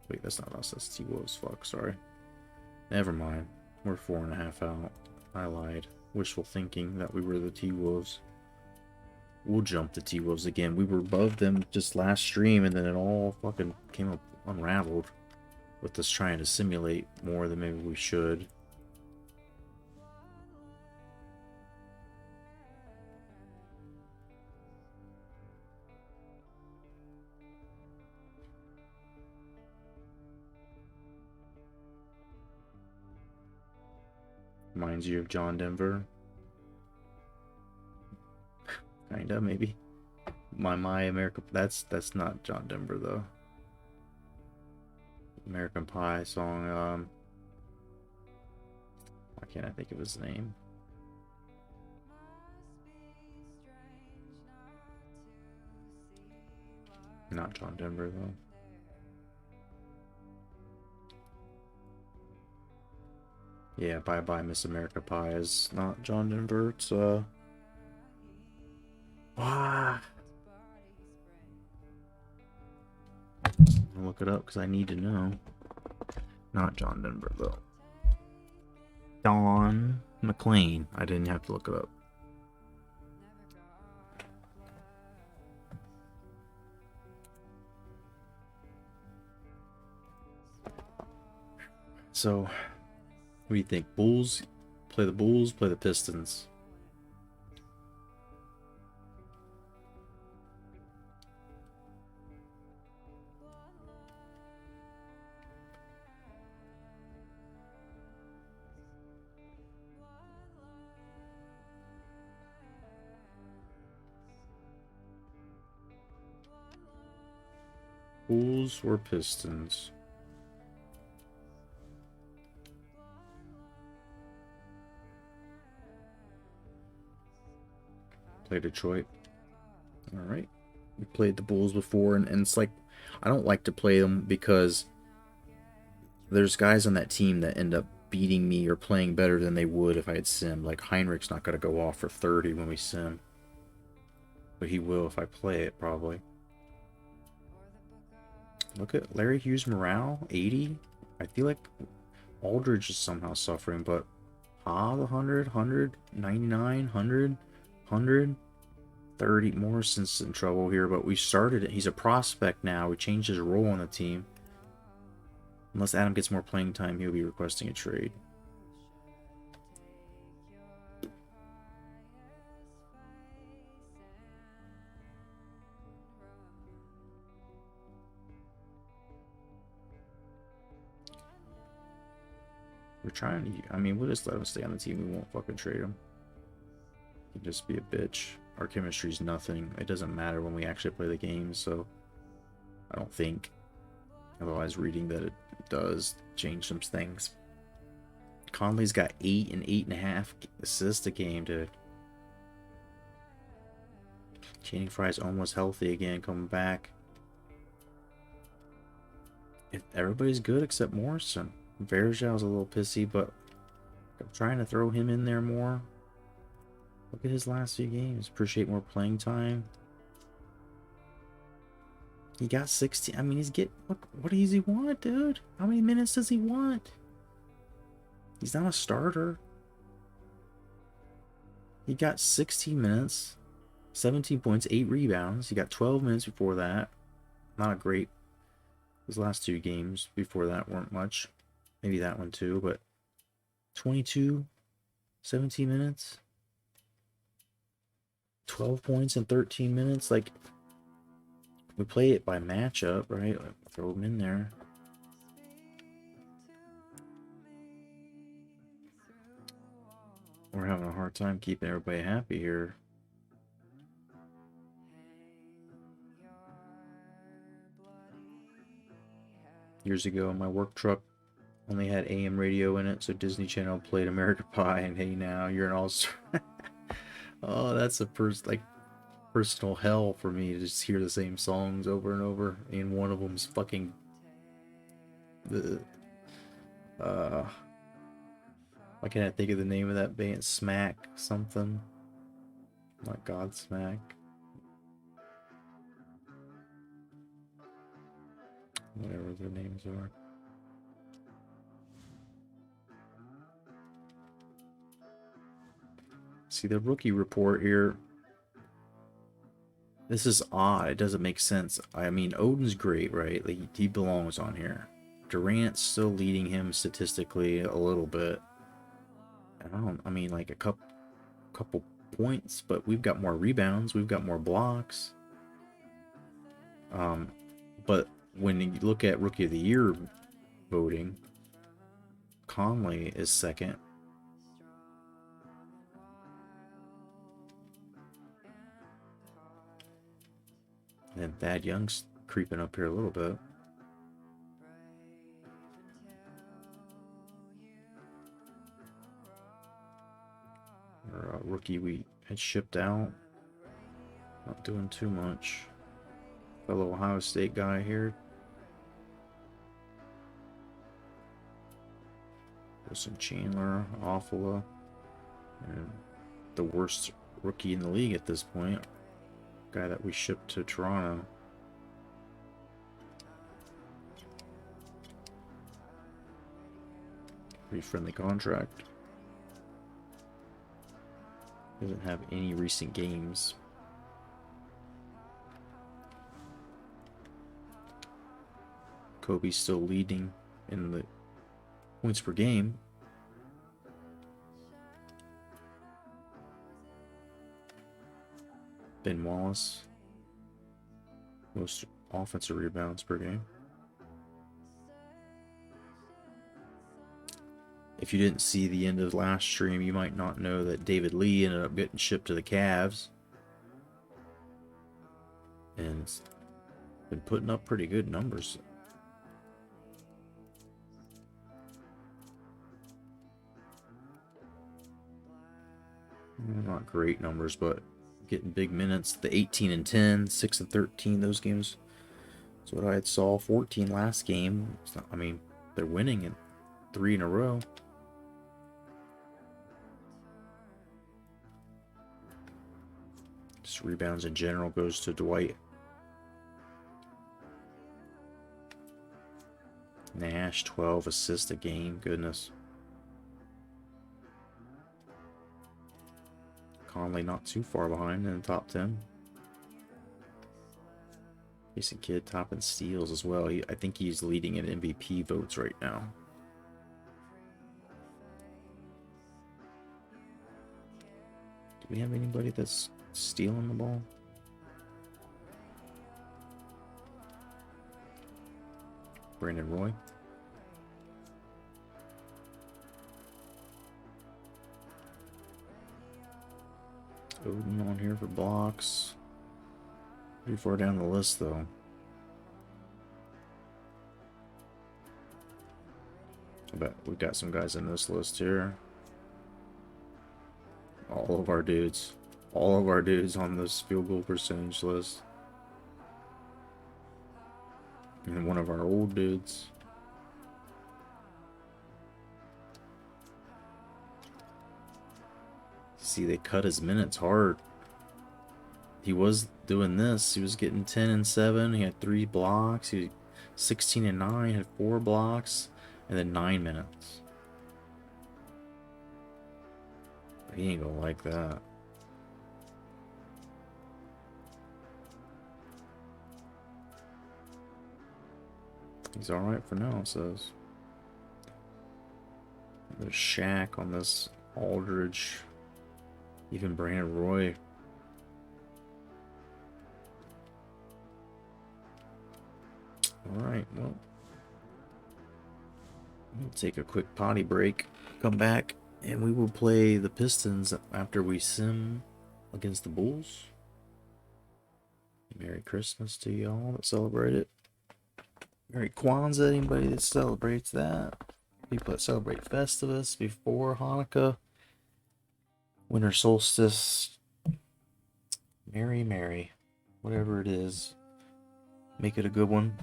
Wait, that's not us. That's T-Wolves. Fuck, sorry. Never mind. We're 4.5 out. I lied. Wishful thinking that we were the T-Wolves. We'll jump the T-Wolves again. We were above them just last stream, and then it all fucking came up unraveled with us trying to simulate more than maybe we should. Reminds you of John Denver. Kinda, maybe. My America. That's not John Denver though. American Pie song. Why can't I think of his name? Not John Denver though. Yeah, Bye Bye Miss America Pie is not John Denver. It's I'll look it up because I need to know. Not John Denver though. Don McLean. I didn't have to look it up. So, what do you think? Bulls? Play the Bulls, play the Pistons. Bulls or Pistons? Play Detroit. Alright. We played the Bulls before, and it's like, I don't like to play them because there's guys on that team that end up beating me or playing better than they would if I had simmed. Like, Heinrich's not going to go off for 30 when we sim. But he will if I play it, probably. Look at Larry Hughes' morale, 80. I feel like Aldridge is somehow suffering, but the 100, 100, 99, 100, 100, 30. Morrison's in trouble here, but we started it. He's a prospect now. We changed his role on the team. Unless Adam gets more playing time, he'll be requesting a trade. We're trying to, I mean, we'll just let him stay on the team. We won't fucking trade him. He'd just be a bitch. Our chemistry's nothing. It doesn't matter when we actually play the game, so I don't think. Otherwise, reading that it does change some things. Conley's got 8 and 8.5 assists a game, dude. Channing Frye's almost healthy again, coming back. Everybody's good except Morrison. Verjau's a little pissy, but I'm trying to throw him in there more. Look at his last few games. Appreciate more playing time. He got 16. I mean, he's getting... Look, what does he want, dude? How many minutes does he want? He's not a starter. He got 16 minutes, 17 points, 8 rebounds. He got 12 minutes before that. Not a great... His last 2 games before that weren't much. Maybe that one too, but 22, 17 minutes, 12 points in 13 minutes. Like, we play it by matchup, right? Like, throw him in there. We're having a hard time keeping everybody happy here. Years ago, my work truck only had AM radio in it, so Disney Channel played American Pie and Hey Now, You're an All-Star. Oh, that's a personal hell for me to just hear the same songs over and over. And one of them's fucking why can't I think of the name of that band? Smack something. Not Godsmack. Whatever their names are. See the rookie report here. This is odd. It doesn't make sense. I mean, Odin's great, right? Like, he belongs on here. Durant's still leading him statistically a little bit. I mean, like a couple points, but we've got more rebounds, we've got more blocks. But when you look at Rookie of the Year voting, Conley is second. And Thad Young's creeping up here a little bit. Our rookie we had shipped out. Not doing too much. Fellow Ohio State guy here. Wilson Chandler, Offala, and the worst rookie in the league at this point. Guy that we shipped to Toronto. Pretty friendly contract. Doesn't have any recent games. Kobe's still leading in the points per game. Ben Wallace, most offensive rebounds per game. If you didn't see the end of last stream, you might not know that David Lee ended up getting shipped to the Cavs. And it's been putting up pretty good numbers. Not great numbers, but getting big minutes. The 18 and 10, 6 and 13, those games. That's what I had saw. 14 last game. It's not, I mean, they're winning in 3 in a row. Just rebounds in general goes to Dwight. Nash, 12 assists a game. Goodness. Conley not too far behind in the top 10. Jason Kidd topping steals as well. I think he's leading in MVP votes right now. Do we have anybody that's stealing the ball? Brandon Roy. Odin on here for blocks. Pretty far down the list, though. I bet we've got some guys in this list here. All of our dudes. All of our dudes on this field goal percentage list. And one of our old dudes. See, they cut his minutes hard. He was doing this. He was getting 10 and 7. He had 3 blocks. He was 16 and 9. Had 4 blocks. And then 9 minutes. He ain't gonna like that. He's alright for now, it says. There's Shaq on this Aldridge. Even Brandon Roy. Alright, well. We'll take a quick potty break. Come back. And we will play the Pistons after we sim against the Bulls. Merry Christmas to y'all that celebrate it. Merry Kwanzaa, anybody that celebrates that. People that celebrate Festivus before Hanukkah. Winter solstice. Merry. Whatever it is. Make it a good one.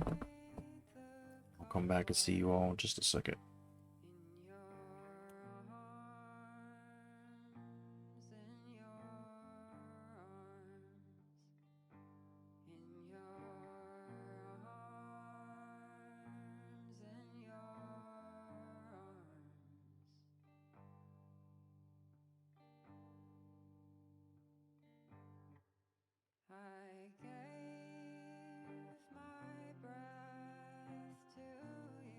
I'll come back and see you all in just a second. I gave my breath to you.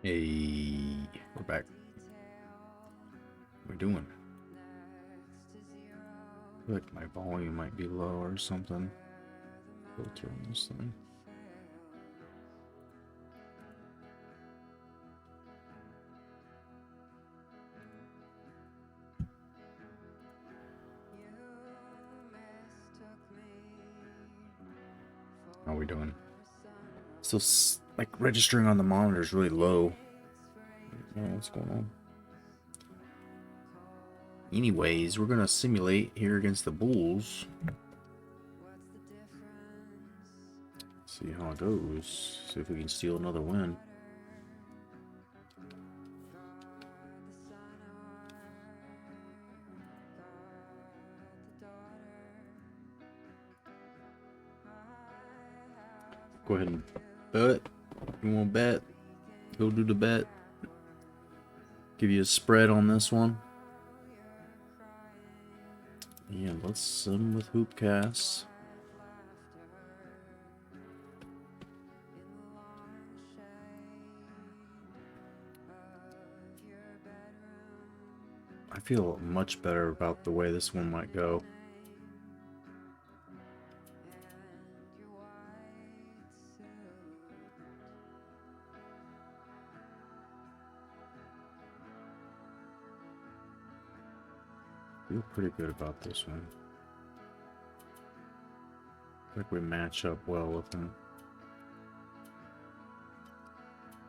Hey, we're back. What are we doing? I feel like my volume might be low or something. Filter on this thing. How are we doing? Still, like, registering on the monitor is really low. I don't know what's going on. Anyways, we're gonna simulate here against the Bulls. See how it goes. See if we can steal another win. Go ahead and bet. You want to bet? Go do the bet. Give you a spread on this one. Yeah, let's sim with Hoopcast. I feel much better about the way this one might go. Feel pretty good about this one. I think we match up well with him.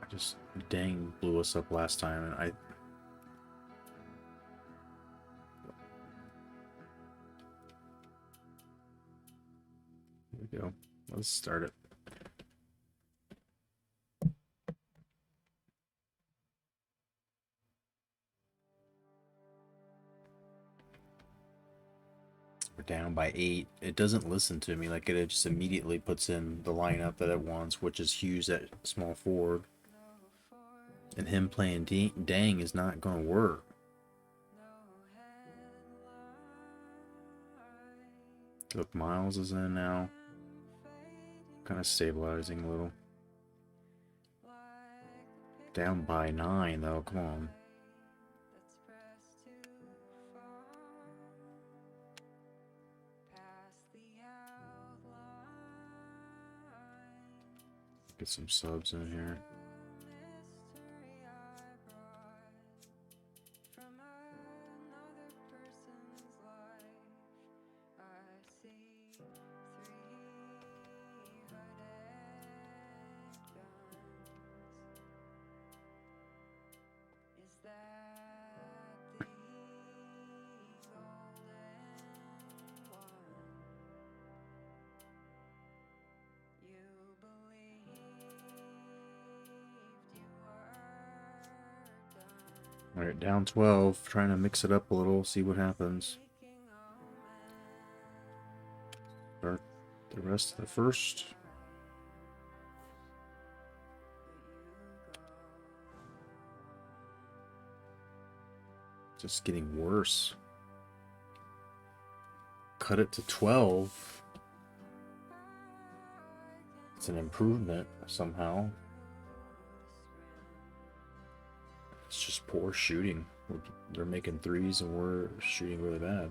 I just dang blew us up last time, and here we go. Let's start it. We're down by 8. It doesn't listen to me. Like, it just immediately puts in the lineup that it wants, which is Hughes at small forward. And him playing dang is not going to work. Look, Miles is in now. Kind of stabilizing a little. Down by 9, though. Come on. Get some subs in here. Alright, down 12, trying to mix it up a little, see what happens. Start the rest of the first. Just getting worse. Cut it to 12. It's an improvement somehow. It's just poor shooting. They're making threes and we're shooting really bad.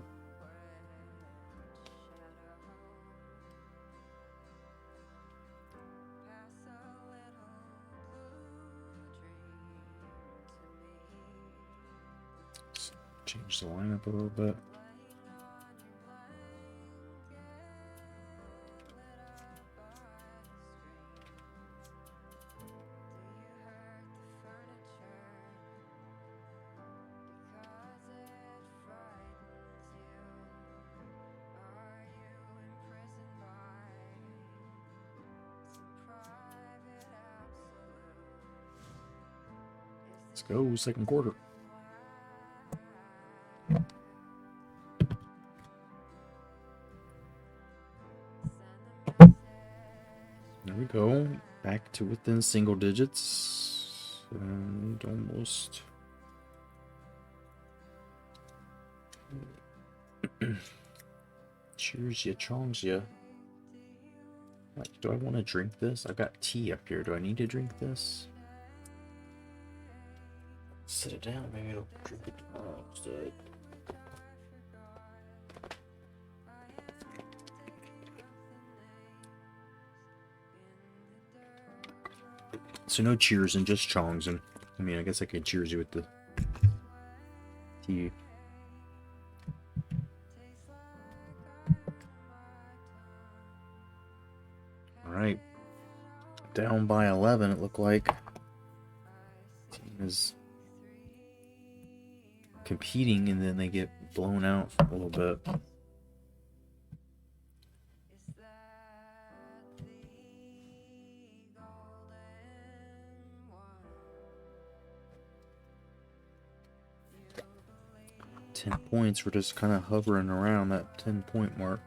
Let's change the lineup a little bit. Let's go, second quarter. There we go. Back to within single digits. And almost. Cheers ya, chongs ya. Like, do I want to drink this? I've got tea up here. Do I need to drink this? Sit it down, maybe it'll drink it. Oh, instead. So no cheers and just chongs, and I mean I guess I could cheers you with the tea. Alright. Down by 11 it looked like. Team is competing and then they get blown out for a little bit. 10 points, we're just kind of hovering around that 10-point mark.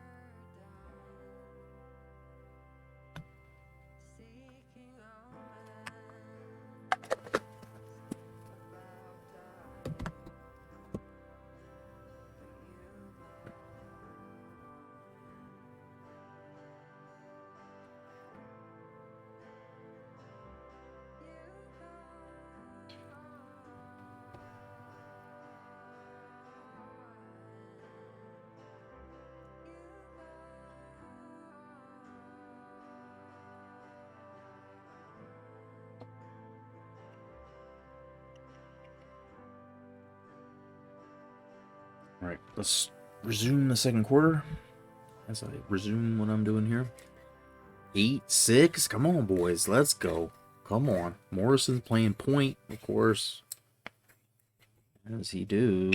Alright, let's resume the second quarter. As I resume what I'm doing here. 8-6. Come on, boys. Let's go. Come on. Morrison's playing point, of course. As he do.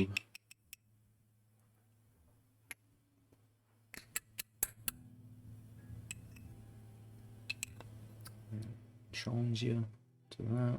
Shows you to that.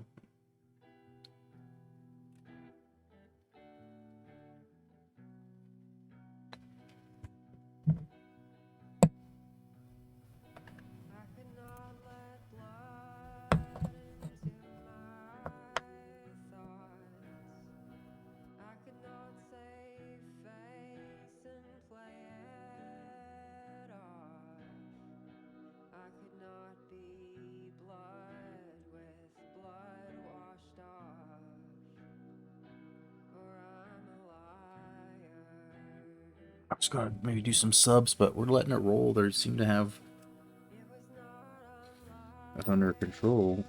I was gonna maybe do some subs, but we're letting it roll. They seem to have it under control.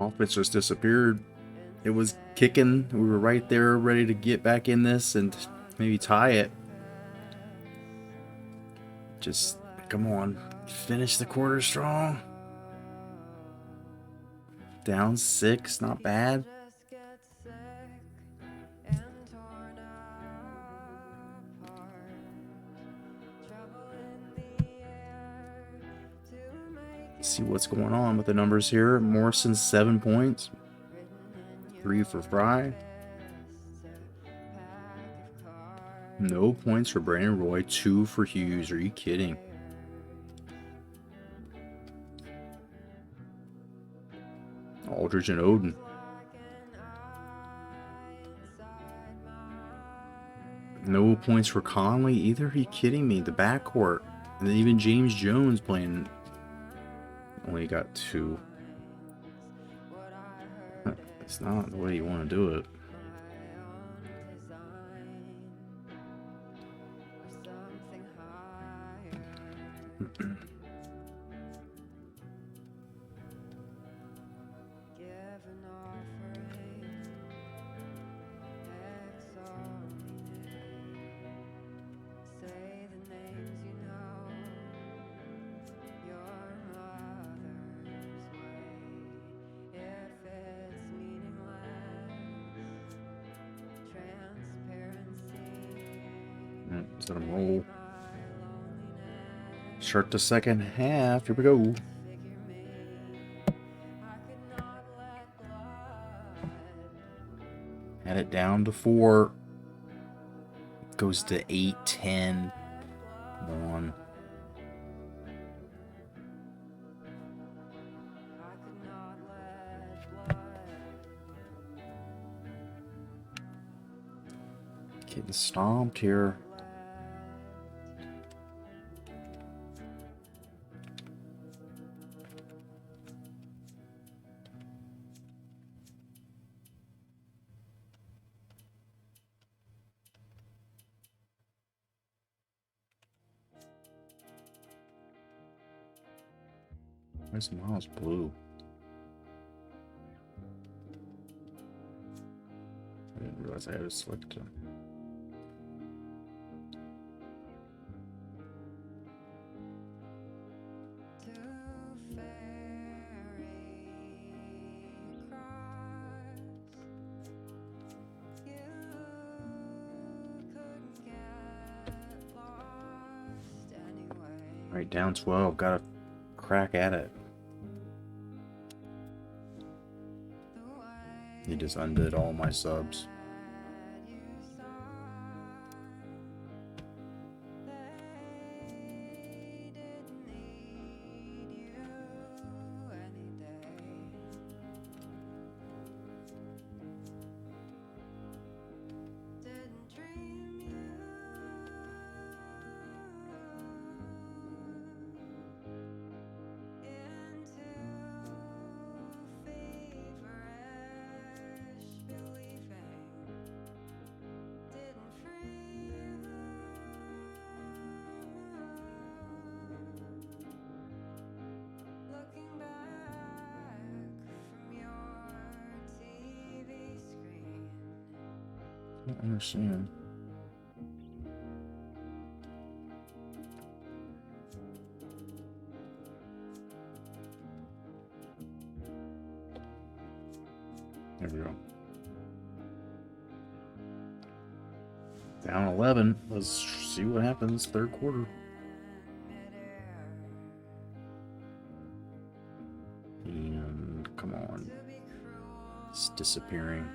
Offense just disappeared. It was kicking. We were right there ready to get back in this and maybe tie it. Just, come on. Finish the quarter strong. Down 6, not bad. See what's going on with the numbers here. Morrison 7 points. 3 for Fry. No points for Brandon Roy. 2 for Hughes. Are you kidding? Aldridge and Oden. No points for Conley either. Are you kidding me? The backcourt. And then even James Jones playing. Only got 2. It's not the way you want to do it. Let them roll. Start the second half. Here we go. Had it down to 4. Goes to 8, 10. Come on. Getting stomped here. Where's Miles blue? I didn't realize I had to select him. Alright, down 12. Got a crack at it. He just undid all my subs. I don't understand. There we go. Down 11. Let's see what happens third quarter. And come on. It's disappearing.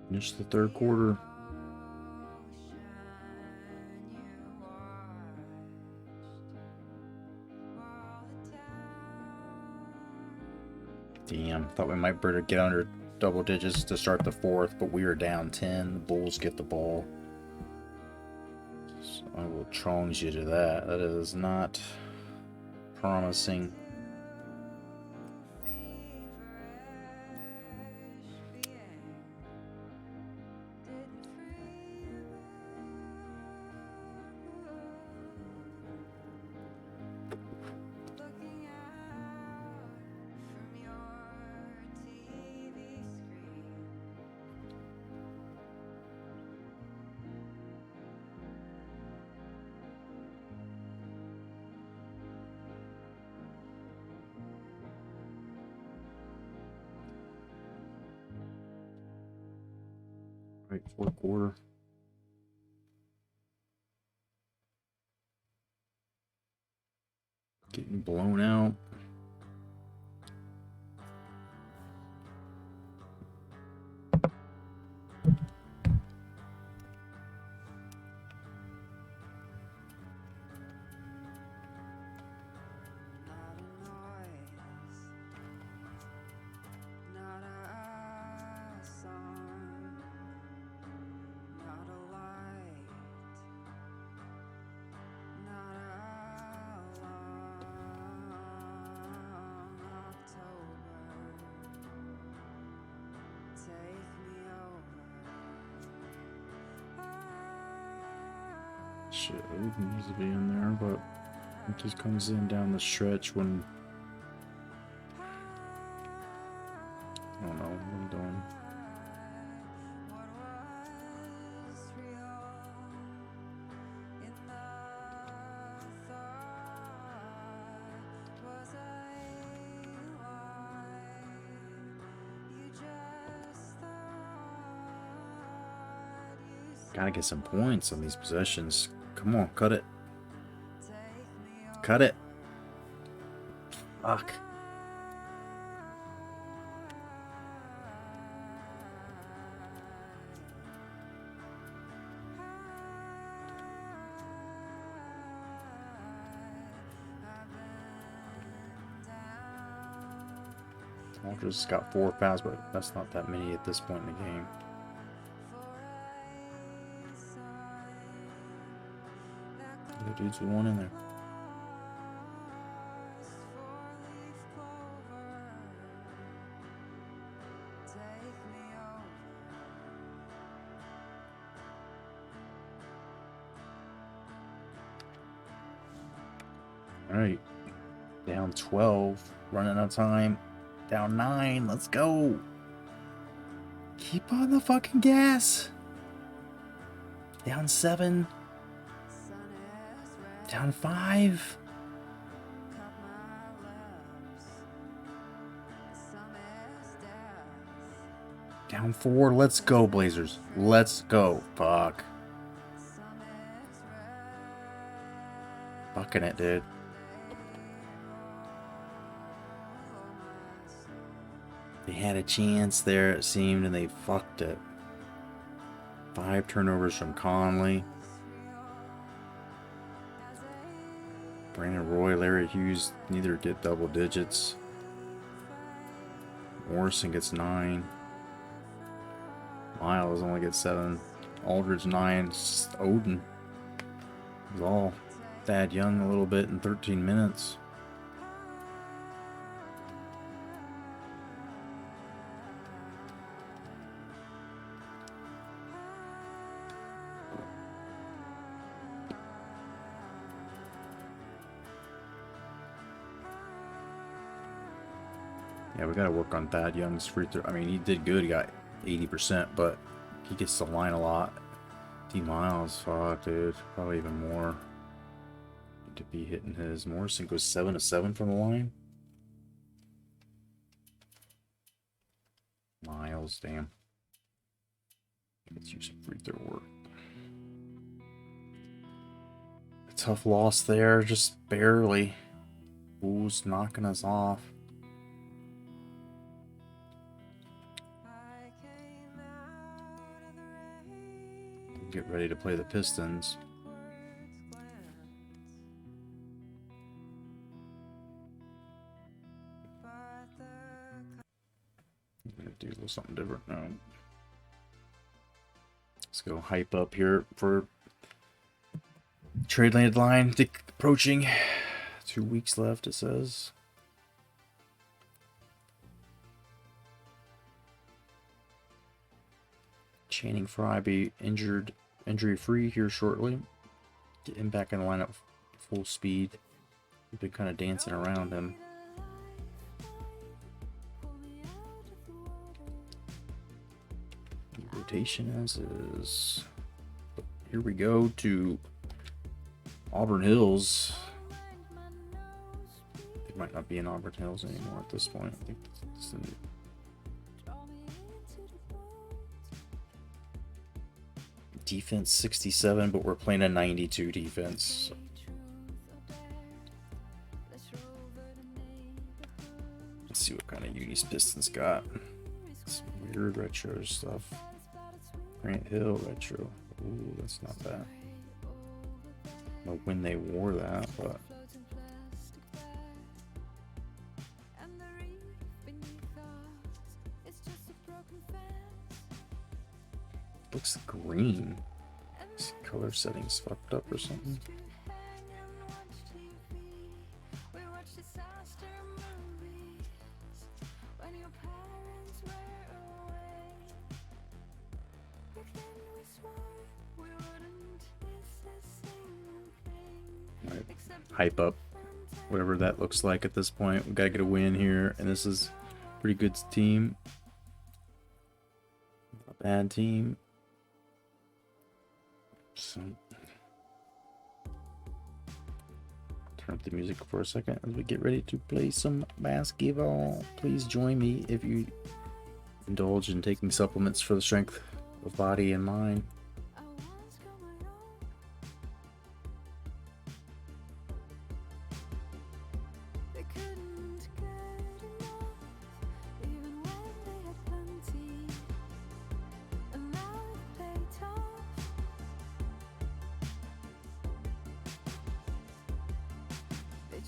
Finish the third quarter. Damn, thought we might better get under double digits to start the fourth, but we are down 10. The Bulls get the ball. So I will challenge you to that. That is not promising. Right, fourth quarter. Getting blown out. Shit, it needs to be in there, but it just comes in down the stretch when I don't know what I'm doing. Gotta get some points on these possessions. Come on, cut it. Cut it. Fuck. Aldridge got 4 fouls, but that's not that many at this point in the game. The dudes with one in there. All right, down 12, running out of time. Down 9, let's go. Keep on the fucking gas. Down 7. Down 5. Down 4. Let's go, Blazers. Let's go. Fuck. Fucking it, dude. They had a chance there, it seemed, and they fucked it. 5 turnovers from Conley. Brandon Roy, Larry Hughes, neither get double digits. Morrison gets 9. Miles only gets 7. Aldridge 9. Odin is all. Thad Young a little bit in 13 minutes. Yeah, we got to work on Thad Young's free throw. I mean, he did good. He got 80%, but he gets the line a lot. D Miles, fuck, dude. Probably even more. Need to be hitting his. Morrison goes 7 of 7 from the line. Miles, damn. Let's use some free throw work. A tough loss there, just barely. Bulls knocking us off. Get ready to play the Pistons. I'm gonna do a little something different now. Let's go hype up here for trade deadline approaching. 2 weeks left, it says. Channing Frye be injury free here shortly. Get him back in the lineup full speed. We've been kind of dancing around him. Rotation as is. Here we go to Auburn Hills. They might not be in Auburn Hills anymore at this point. I think it's the defense 67, but we're playing a 92 defense. Let's see what kind of unis Pistons got. Some weird retro stuff. Grant Hill retro. Ooh, that's not bad. I don't know when they wore that, but looks green. This color setting's fucked up or something. hype up whatever that looks like at this point. We gotta get a win here, and this is a pretty good team. A bad team. So turn up the music for a second as we get ready to play some basketball. Please join me if you indulge in taking supplements for the strength of body and mind.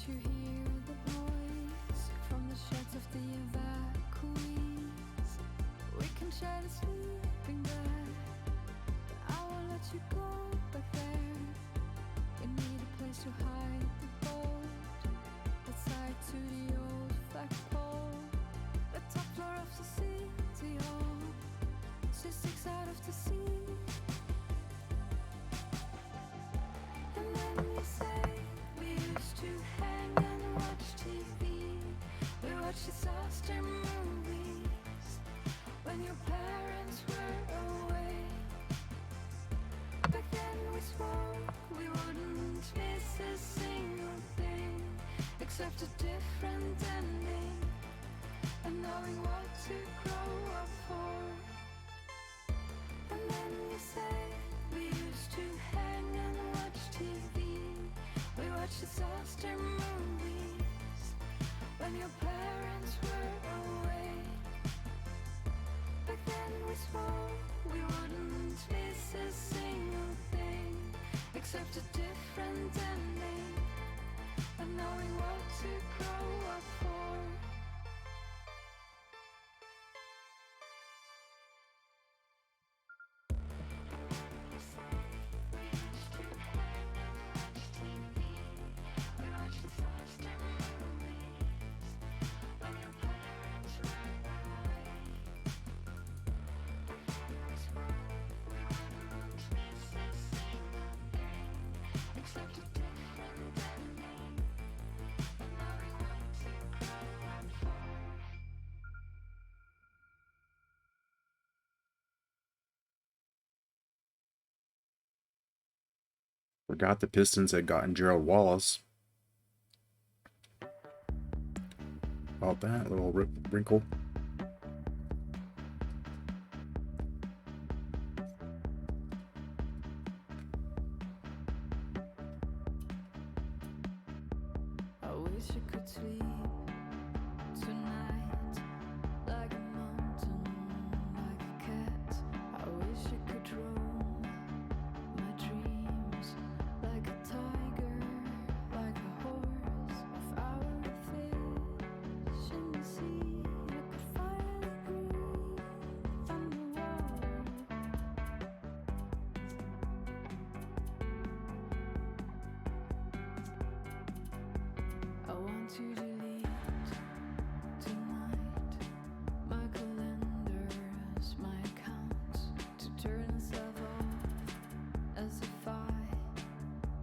You hear the noise from the sheds of the evacuees. We can share the sleeping bag, but I won't let you go back there. You need a place to hide the boat, outside to the old flagpole, the top floor of the city hall, 6 out of the sea. And then you say we used to hang and watch TV. We watched disaster movies when your parents were away. Back then we swore we wouldn't miss a single thing, except a different ending and knowing what to grow up for. And then you say we used to hang and watch TV. We watched disaster movies when your parents were away. Back then we swore we wouldn't miss a single thing, except a different ending and knowing what to grow up for. Forgot the Pistons had gotten Gerald Wallace. About that little wrinkle. I wish I could sleep tonight like a mountain, like a cat. I wish I could roam my dreams like a tiger, like a horse. If I were a fish in the sea, I could finally breathe underwater. I want to delete tonight my calendars, my accounts, to turn myself off as if I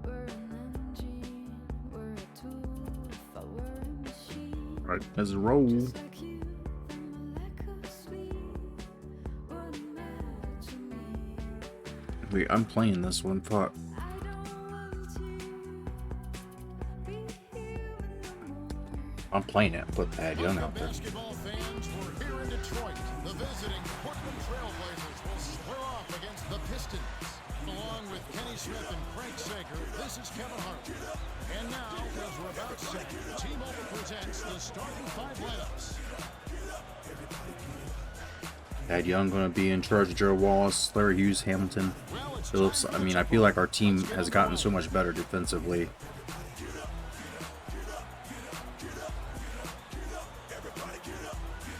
were an engine, were a tool, if I were a machine. Right, let's roll. Just like you, then my lack of sleep wouldn't matter to me. Wait, I'm playing this one. Fuck. I don't want to be here no more. I'm playing it. Put Thad Young out there. Basketball fans, we're here in Detroit. The visiting Portland Trailblazers will square off against the Pistons. Along with Kenny Smith and Frank Sager, this is Kevin Hart. And now, as we're about set, T-Mobile presents the starting 5 lineups. Thad Young going to be in charge of Gerald Wallace, Larry Hughes, Hamilton, Phillips. I mean, I feel like our team has gotten so much better defensively.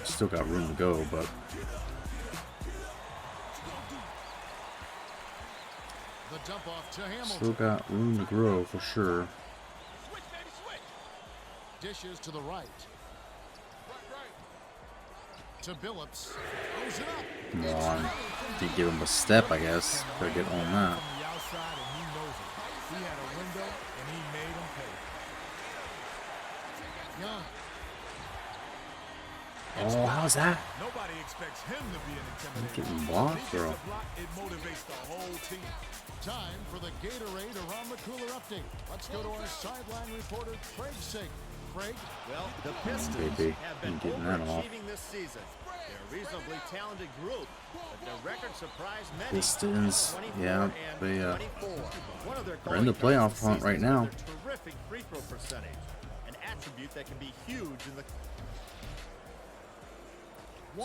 Still got room to go, but The dump off to Hamilton. still got room to grow for sure. Switch, baby, switch. Dishes to the right. To Billups. Throws it up. Come on. Did give him a step, I guess. Better get on that. From the outside, and he knows it. He had a window, and he made him pay. Oh, how's that? Nobody expects him to be an intimidator. Getting blocked, When he bro. gets a block, it motivates the whole team. Time for the Gatorade Around the Cooler update. Let's go to our sideline reporter, Craig Sager. Craig? Well, the Pistons baby. have been I'm getting that off. overachieving this season. They're a reasonably talented group, but their record surprised many. Pistons, 24 yeah, and they 24. One of their are in the calling playoff cards this hunt right season is now. their terrific free throw percentage, an attribute that can be huge in the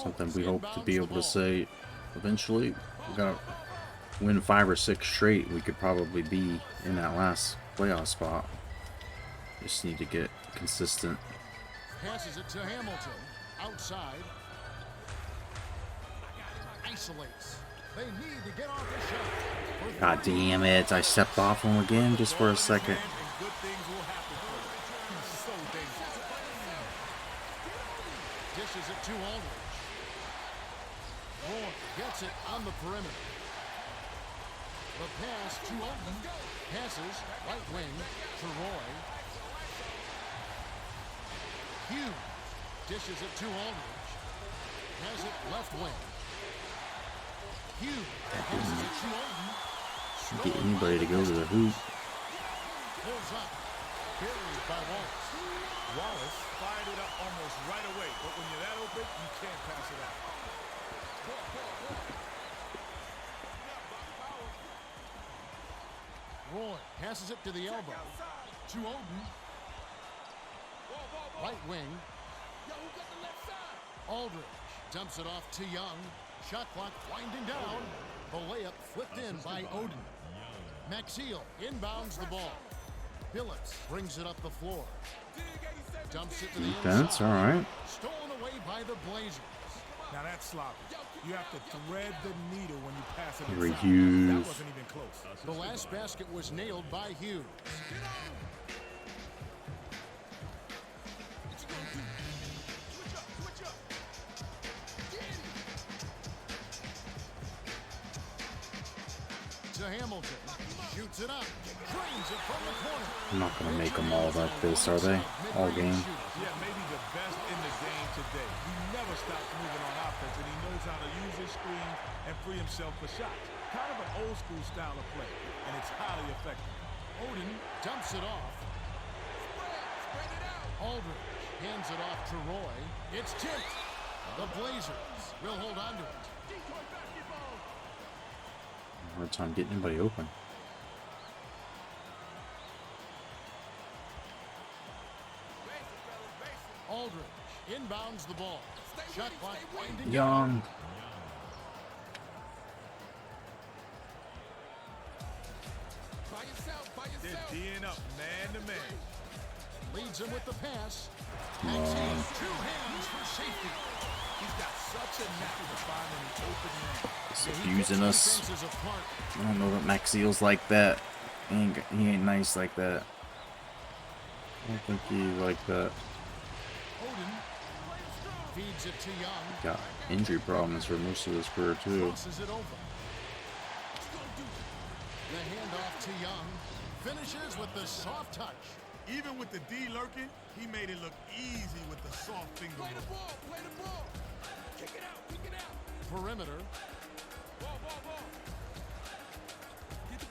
Something we hope to be able to say eventually. We gotta win 5 or 6 straight. We could probably be in that last playoff spot. Just need to get consistent. Passes it to Hamilton. Outside. Isolates. They need to get off the shot. God damn it. I stepped off him again just for a second. And good things will happen for him. He's so dangerous. Dishes it to Aldridge. Roy gets it on the perimeter. The pass to Alton. Passes right wing to Roy. Hughes dishes it to Aldridge. Has it left wing. Hughes passes it to Alton. Get anybody to go to the hoop. Pulls up. Buried by Wallace. Wallace fired it up almost right away, but when you're that open, you can't pass it out. Roy passes it to the elbow. To Odin. Right wing. Aldridge dumps it off to Young. Shot clock winding down. The layup flipped in by Odin. Maxiel inbounds the ball. Billups brings it up the floor. Dumps it to the Defense, inside. alright. Stolen away by the Blazers. Now that's sloppy. You have to thread the needle when you pass it Henry inside. Hughes. That wasn't even close. The last basket was nailed by Hughes. To Hamilton. Shoots it up. Drains it from the corner. I'm not going to make them all like this, are they? All game. Yeah, maybe the best in the game today. He never stops moving on offense, and he knows how to use his screen and free himself for shots. Kind of an old school style of play, and it's highly effective. Odin dumps it off. Aldridge hands it off to Roy. It's tipped. The Blazers will hold on to it. Hard time getting anybody open. Aldridge inbounds the ball. Shot clock winding down. Young. They're D'ing up man to man. Leads him with the pass. Come on. Maxiel, 2 hands for safety. He's got such a knack for finding an open man. He's abusing us. Defenses apart. I don't know that Maxiel's like that. He ain't nice like that. I don't think he like that. Odin feeds it to Young. Got injury problems for most of his career too. Crosses it over. The handoff to Young. Finishes with the soft touch. Even with the D lurking, he made it look easy with the soft finger roll. Play the ball. Kick it out. Perimeter. Get the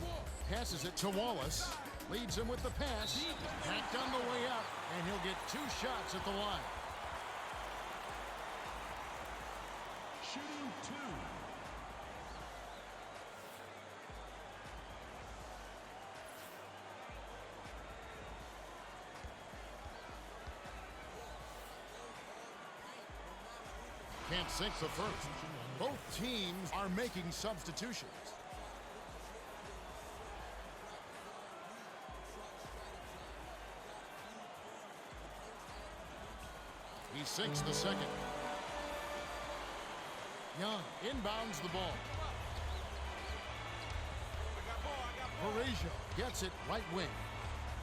ball. Passes it to Wallace. Leads him with the pass. Hacked on the way out, and he'll get 2 shots at the line. Shooting 2. Can't sink the first. Both teams are making substitutions. He sinks the second. Young inbounds the ball. Horatio gets it right wing.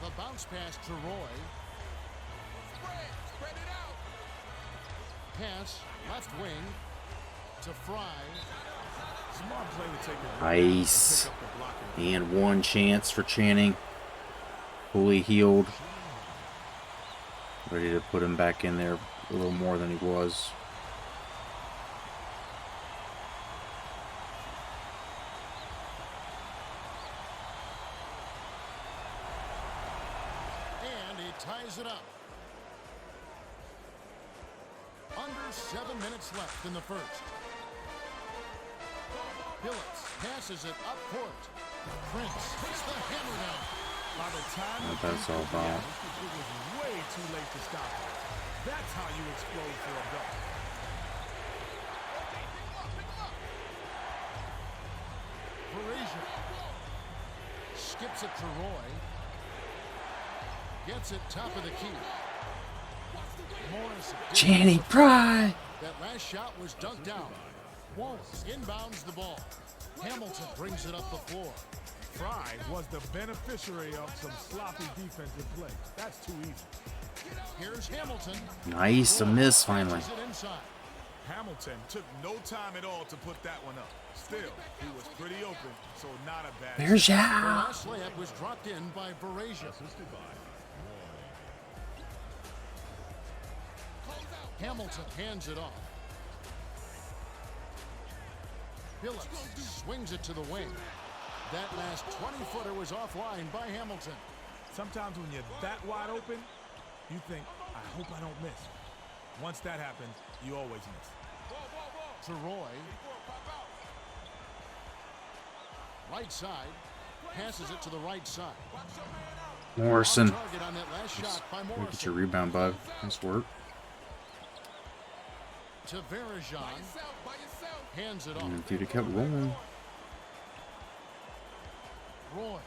The bounce pass to Roy. Spread it out. Pass left wing to Fry. Smart play to take it. Nice. And 1 chance for Channing. Fully healed. Ready to put him back in there a little more than he was. And he ties it up. Under 7 minutes left in the first. Phillips passes it up court. Prince takes the hammer down. By the time What that's all about. it was way too late to stop it. That's how you explode for a dunk. Frazier skips it to Roy. Gets it top of the key. Morris. Channing Frye. That last shot was dunked down. Wallace inbounds the ball. Hamilton brings it up the floor. Fry was the beneficiary of some sloppy defensive play. That's too easy. Here's Hamilton. Nice, a miss finally. Punches it inside. Hamilton took no time at all to put that one up. Still, he was pretty open, so not a bad There's The ya. last layup was dropped in by Frazier. Hamilton hands it off. Phillips swings it to the wing. That last 20-footer was offline by Hamilton. Sometimes when you're that wide open, you think, I hope I don't miss. Once that happens, you always miss. To Roy. Right side. Passes it to the right side. Morrison. Target on that last shot by Look at your Morrison. rebound, bud. Nice work. To Verijan. Hands it off. And if you'd have kept rolling. Roy.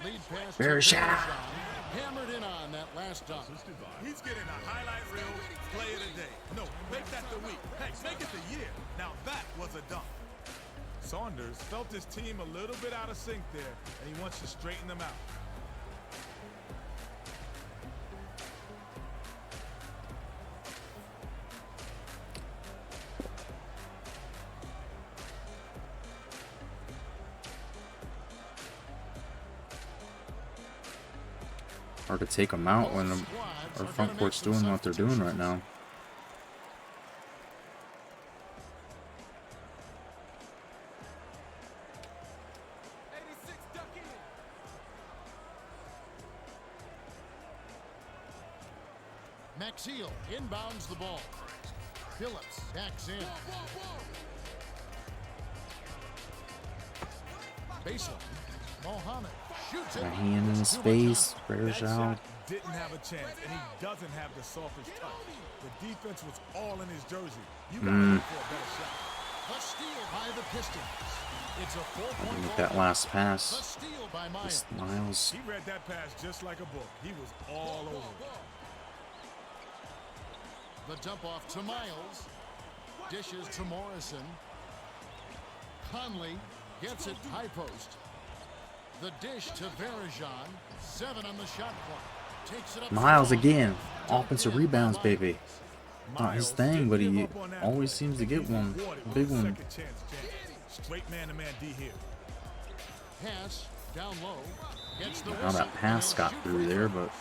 Lead pass to Verijan. Hammered in on that last dunk. He's getting a highlight reel play of the day. No, make that the week. Heck, make it the year. Now that was a dunk. Saunders felt his team a little bit out of sync there, and he wants to straighten them out. Hard to take them out when our front court's doing what they're doing right now. Maxiel inbounds the ball. Phillips backs in. Baseline. Mohammed shoots it. A hand in his face. Prayers That out. shot didn't have a chance, and he doesn't have the softest touch. The defense was all in his jersey. You got to look for a better shot. The steal by the Pistons. It's a 4-point With ball. that last The pass. steal by This Myers. Miles. He read that pass just like a book. He was all over it. The dump off to Miles. Dishes to Morrison. Conley gets it high post. The dish to Verijan. 7 on the shot clock. Takes it up. Miles strong. again. Offensive rebounds, baby. Not his Miles thing, didn't but give he up on that always play. seems to get He's one. rewarded A with big a one. second chance. Straight man-to-man D here. Pass down low. Gets the How whistle, that pass and got they'll shoot through free there, throws. but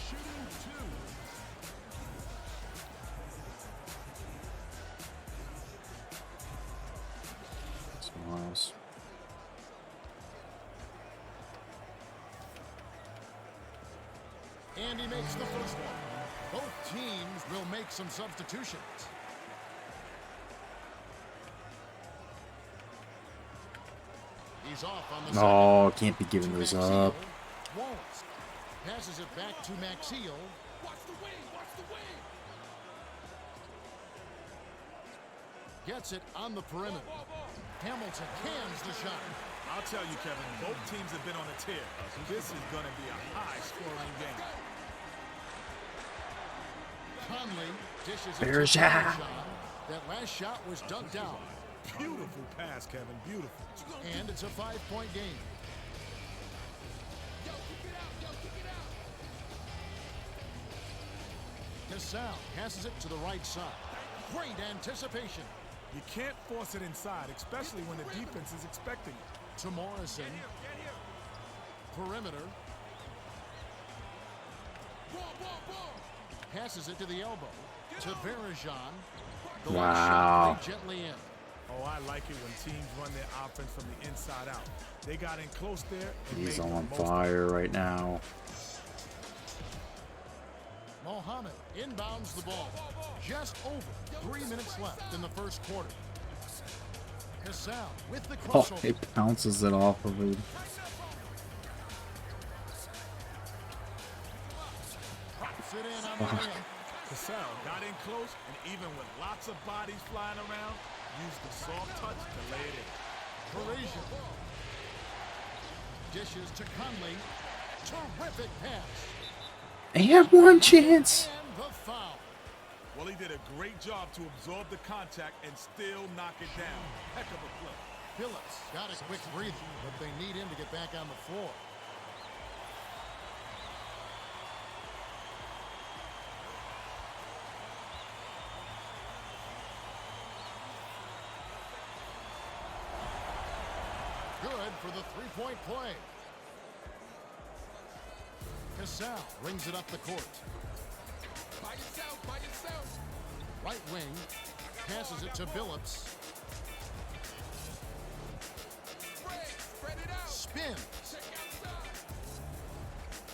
Shooting 2. it's Miles. And he makes the first one. Both teams will make some substitutions. He's off on the Oh, can't be second. giving To those Maxiel. up. Wallace passes it back to Maxiel. Gets it on the perimeter. Hamilton cans the shot. I'll tell you, Kevin, both teams have been on a tear. This is going to be a high-scoring game. Conley dishes it to There's ya. Verijan. That last shot was dunked down. Beautiful pass, Kevin. Beautiful. And it's a 5-point game. Gasol passes it to the right side. Great anticipation. You can't force it inside, especially when the defense is expecting it. To Morrison. perimeter. Passes it to the elbow. To Varajan. The Wow. shot played gently in. Oh, I like it when teams run their offense from the inside out. They got in close there. And He's made the on most of it. fire right now. Mohammed inbounds the ball. Just over 3 minutes left in the first quarter. Cassell with the Oh, crossover. he bounces it off of him. Drops it in on the layup. Cassell got in close, and even with lots of bodies flying around, used the soft touch to lay it in. Parisian. Dishes to Conley. Terrific pass. And one chance. And the foul. Well, he did a great job to absorb the contact and still knock it down. Heck of a play. Phillips got a quick breather, but they need him to get back on the floor. Good for the three-point play. Cassell brings it up the court. By yourself, by yourself. Right wing, passes it to Phillips. Spread it out. Spins.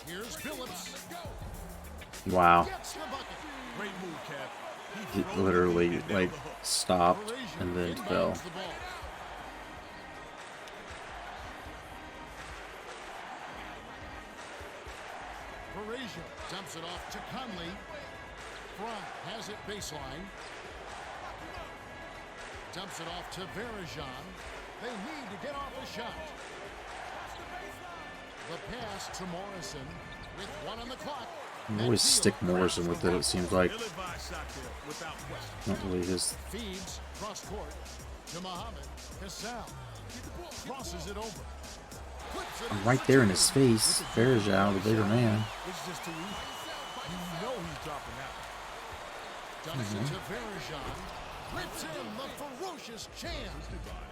Here's Phillips. Wow. Gets the bucket. Great move, Kev. He drove the literally hoop and like nailed the hook. stopped Parisian and then inbounds fell. the ball. Parisian dumps it off to Conley. Front has it baseline. Dumps it off to Varajan. They need to get off a shot. The pass to Morrison with 1 on the clock. You always stick Morrison with it, it seems like. Ill-advised shot there, without question. Not really his. Feeds cross court to Mohammed. Cassell crosses it over. Flips it I'm right there in his face. Varajan, the bigger man. It's just too easy. You know he's dropping that one. Dumps it to Varajan. Rips in the ferocious chance.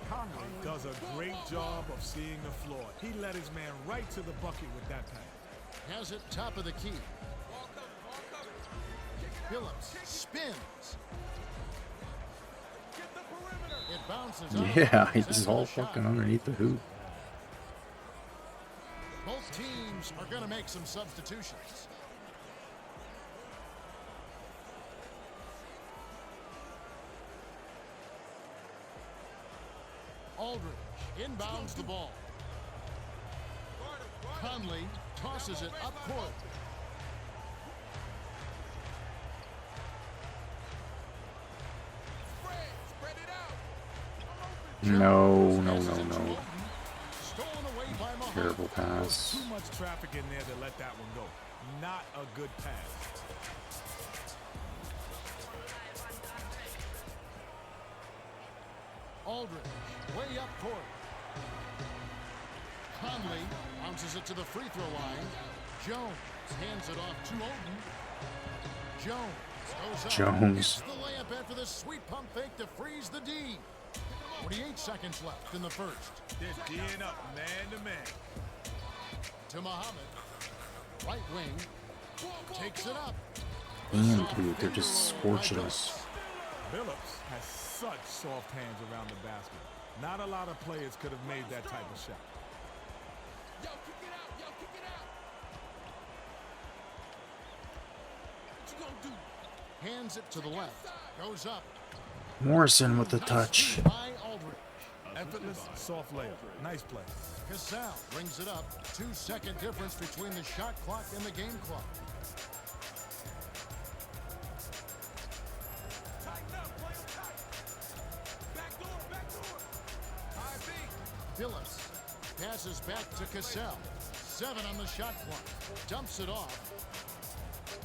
Conley does a great job of seeing the floor. He led his man right to the bucket with that pass. Has it top of the key. Phillips spins. It bounces out. Yeah, Sends he's the all shot. fucking underneath the hoop. Both teams are going to make some substitutions. Aldridge inbounds the ball. Conley tosses it up court. No. Stolen away by Mohammed. Terrible pass. Too much traffic in there to let that one go. Not a good pass. Aldridge way up court. Conley bounces it to the free throw line. Jones hands it off to Oden. Jones goes up. Jones. Gets the layup after the sweet pump fake to freeze the D. 48 seconds left in the first. They're D'ing up man to man. To Mohammed. Right wing. Takes it up. Damn, dude, they're just scorching us. Phillips has such soft hands around the basket. Not a lot of players could have made that type of shot. Yo, kick it out. Yo, kick it out. What you gonna do? Hands it to the left. Goes up. Morrison with the touch. By Aldridge. Effortless, soft layup. Nice play. Cassell brings it up. 2-second difference between the shot clock and the game clock. Tighten up, play 'em tight. Back door. High B. Phillips passes back to Cassell. 7 on the shot clock. Dumps it off.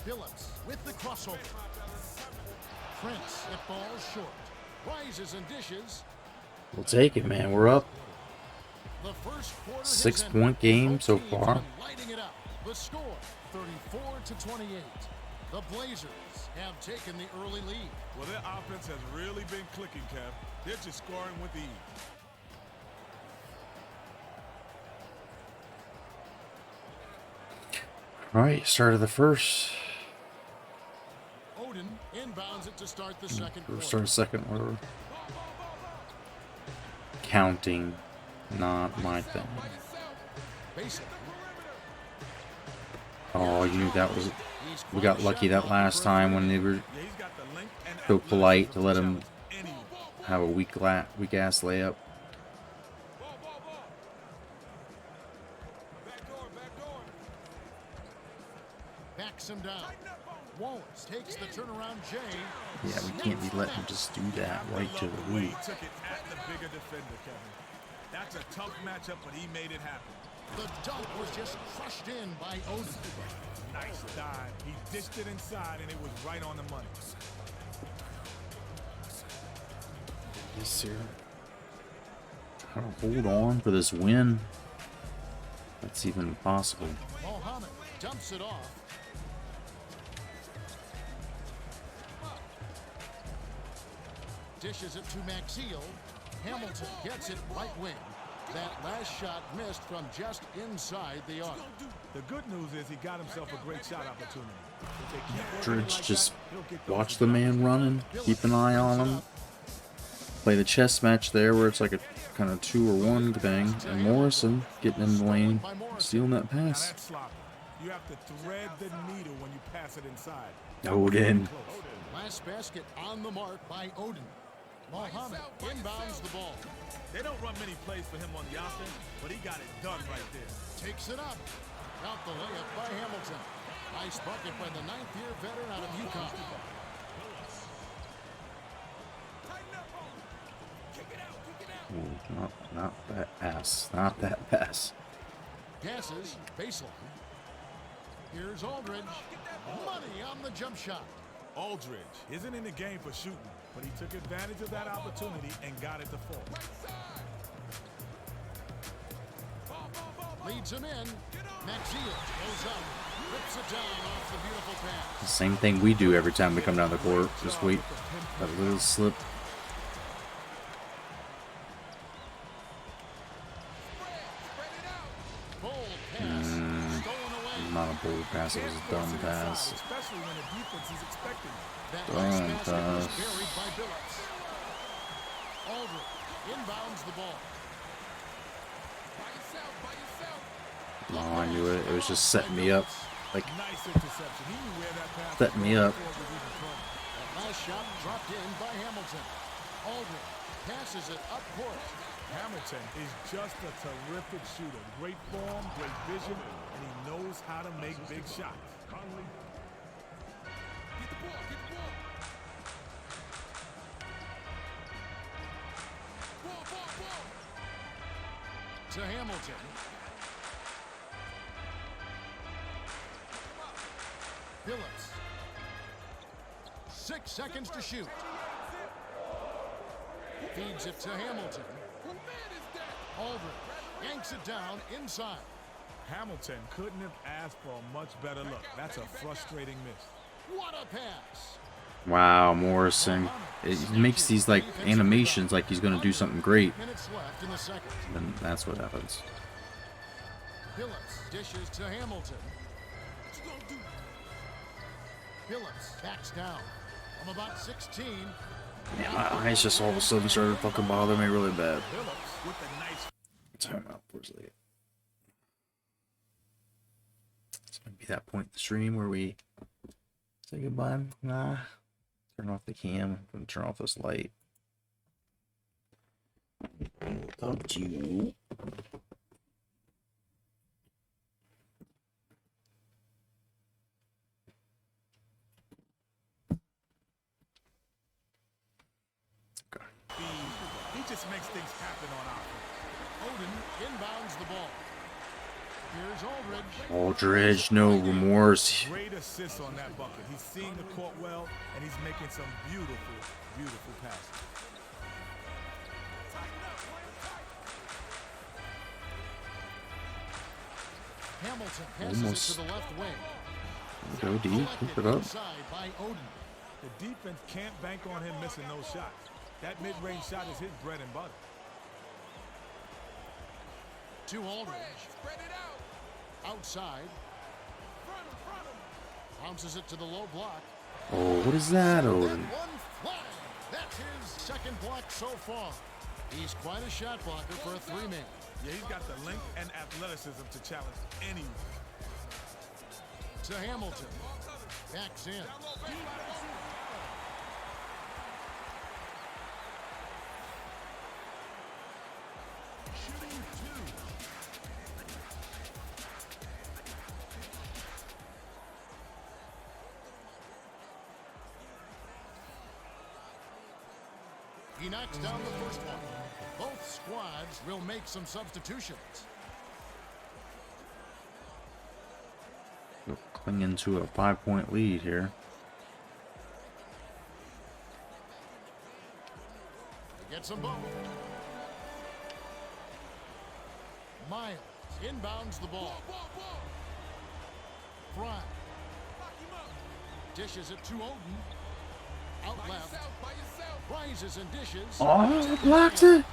Phillips with the crossover. Prince, it falls short. Rises and dishes. We'll take it, man. We're up. The first quarter has 6-point ended. game Both so teams far. have been lighting it up. The score, 34-28. The Blazers have taken the early lead. Well, their offense has really been clicking, Kev. They're just scoring with ease. All right, start of the first. Odin inbounds it to start the second Or quarter. start a second, whatever. Counting, not my thing. Basic. Oh, you knew that was. We got lucky that last time when they were so polite to let him have a weak ass layup. Backs him down. Wallace takes the turnaround J. Yeah, we can't be letting him just do that right to the He root. took it at the bigger defender, Kevin. That's a tough matchup, but he made it happen. The dunk was just crushed in by Odin. Nice dive. He dished it inside, and it was right on the money. Yes, sir. How to hold on for this win? That's even possible. Mohammed dumps it off. Dishes it to Maxiel. Hamilton gets it right wing. That last shot missed from just inside the arc. The good news is he got himself a great shot opportunity. If they keep working Dredge, like just that, he'll get those watch the man running, keep an eye on him. Play the chess match there where it's like a kind of 2 or 1 thing. And Morrison getting in the lane, stealing that Now pass. that's sloppy. You have to thread the needle when you pass it inside. Odin. Last basket on the mark by Odin. Mohammed inbounds the ball. They don't run many plays for him on the offense, but he got it done right there. Takes it up. Out the layup by Hamilton. Nice bucket by the 9th-year veteran out of UConn. Ooh, not that pass. Not that pass. Passes baseline. Here's Aldridge. Money on the jump shot. Aldridge isn't in the game for shooting, but he took advantage of that opportunity and got it to fall. Leads him in. Maxiel goes up. Rips it down off the beautiful pass. The same thing we do every time we come down the court. Just wait that little slip. Bold pass. Stolen away. Not a bold pass, it was a dumb pass. Especially when the defense is expecting it. That Dumb last basket was pass. buried by Billups. Aldridge inbounds the ball. No, I knew it. It was just setting me up. Like, Nice interception. He knew where that pass setting me up. was even thrown. That last shot dropped in by Hamilton. Aldridge passes it up court. Hamilton is just a terrific shooter. Great form, great vision, and he knows how to make big shots. To Hamilton. Billups. 6 seconds to shoot. Feeds it to Hamilton. Aldridge yanks it down inside. Hamilton couldn't have asked for a much better look. That's a frustrating miss. What a pass. wow, Morrison. It makes these like animations like he's gonna do something great. Minutes left in the second. And that's what happens. Billups dishes to Hamilton. Billups backs down from about 16. Yeah, my eyes just all of a sudden started fucking bothering me really bad. Billups with the nice. Time out. Where's it? It's gonna be that point in the stream where we say goodbye. Nah. Turn off the cam. I'm gonna turn off this light. Up to you. He just makes things happen on offense. Odin inbounds the ball. Here's Aldridge. Aldridge, no remorse. Great assist on that bucket. He's seeing the court well, and he's making some beautiful, beautiful passes. Hamilton passes Almost. it to the left wing. Go D. Keep it Collected up. inside by Odin. The defense can't bank on him missing those shots. That mid-range shot is his bread and butter. To Aldridge. Outside. Bounces it to the low block. Oh, what is that, That Odin? one fly. That's his second block so far. He's quite a shot blocker for a three-man. Yeah, he's got the length and athleticism to challenge anyone. To Hamilton. Backs in. Shooting two. He knocks down the first one. Both squads will make some substitutions. We're clinging to a 5-point lead here. He gets them both. Miles inbounds the ball. Fry dishes it to Odin. Out left. Rises and dishes. Oh, blocked it.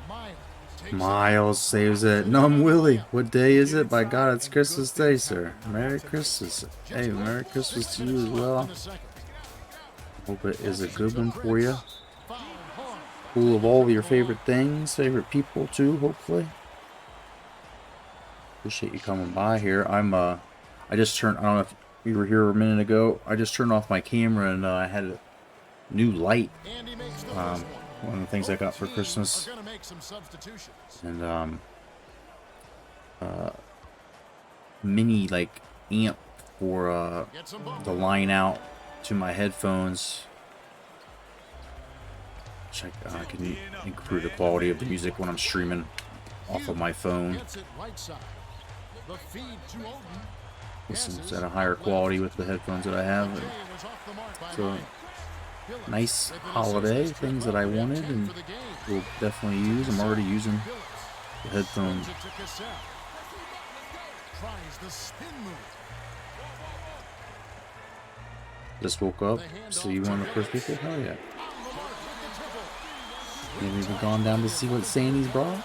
Miles takes Miles saves it. Numb Willie. What day is it? By God, it's Christmas Day, sir. Merry Christmas. Hey, Merry Christmas to you as well. Hope it is a good one for you. Full of all of your favorite things, favorite people too, hopefully. Appreciate you coming by here. I just turned, I don't know if you were here a minute ago. I just turned off my camera and I had a new light. One of the things I got for Christmas. And mini like amp for the line out to my headphones, which I can improve the quality of the music when I'm streaming off of my phone. Listens at a higher quality with the headphones that I have. And so nice holiday things that I wanted and will definitely use. I'm already using the headphones. Just woke up, so you one of the first people? Hell yeah. Haven't even gone down to see what Sandy's brought.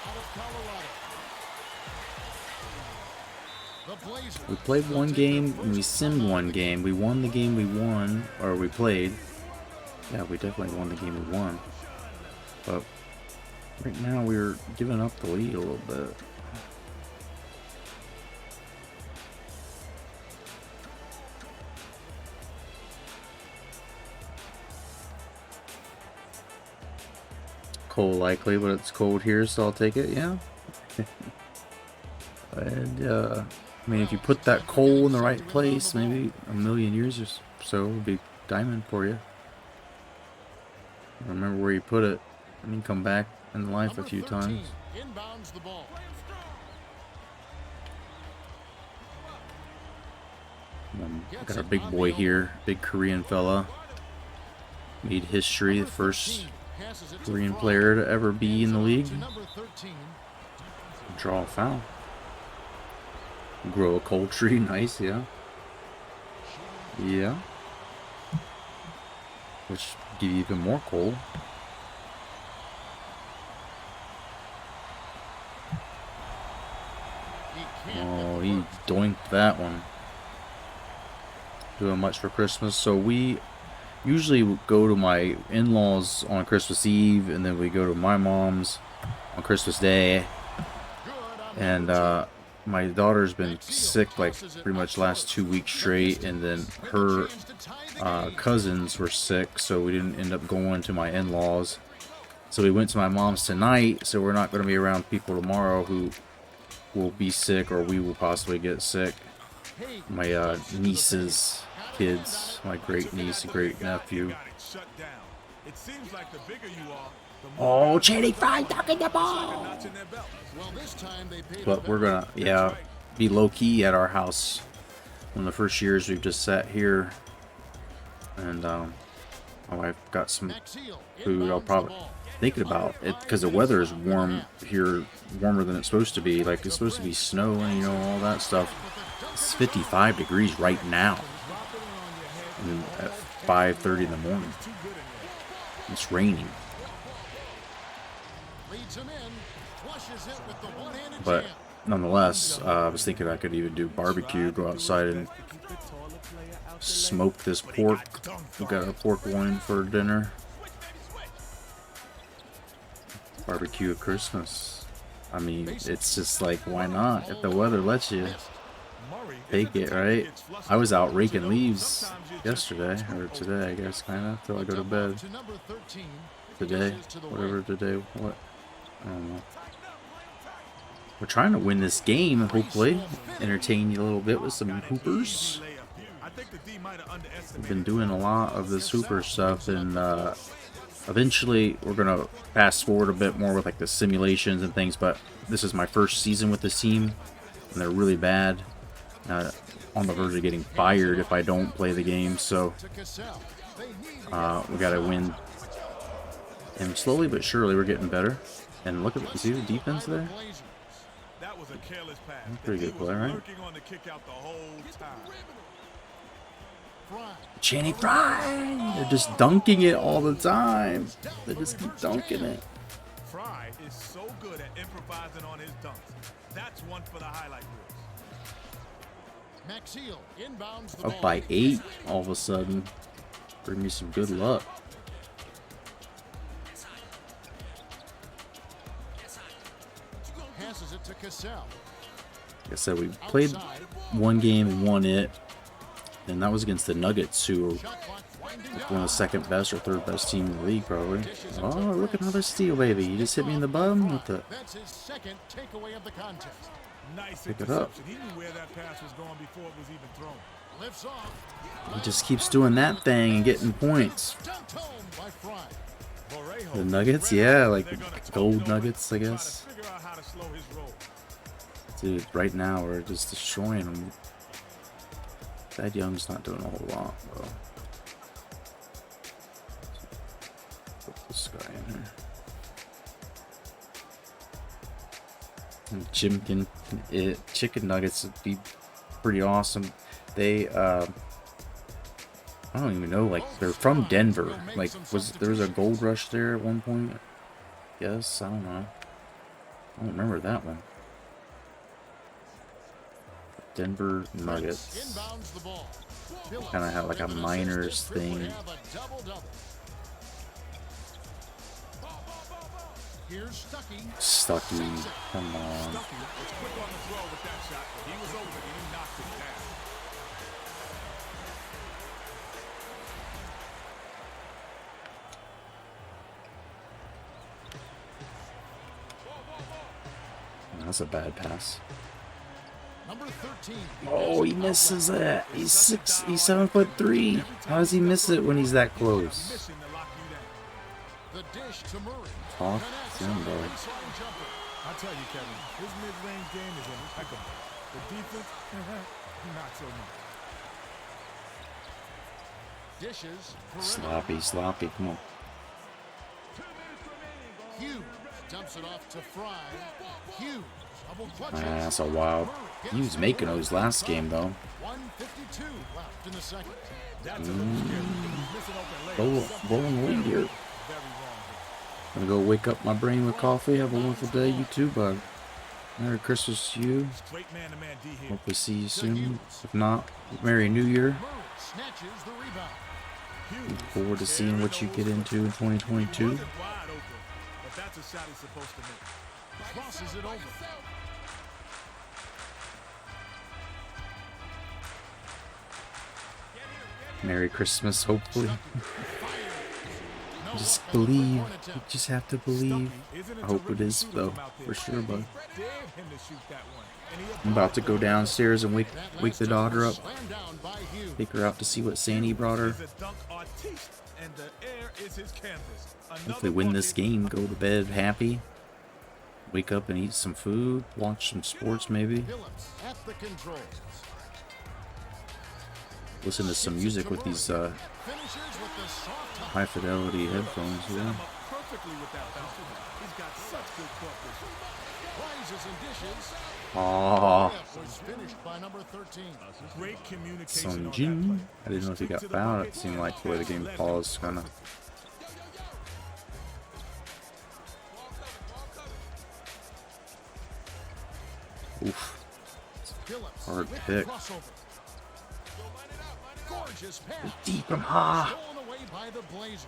We played one game and we simmed one game. We won the game we won, or we played. Yeah, we definitely won the game we won. But right now we're giving up the lead a little bit. Cold likely, but it's cold here, so I'll take it, yeah. And I mean, if you put that coal in the right place, maybe a million years or so would be diamond for you. Remember where you put it, and you come back in life a few times. Got our big boy here, big Korean fella. Made history, the first Korean player to ever be in the league. Draw a foul. Grow a coal tree, nice, yeah. Yeah. Which give you even more coal. Oh, he doinked that one. Doing much for Christmas. So we usually go to my in-laws on Christmas Eve, and then we go to my mom's on Christmas Day. And my daughter's been sick like pretty much last 2 weeks straight, and then her cousins were sick, so we didn't end up going to my in-laws. So we went to my mom's tonight, so we're not going to be around people tomorrow who will be sick, or we will possibly get sick. My niece's kids, my great niece and great nephew. Oh, Channing Frye ducking the ball! But we're gonna, yeah, be low-key at our house. One of the first years we've just sat here, and my wife got some food. I'll probably thinking about it because the weather is warm here, warmer than it's supposed to be. Like, it's supposed to be snow and, you know, all that stuff. It's 55 degrees right now, and at 5:30 in the morning. It's raining. But nonetheless, I was thinking I could even do barbecue, go outside and smoke this pork. We got a pork loin for dinner. Barbecue at Christmas. I mean, it's just like, why not? If the weather lets you, take it, right? I was out raking leaves yesterday, or today, I guess, kind of, till I go to bed. Today, whatever today, what? I don't know. We're trying to win this game, hopefully. Entertain you a little bit with some hoopers. We've been doing a lot of this hooper stuff, and eventually we're going to fast forward a bit more with like the simulations and things, but this is my first season with this team, and they're really bad. On the verge of getting fired if I don't play the game, so we got to win. And slowly but surely we're getting better. And look at, see the defense there? That was a careless pass. Pretty good play, right? Working on the kick out the whole time. Chaney Fry! They're just dunking it all the time. They just keep dunking it. Fry is so good at improvising on his dunks. That's one for the highlight reels. Up by 8 all of a sudden. Bring me some good luck. Passes it to Cassell. Like I said, we played one game and won it. And that was against the Nuggets, who are one of the second best or third best team in the league, probably. Oh, look at another steal, baby. You just hit me in the bum with the... That's his second takeaway of the contest. Nice Pick it up. He knew where that pass was going before it was even thrown. Lifts off. He just keeps doing that thing and getting points. Dunked home by Fry. The Nuggets? Yeah, like gold Nuggets, I guess. Figure out how to slow his roll. Dude, right now we're just destroying them. Thad Young's not doing a whole lot, though. Put this guy in here. And chicken nuggets would be pretty awesome. They, I don't even know, like, they're from Denver. Like, there was a gold rush there at one point? Yes, I don't know. I don't remember that one. Denver Nuggets. Kind of have like a miners thing. Stucky, come on. That's a bad pass. Number 13. Oh, he misses it. He's 7'3". How does he miss it when he's that close? The dish to Murray. Talk to him, bro. I tell you, Kevin, his mid-range game is impeccable. The defense, not so much. Dishes. Sloppy, come on. Hughes dumps it off to Fry. Hughes. Double clutches. That's a wild. He was making those last game, though. 1:52 left in the second. Blowing lead here. Gonna go wake up my brain with coffee. Have a wonderful day, you too, bud. Merry Christmas to you. Hope we see you soon. If not, Merry New Year. Look forward to seeing what you get into in 2022. Crosses it over. Merry Christmas, hopefully. Just believe. You just have to believe. I hope it is, though, for sure, bud. I'm about to go downstairs and wake the daughter up. Take her out to see what Sandy brought her. Hopefully win this game, go to bed happy. Wake up and eat some food, watch some sports maybe. Listen to some music with these high fidelity headphones, yeah. Aww. Son Jin. I didn't know if he got fouled. It seemed like the way the game paused, kind of. Phillips Hard with pick. the crossover. Gorgeous pass. Deep him, ha. Stolen away by the Blazers.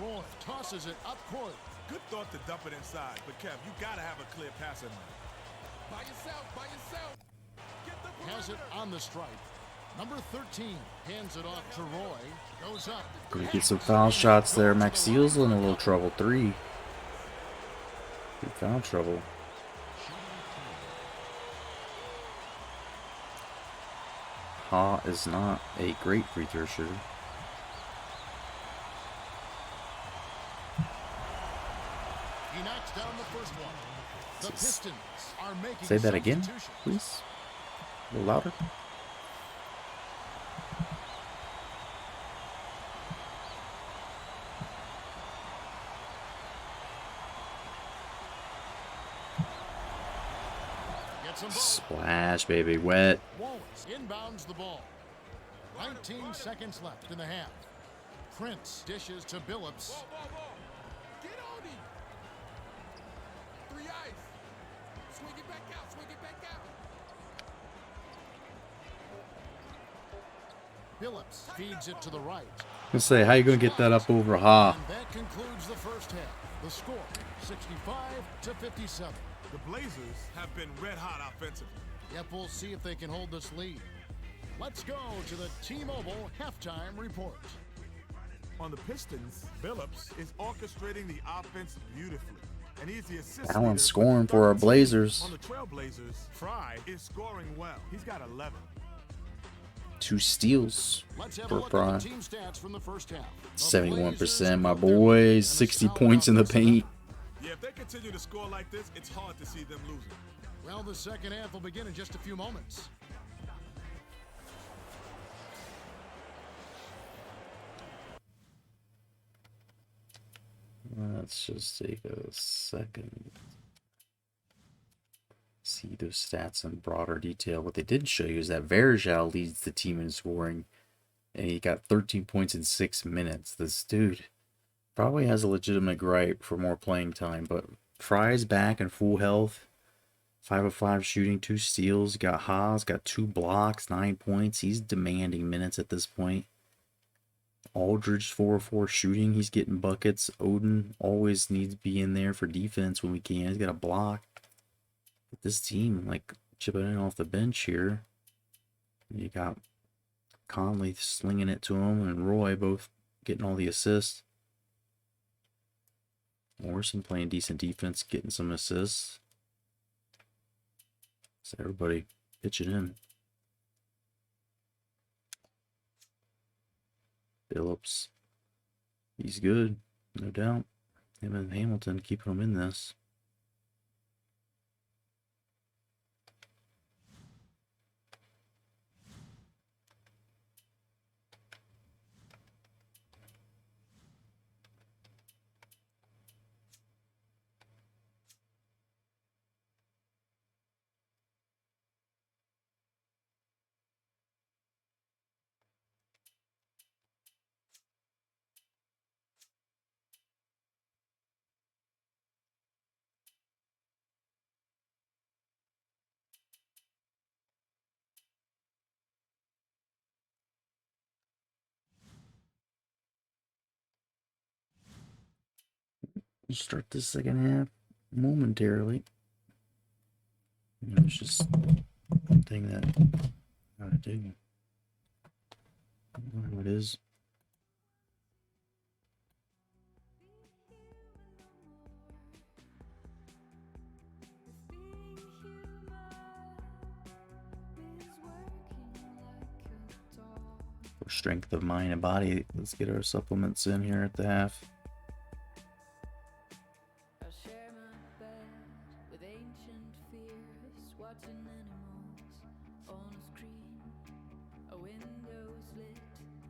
Roy tosses it up court. Good thought to dump it inside, but Kev, you gotta have a clear passer lane. By yourself, by yourself. Get the Has it on the stripe. Number 13 hands it off to Roy. Goes up. Gonna get some foul shots there. Max Seal's in a little trouble. 3. Big foul trouble. Ha is not a great free throw shooter. He knocks down the first one. The Pistons are making Say that again, substitutions. please. A little louder. Gets them both. Splash, baby. Wet. Wallace inbounds the ball. 19 seconds left in the half. Prince dishes to Billups. ball, ball, ball. Get on him. 3 ice. Swing it back out, swing it back out. Billups feeds it to the right. Let's say, how you gonna get that up over Ha? And that concludes the first half. The score, 65-57. The Blazers have been red hot offensively. Yep, we'll see if they can hold this lead. Let's go to the T-Mobile halftime report. On the Pistons, Billups is orchestrating the offense beautifully. And he's the assist Allen leader scoring with for our 13. Blazers. On the Trailblazers, Fry is scoring well. He's got 11. 2 steals Let's have a for look Fry. at the team stats from the first half. The 71%, my Blazers built their lead, boys. and 60 a solid points in the offensive paint. Yeah, if they continue to score like this, it's hard to see them losing. Well, the second half will begin in just a few moments. Let's just take a second. See those stats in broader detail. What they didn't show you is that Verjao leads the team in scoring, and he got 13 points in 6 minutes. This dude probably has a legitimate gripe for more playing time, but Fry's back in full health. 5 of 5 shooting, 2 steals. Got Haas, got 2 blocks, 9 points. He's demanding minutes at this point. Aldridge 4 of 4 shooting. He's getting buckets. Odin always needs to be in there for defense when we can. He's got a block. But this team, like, chipping in off the bench here. You got Conley slinging it to him and Roy both getting all the assists. Morrison playing decent defense, getting some assists. So everybody pitching in. Billups. He's good, no doubt. Him and Hamilton keeping him in this. We'll start the second half momentarily. It's just one thing that I gotta do. I don't know what it is. For strength of mind and body, let's get our supplements in here at the half. I share my bed with ancient fears, watching animals on a screen. A window's lit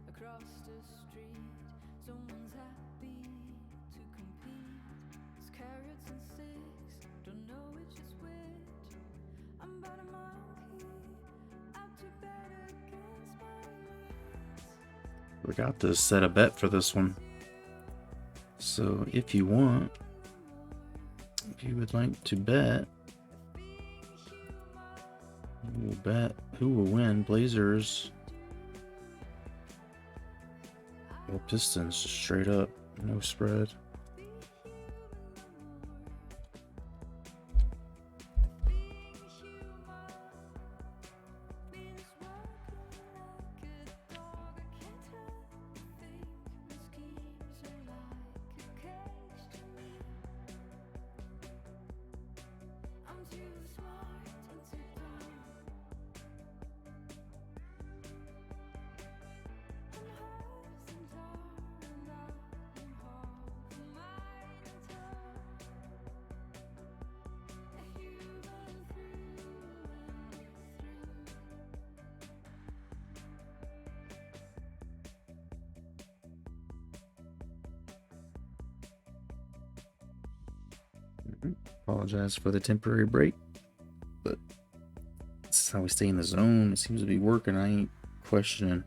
across the street. Someone's happy to compete. It's carrots and sticks, don't know which is which. I'm but a monkey, out to bed against my knees. Forgot to set a bet for this one. So if you want, if you would like to bet, bet. Who will win? Blazers or Pistons? Just straight up. No spread. Apologize for the temporary break, but this is how we stay in the zone. It seems to be working. I ain't questioning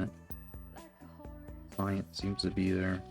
it. Client seems to be there.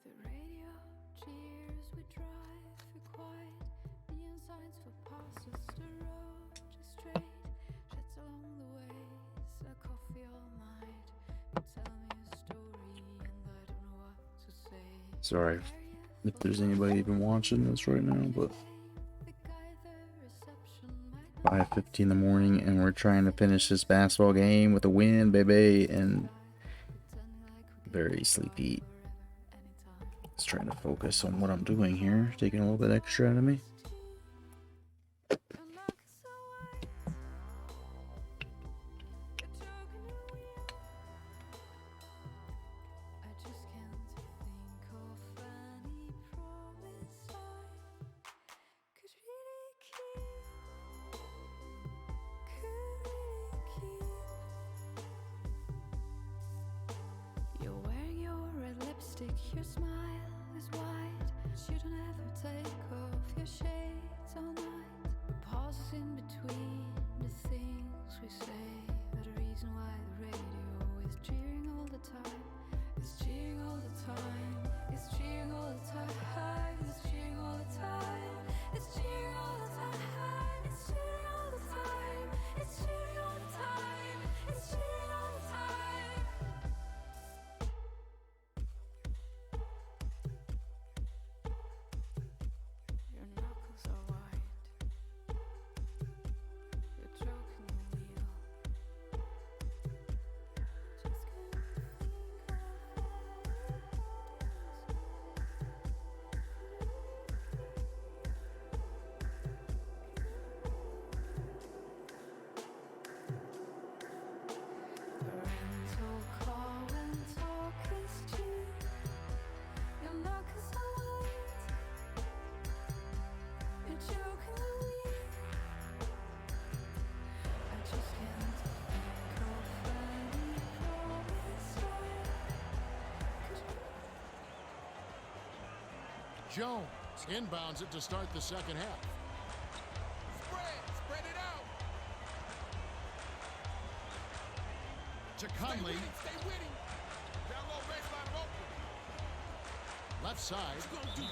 The radio cheers, we drive for quiet. Neon signs for passes, the road is straight. Chats along the ways, like coffee all night. You tell me a story and I don't know what to say. Sorry if there's anybody even watching this right now, but 5:50 in the morning and we're trying to finish this basketball game with a win, baby, and very sleepy. Just trying to focus on what I'm doing here, taking a little bit extra out of me. You're wearing your red lipstick, your smile is wide, but you don't ever take off your shades all night. The pauses in between the things we say are the reason why the radio is cheering all the time. It's cheering all the time. It's cheering all the time. It's cheering all the time. It's cheering all the time. It's cheering all the time. It's cheering all the time. It's cheering all the time. Your knuckles are white. You're choking the wheel. Just can't think of the rental car when talk is cheap. Your knuckles are white. You're choking the wheel. I just can't think of any promise Jones inbounds it to start the second half. Spread it out. To Conley, Stay with him. Down low baseline open. left side. He's gonna do that.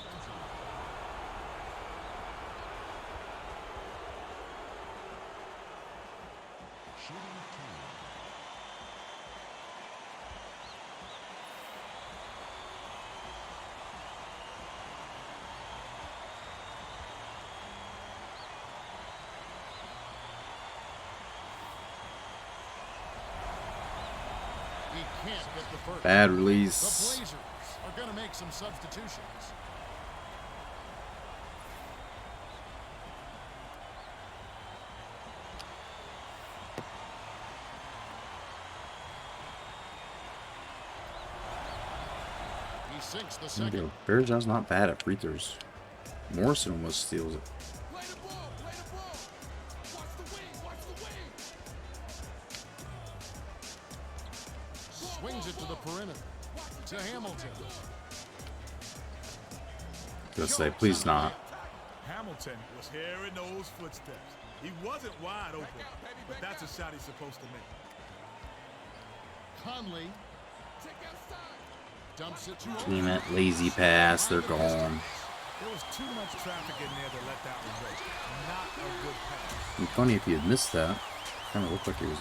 He can't get the first. Bad The release. Blazers are going to make some substitutions. He sinks the second. Bearjaw's not bad at free throws. Morrison almost steals it. Play the ball, play the ball. Watch the wing, watch the wing. Swings it to the perimeter. To Hamilton. Just say, please not. Hamilton was hearing those footsteps. He wasn't wide open, but that's a shot he's supposed to make. Conley dumps it to Team it, lazy pass, they're gone. There was too much traffic in there to let that one go. Not a good pass. It'd be funny if he had missed that. Kind of looked like he was.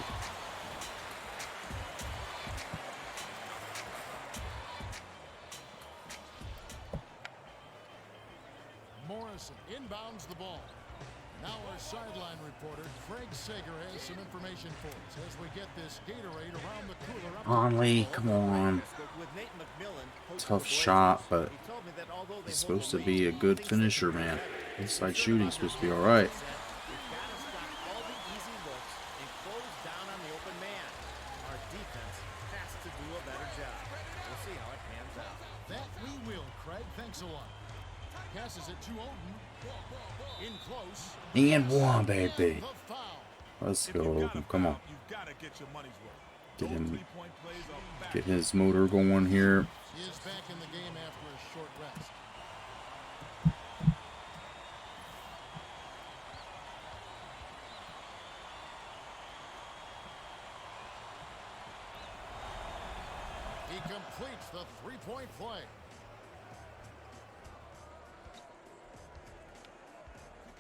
Morrison inbounds the ball. Now our sideline reporter, Craig Sager, has some information for us as we get this Gatorade around the cooler. Up Conley, come on. With Nate McMillan, coach Tough of the shot, Blazers, but he told me that although they he's hold supposed the to be a lead, good things finisher, can be man. better. Inside shooting's supposed to be all right. We've got to stop all the easy looks and close down on the open man. Our defense has to do a better job. We'll see how it pans out. That we will, Craig. Thanks a lot. Passes it to Oden. In close. And one, baby. The foul. Let's If you've go. got a Come on. foul, you've got to get your money's worth. Get Those him. three-point plays are back. Get his motor going here. He is back in the game after a short rest. He completes the three-point play.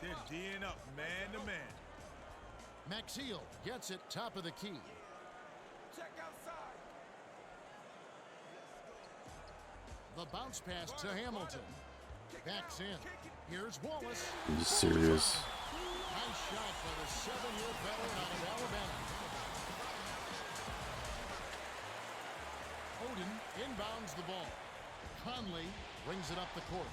They're D'ing up man to man. Maxiel gets it top of the key. Check outside. The bounce pass to Hamilton. Backs in. Here's Wallace. He's serious. Nice shot by the 7-year veteran out of Alabama. Oden inbounds the ball. Conley brings it up the court.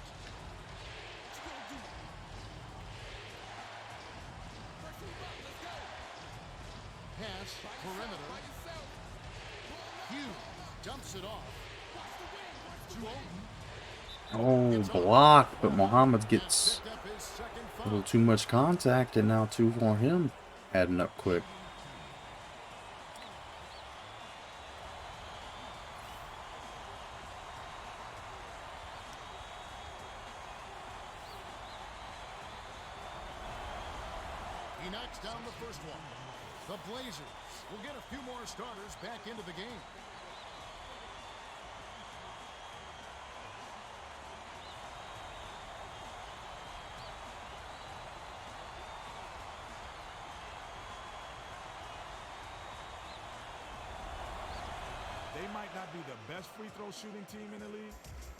Pass, perimeter. Hughes dumps it off. To Oden. Oh, block, but Muhammad gets Picked up his second a foul. little too much contact, and now two for him. Adding up quick. He knocks down the first one. The Blazers will get a few more starters back into the game. They might not be the best free throw shooting team in the league,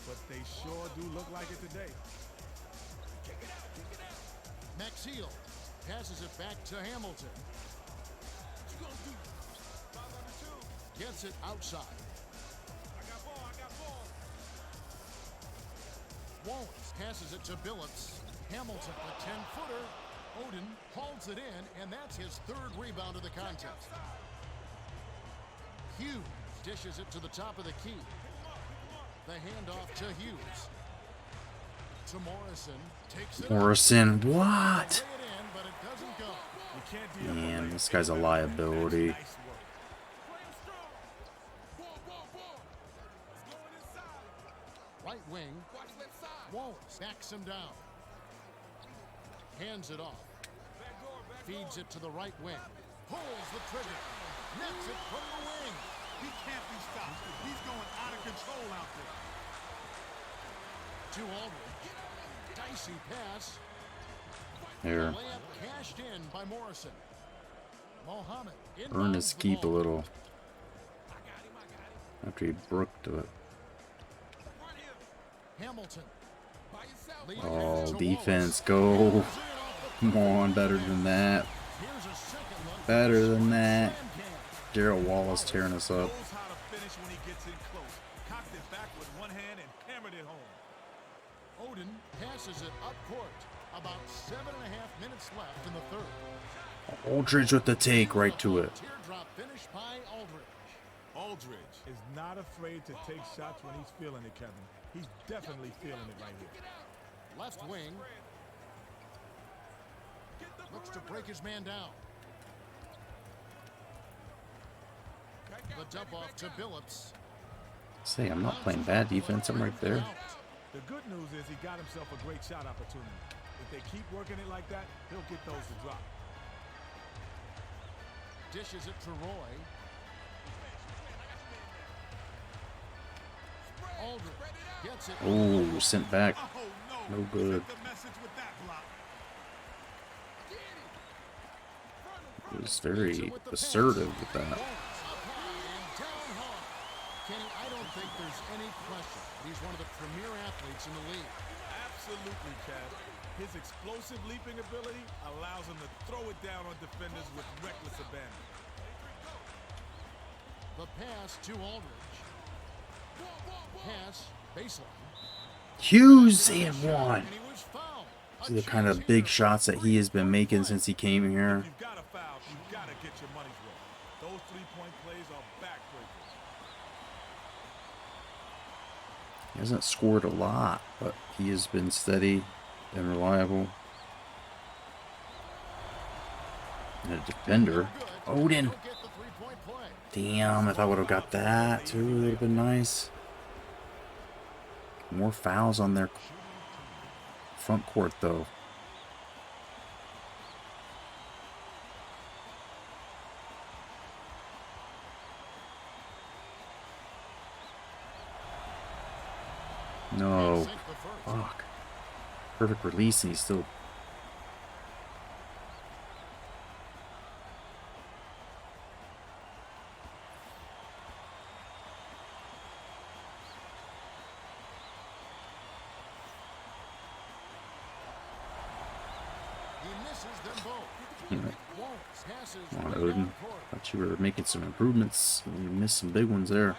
but they sure do look like it today. Maxiel passes it back to Hamilton. Gets it outside. Wallace passes it to Billups. Hamilton, a 10-footer. Oden holds it in, and that's his third rebound of the contest. Hughes dishes it to the top of the key. The handoff to Hughes. To Morrison. Takes it. Morrison, what? Lay it in, but it doesn't go. You can't be up Man, late. this guy's a liability. Nice work. Right wing. Wallace backs him down. Hands it off. Feeds it to the right wing. Pulls the trigger. Nets it from the wing. He can't be stopped. He's going out of control out there. To Aldridge. Dicey pass. Here. Layup cashed in by Morrison. Mohammed Earn his inbounds the keep a ball. little. After he brooked it. Hamilton. Oh, defense, go. Come on, better than that. Here's a second look. Better than that. Gerald Wallace tearing us up. Knows how to finish when he gets in close. Cocked it back with one hand and hammered it home. Odin passes it up court. About 7.5 minutes left in the third. Aldridge with the take right to it. Teardrop finish by Aldridge. Aldridge is not afraid to take shots when he's feeling it, Kevin. He's definitely feeling it right here. Left wing. Looks to break his man down. The dump off to Billups. Say, I'm not playing bad defense. I'm right there. The good news is he got himself a great shot opportunity. If they keep working it like that, he'll get those to drop. Dishes it to Roy. Aldridge gets it. Oh, sent back. Oh, No good. Sent the message with that block. It was very assertive with that. Up high and down hard. Kenny, I don't think there's any question. He's one of the premier athletes in the league. Absolutely, Kev. His explosive leaping ability allows him to throw it down on defenders with reckless abandon. The pass to Aldridge. Pass baseline. Hughes and one. And he was fouled. These are the kind of big shots that he has been making since he came here. If you've got a foul, you've got to get your money's worth. Those three-point plays are backbreakers. He hasn't scored a lot, but he has been steady and reliable. And a defender. Odin. Get the three-point play. Damn, if I would have got that too, it would have been nice. More fouls on their front court, though. No. Fuck. Perfect release, and he's still... He misses them both. Damn it. Wallace passes Come on, right Odin. down court Thought you were making some improvements. You missed some big ones there.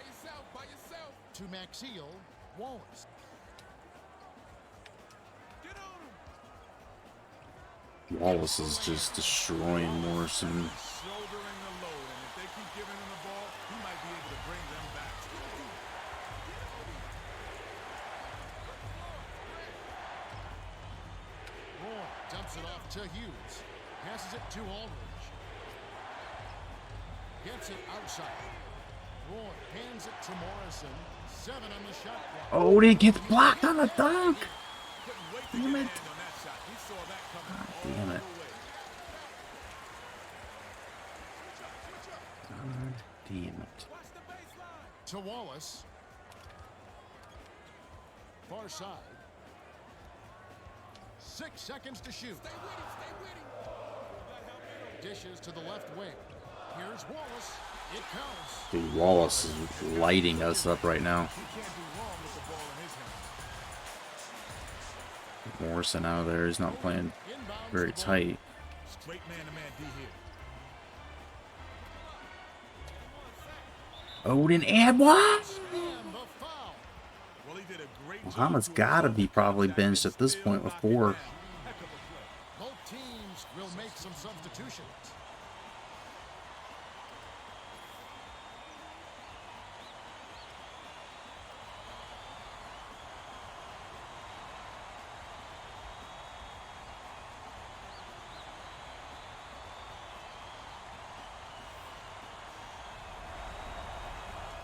to Maxiel. Wallace. Wallace is just destroying Morrison. Shouldering the load, and if they keep giving him the ball, he might be able to bring them back. Roy dumps it off to Hughes. Passes it to Aldridge. Gets it outside. Roy hands it to Morrison. 7 on the shot clock. Oh, he gets blocked on the dunk. Couldn't wait to Damn get it. a hand on that shot. He saw that coming God all damn it. the way. God damn it. Watch the baseline. To Wallace. Far side. 6 seconds to shoot. Stay with him. Stay with him. Dishes to the left wing. Here's Wallace. It counts. Dude, Wallace is lighting us up right now. He can't do wrong with the ball in his hand. Morrison out of there. He's not playing Inbounds very the ball. tight. Straight man-to-man D here. Odin and what? And the foul. Well, he did a great Muhammad's job got to be probably benched at this point with 4. Heck of a play. Both teams will make some substitutions.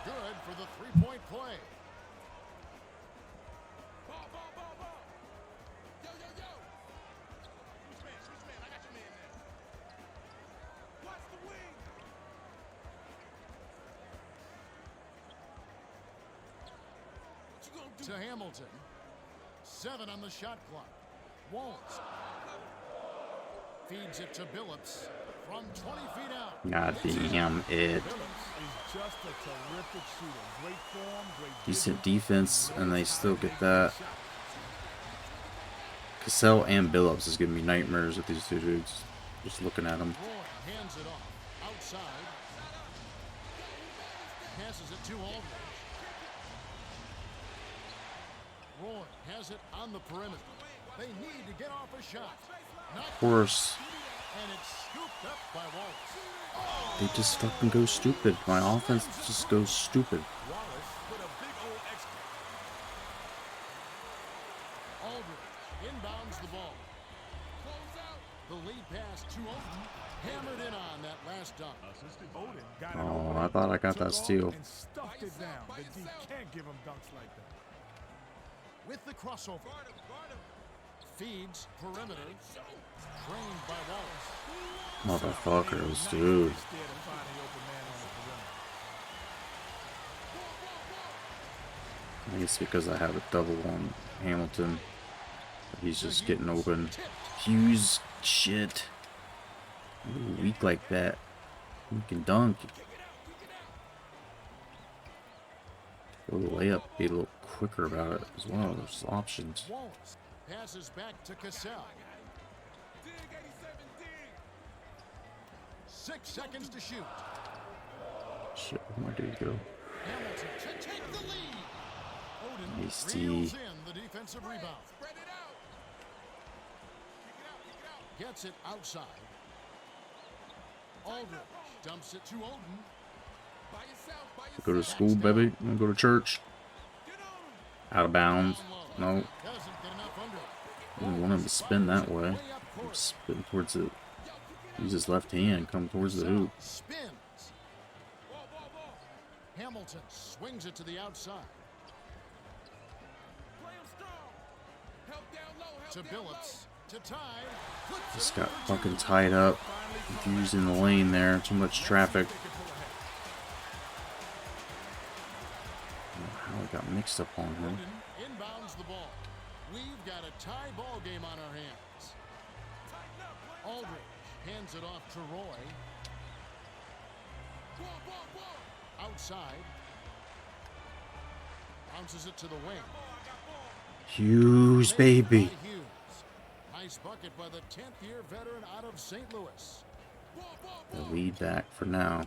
Good for the three-point play. Ball, ball, ball, ball. Yo, yo, yo. Switch man. I got your man now. Watch the wing. What you gonna do? To Hamilton. 7 on the shot clock. Wallace. Feeds it to Billups from 20 feet out. God damn it. Billups is just a terrific shooter. Great form, great Decent vision. defense, and they still get that. Cassell and Billups is giving me nightmares with these two dudes. Just looking at them. Roy hands it off. Outside. Passes it to Aldridge. has it on the perimeter. They need to get off a shot. Not Of course. and it's scooped up by Wallace. They just fucking go stupid. My offense just goes stupid. Wallace put a big old extra. Aldridge inbounds the ball. Close out. The lead pass to Oden. Hammered in on that last dunk. Oden got it Oh, over, I thought I got took that off steal. and stuffed it down. The D can't give him dunks like that. With the crossover. Feeds perimeter. Trained by Wallace. Motherfuckers, dude. Instead of finding the open man on the perimeter. I think it's because I have a double on Hamilton. He's just getting open. Hughes, shit. Ooh, weak like that. You can dunk. Go to the layup, be a little quicker about it as well. There's options. Wallace passes back to Cassell. 6 seconds to shoot. Shit, where my dude go? Hamilton to take the lead. Oden Nice reels D. in the defensive rebound. Spread it out. Gets it outside. Aldridge dumps it to Oden. By yourself. By yourself. Go to school, baby. I'm gonna go to church. Get on. Out of bounds. Down low. No. Doesn't get enough under it. I didn't want him to spin that way. Way up court. Spin towards it. Use his left hand, come towards the hoop. Spins. Hamilton swings it to the outside. Play him strong. Help down low. Help To down Billups. To tie. Puts Just it got over fucking two. tied up. Confused in the lane there. Too much traffic. I don't know how I got mixed up on him. Oden inbounds the ball. We've got a tie ball game on our hands. Aldridge hands it off to Roy. Outside. Bounces it to the wing. Hughes, baby. By Hughes. Nice bucket by the 10th-year veteran out of St. Louis. The lead back for now.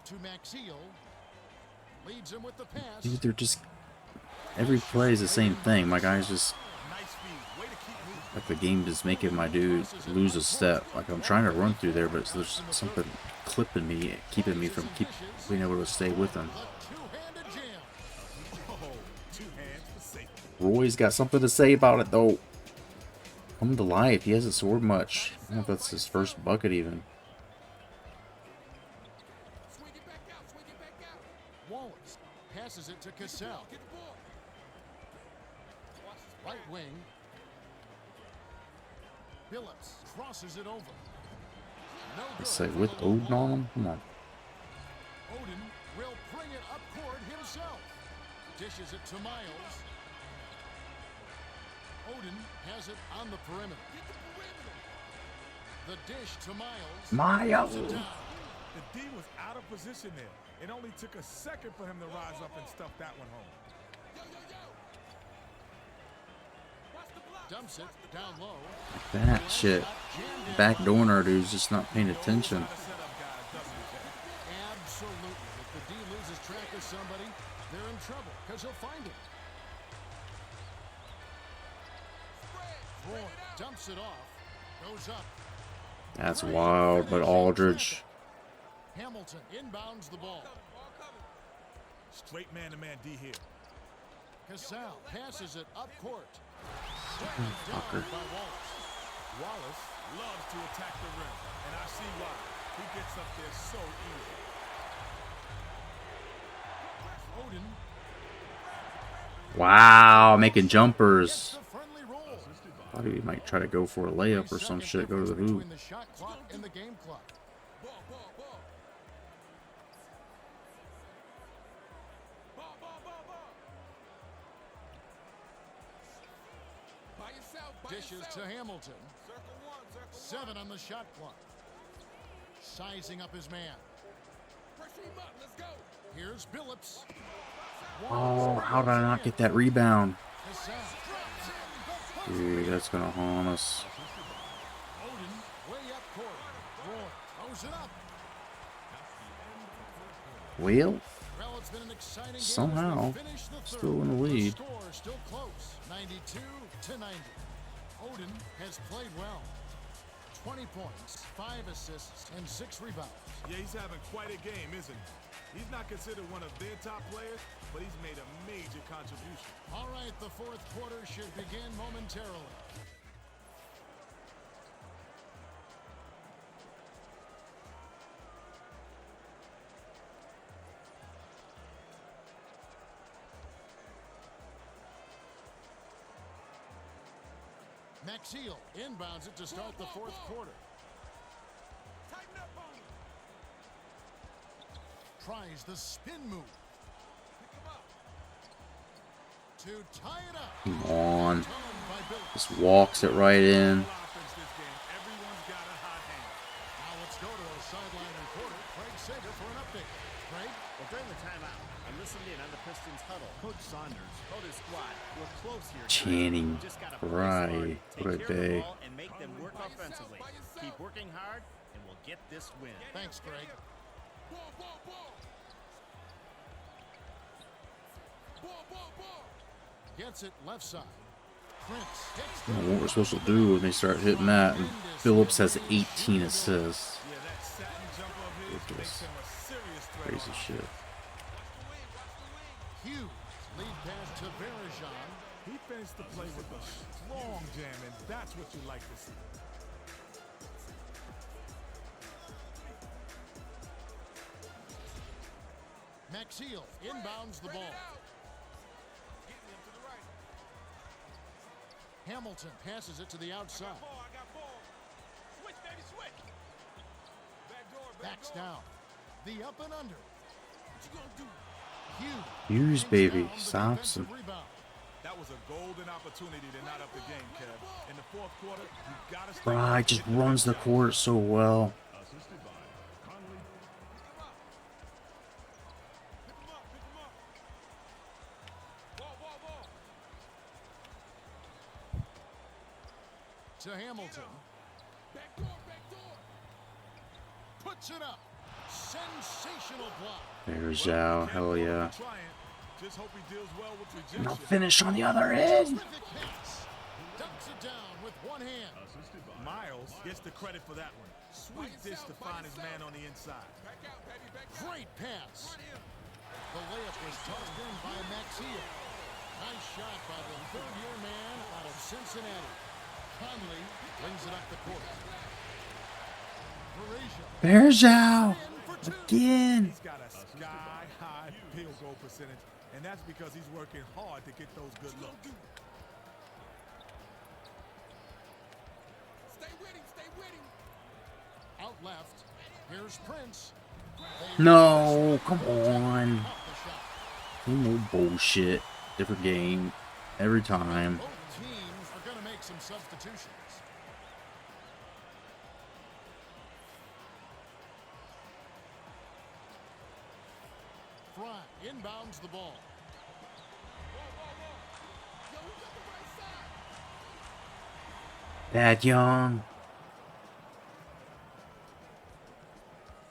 To Maxiel. Leads him with the pass. Dude, they're just... Every play is the same thing. My guy's just... Nice speed. Way to keep moving. Like the game is making my dude lose a step. Like I'm trying to run through there, but there's something clipping me, keeping me from being able to stay with him. A two-handed jam. Oh, 2 hands for safety. Roy's got something to say about it though. Come to life. He hasn't scored much. I don't know if that's his first bucket even. Swing it back out. Swing it back out. Wallace passes it to Cassell. Get the ball. Right wing. Billups crosses it over. No good. Let's say with Oden on him. Come on. Oden will bring it up court himself. Dishes it to Miles. Oden has it on the perimeter. The dish to Miles. Miles. Puts it down. The D was out of position there. It only took a second for him to rise up and stuff that one home. Dumps it down low. That shit. Backdooring our dude's just not paying attention. Absolutely. If the D loses track of somebody, they're in trouble because he'll find it. Roy dumps it off. Goes up. That's wild, but Aldridge. Hamilton inbounds the ball. Straight man-to-man D here. Cassell passes it up court. Fucker. By Wallace. Wallace loves to attack the rim, and I see why. He gets up there so easy. Oden Wow, making jumpers. gets the friendly roll. Thought he might try to go for a layup or some shit. Go to the hoop. Between the shot clock and the game clock. Ball, ball, ball. Ball, ball, ball, ball. By yourself, by Dishes yourself. to Hamilton. Circle 1, circle 7 on the shot clock. Sizing up his man. Pressure him up, let's go. Here's Billups. Oh, how did I not get that rebound? Cassell. Dude, that's gonna haunt us. Oden way up court. Roy throws it up. Well, It's been an exciting game Somehow, as we finish the third. still in the lead. Score still close, 92-90. Odin has played well. 20 points, 5 assists, and 6 rebounds. Yeah, he's having quite a game, isn't he? He's not considered one of their top players, but he's made a major contribution. All right, the fourth quarter should begin momentarily. Maxiel inbounds it to start the fourth quarter. Tighten up on him. Tries the spin move Pick him up. to tie it up. Come on. Done by Billy. Just walks it right in. All offense this game. Everyone's got a hot hand. Now let's go to our sideline reporter, Craig Sager, for an update. Craig? Well, during the timeout, I listened in on the Pistons huddle. Coach Saunders told his squad, we're close here. guys. Channing We just gotta play Frye. smart, take What a care of the day. ball, and make them work offensively. Keep working hard, and we'll get this win. Thanks, Craig. Ball, ball, ball. Ball, ball, ball. Gets it left side. Prince hits I don't know what we're supposed to do when they start hitting that. And Phillips has 18 assists. Yeah, that satin jumper of his Ridiculous. makes him a serious threat. Crazy on shit. Hughes. Lead pass to Bergeron. He finished the play with a strong jam, and that's what you like to see. Maxiel inbounds the ball. Getting him to the right. Hamilton passes it to the outside. Ball, I got ball. Switch, baby, switch. Back door, back Backs door. down. The up and under. What you gonna do? Hughes. Hughes, brings baby. down the Stops defensive him. rebound. That was a golden opportunity to not up the game, Kev. In the fourth quarter, you gotta stay Fry just runs the court so well. Assisted by Conley. Pick him up. Pick him up, pick him up. Ball, ball, ball. To Hamilton. Back door, back door. Puts it up. Sensational block. There's Zhao. Hell yeah. Trying. Just hope he deals well with And I'll rejection. finish on the other end. Terrific pass. Dunks it down with one hand. Miles gets the credit for that one. Sweet dish to find his man on the inside. Back out, baby, back out. Great pass. The layup was tossed in by Maxiel. Nice shot by the third-year man out of Cincinnati. Conley brings it up the court. Bergeron There's Zhao. in for two. Again. He's got a sky-high field goal percentage, and that's because he's working hard to get those good looks. Stay with him, stay with him. Out left. Here's Prince. No, come on. Off the shot. Same old bullshit. Different game. Every time. Both teams are going to make some substitutions. Fry inbounds the ball. That young.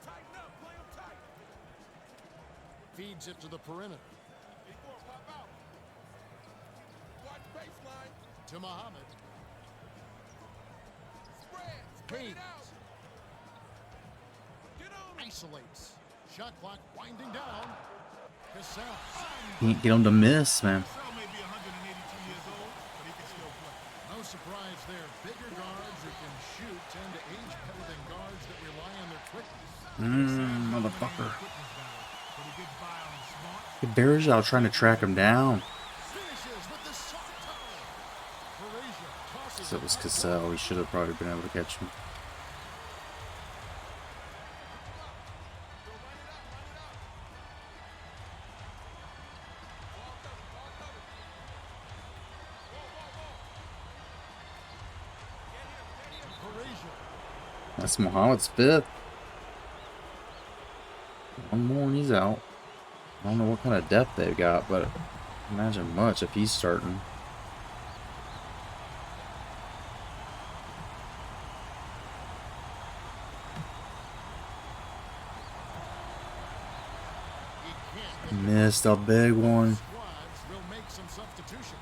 Tighten up, play him tight. Feeds it to the perimeter. Before pop out. Watch baseline. To Muhammad. Spread, spread Hayes it out. Get on him. Isolates. Shot clock winding down. Cassell. Can't get him to miss, man. Cassell may be 182 years old, but he can still play. No surprise there. Bigger guards who can shoot tend to age better than guards that rely on their quickness. Motherfucker. But he gets by on his smart. Bergeron trying to track him down. Finishes with the soft toe. Bergeron tosses That was Cassell. He should have probably been able to catch him. Bergeron. That's Muhammad's fifth. One more and he's out. I don't know what kind of depth they've got, but imagine much if he's starting. He can't missed a big one. Squads will make some substitutions.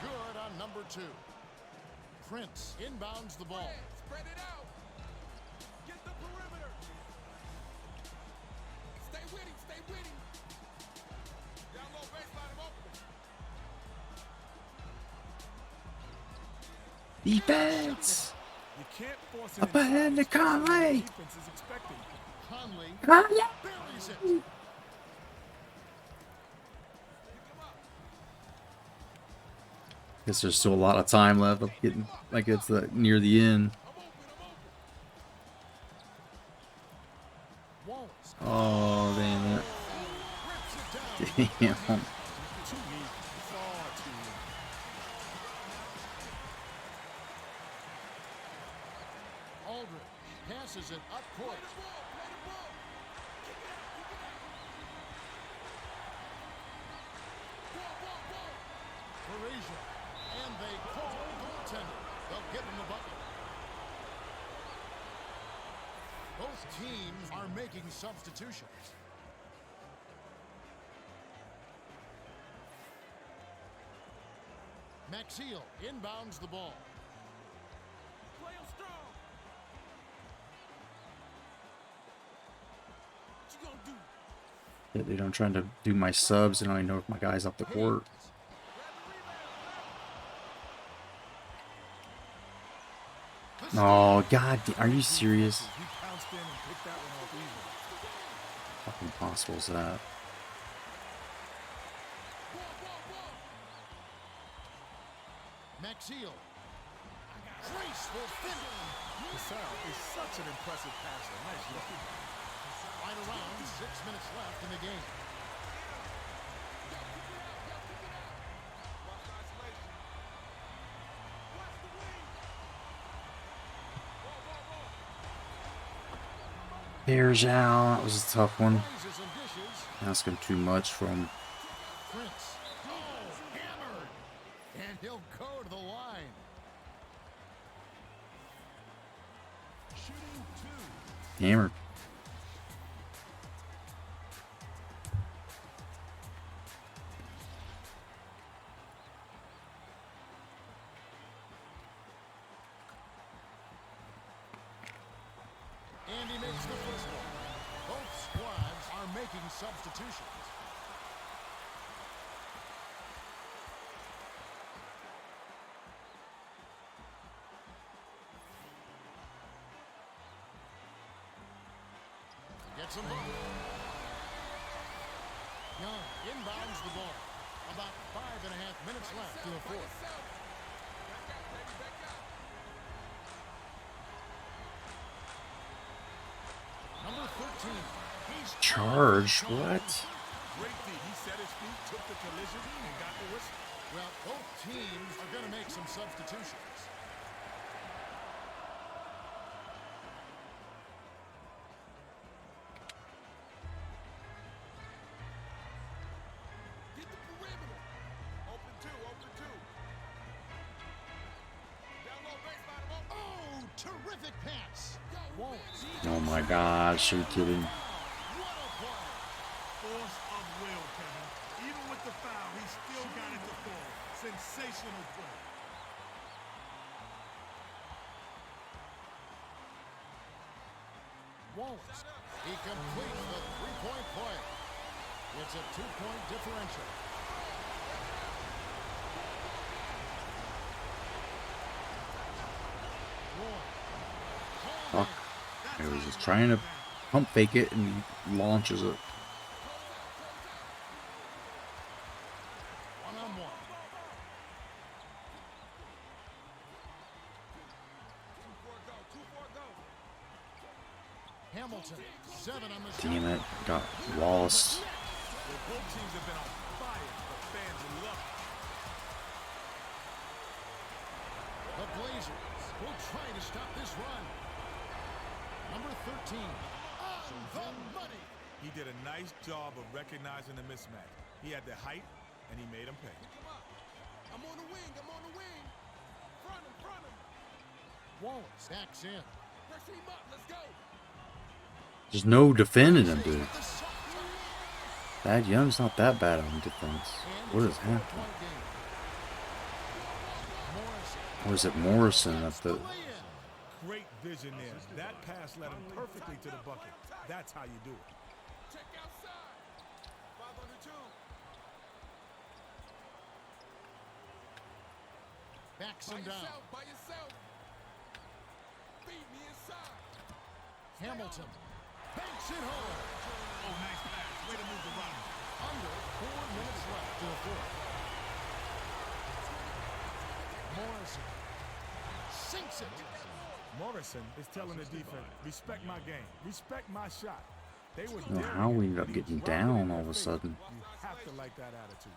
Good on number 2. Prince inbounds the ball. Spread it out. Get the perimeter. Stay with him. Stay with him. Down low baseline. I'm open. Defense. You can't force it Up ahead to Conley. defense is expecting. Conley Conley. buries it. Guess there's still a lot of time left. I'm getting like it's near the end. Wallace Oh, damn it. rips it down. Damn. Too weak. Far too weak. Aldridge passes it up court. Parisian. And they call goaltender. They'll give him the bucket. Both teams are making substitutions. Maxiel inbounds the ball. Play him strong. What you gonna do? Dude, I'm trying to do my subs and I don't even know if my guy's off the court. Oh, God. Are you serious? He pounced in and picked that one off easy. Fucking impossible is that? Maxiel. Graceful finish. Cassell is such an impressive passer. Nice look. Right around 6 minutes left in the game. There's Al. That was a tough one. Raises some dishes. Asking too much from. Prince. Oh, hammered. And he'll go to the line. Shooting 2. Hammer. And he makes the first one. Both squads are making substitutions. Gets him hooked. Young inbounds the ball. About 5.5 minutes left in the fourth. Number 13. He's Charge? What? Great feed. He set his feet, took the collision, and got the whistle. Well, both teams are going to make some substitutions. Get the perimeter. Open two, open two. Down low baseline. I'm open. Oh, terrific pass. Wallace. Oh my gosh, are you kidding? What a play. Force of will, Kevin. Even with the foul, he still got it to fall. Sensational play. Wallace. He completes the three-point play. It's a 2-point differential. Fuck. I was just trying to pump fake it and he launches it. One-on-one. Hamilton, 7 on the shot. Damn it. Got lost. Both teams have been on fire. The fans love it. The Blazers will try to stop this run. Number 13. On the money. He did a nice job of recognizing the mismatch. He had the height, and he made him pay. I'm on the wing. I'm on the wing. Front him. Front him. Wallace backs in. Pressure him up. Let's go. There's no defending him, dude. Thad Young's not that bad on defense. What is happening? Or is it Morrison at the... Great vision there. That pass led him perfectly to the bucket. That's how you do it. Check outside. 5 on the 2. Backs him down. By yourself. Beat me inside. Hamilton banks it home. Oh, nice pass. Way to move the rock. Under 4 minutes left to the fourth. Morrison sinks it. Morrison is telling the defense, respect my game, respect my shot. They were Oh, how we ended up getting down all of a sudden. You have to like that attitude.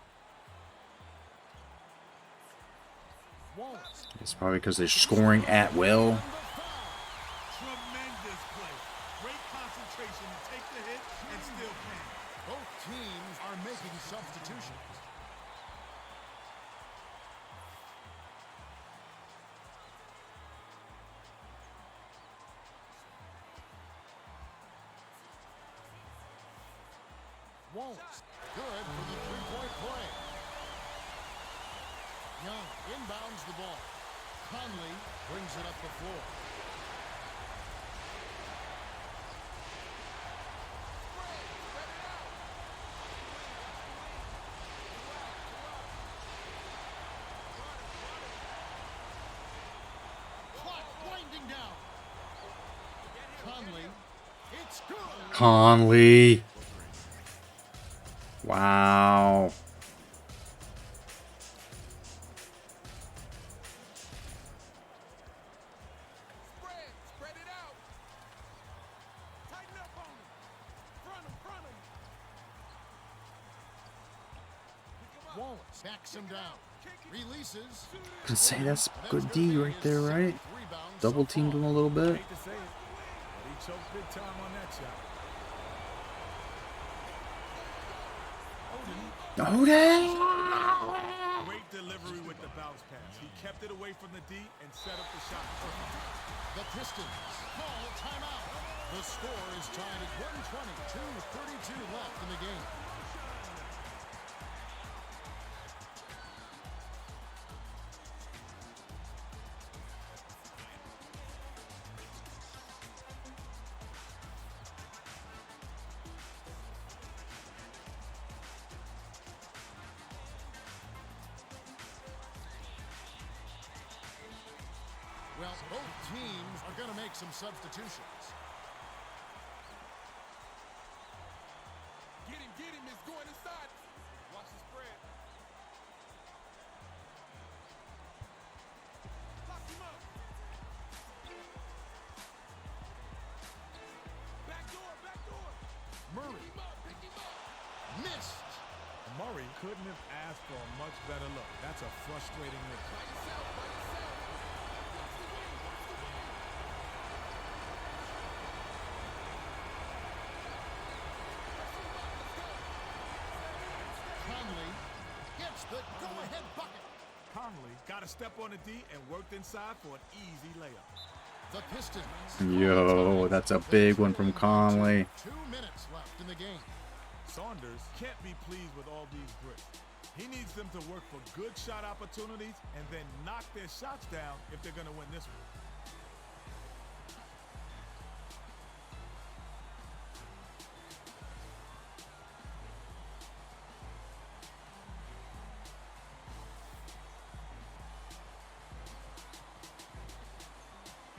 Wallace. It's probably because they're scoring at will. Tremendous play. Great concentration to take the hit and still can. Both teams are making substitutions. Wallace, good for the three-point play. Young inbounds the ball. Conley brings it up the floor. Clock winding down. Conley, it's good. Conley. Wow. Spread it out. Tighten up on him. Front him. Wallace backs him down. Releases. I can say that's good D right there, right? Double teamed him a little bit. Hate to say it, but he choked big time on that shot. Okay. Great delivery with the bounce pass. He kept it away from the D and set up the shot perfectly. The Pistons call timeout. The score is tied at 120. 2:32 left in the game. Well, both teams are going to make some substitutions. Get him. It's going inside. Watch the spread. Lock him up. Back door. Murray Pick him up. missed. Murray couldn't have asked for a much better look. That's a frustrating look. By yourself. Conley gets the go-ahead bucket. Conley got to step on the D and worked inside for an easy layup. The Pistons. Yo, that's a big one from Conley. 2 minutes left in the game. Saunders can't be pleased with all these bricks. He needs them to work for good shot opportunities and then knock their shots down if they're going to win this one.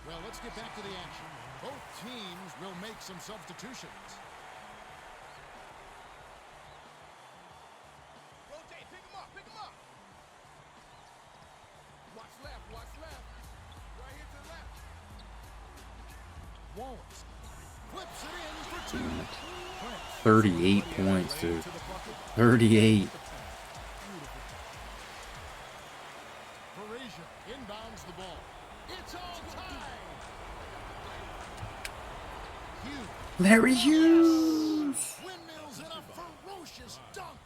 Well, let's get back to the action. Both teams will make some substitutions. Rotate, pick him up. Watch left. Right here to the left. Wallace flips it in for two. 38 points, dude. 38. Parasia inbounds the ball. It's all tied. Larry Hughes. Windmills and a ferocious dunk.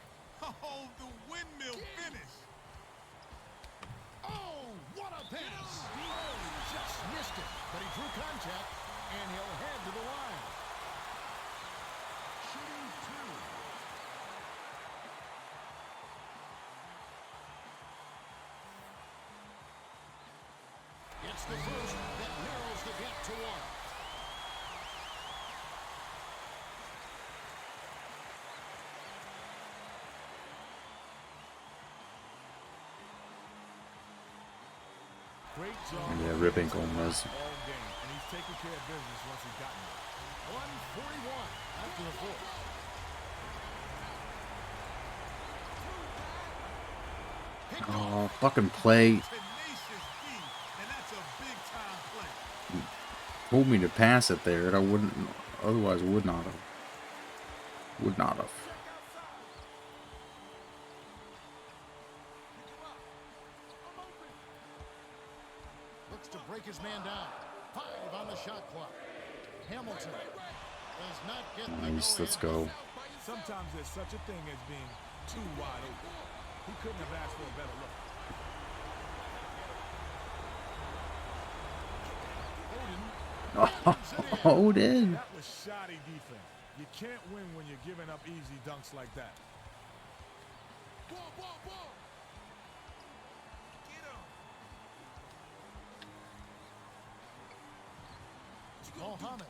Oh, the windmill finish. Oh, what a pass. Oh, just missed it. But he drew contact, and he'll head to the line. Shooting two. It's the first that narrows the gap to one. Great job. Yeah, ripping Gomez. All game, and he's taking care of business once he's gotten it. 141 after the fourth. Oh, fucking play. Tenacious D, and that's a big time play. Told me to pass it there, and I wouldn't. Otherwise, would not have. Would not have. Looks to break his man down. 5 on the shot clock. Hamilton does not get the Nice, let's go-ahead. go. Sometimes there's such a thing as being too wide open. He couldn't have asked for a better look. Odin. That was shoddy defense. You can't win when you're giving up easy dunks like that. Ball, ball, ball. Get him. Mohammed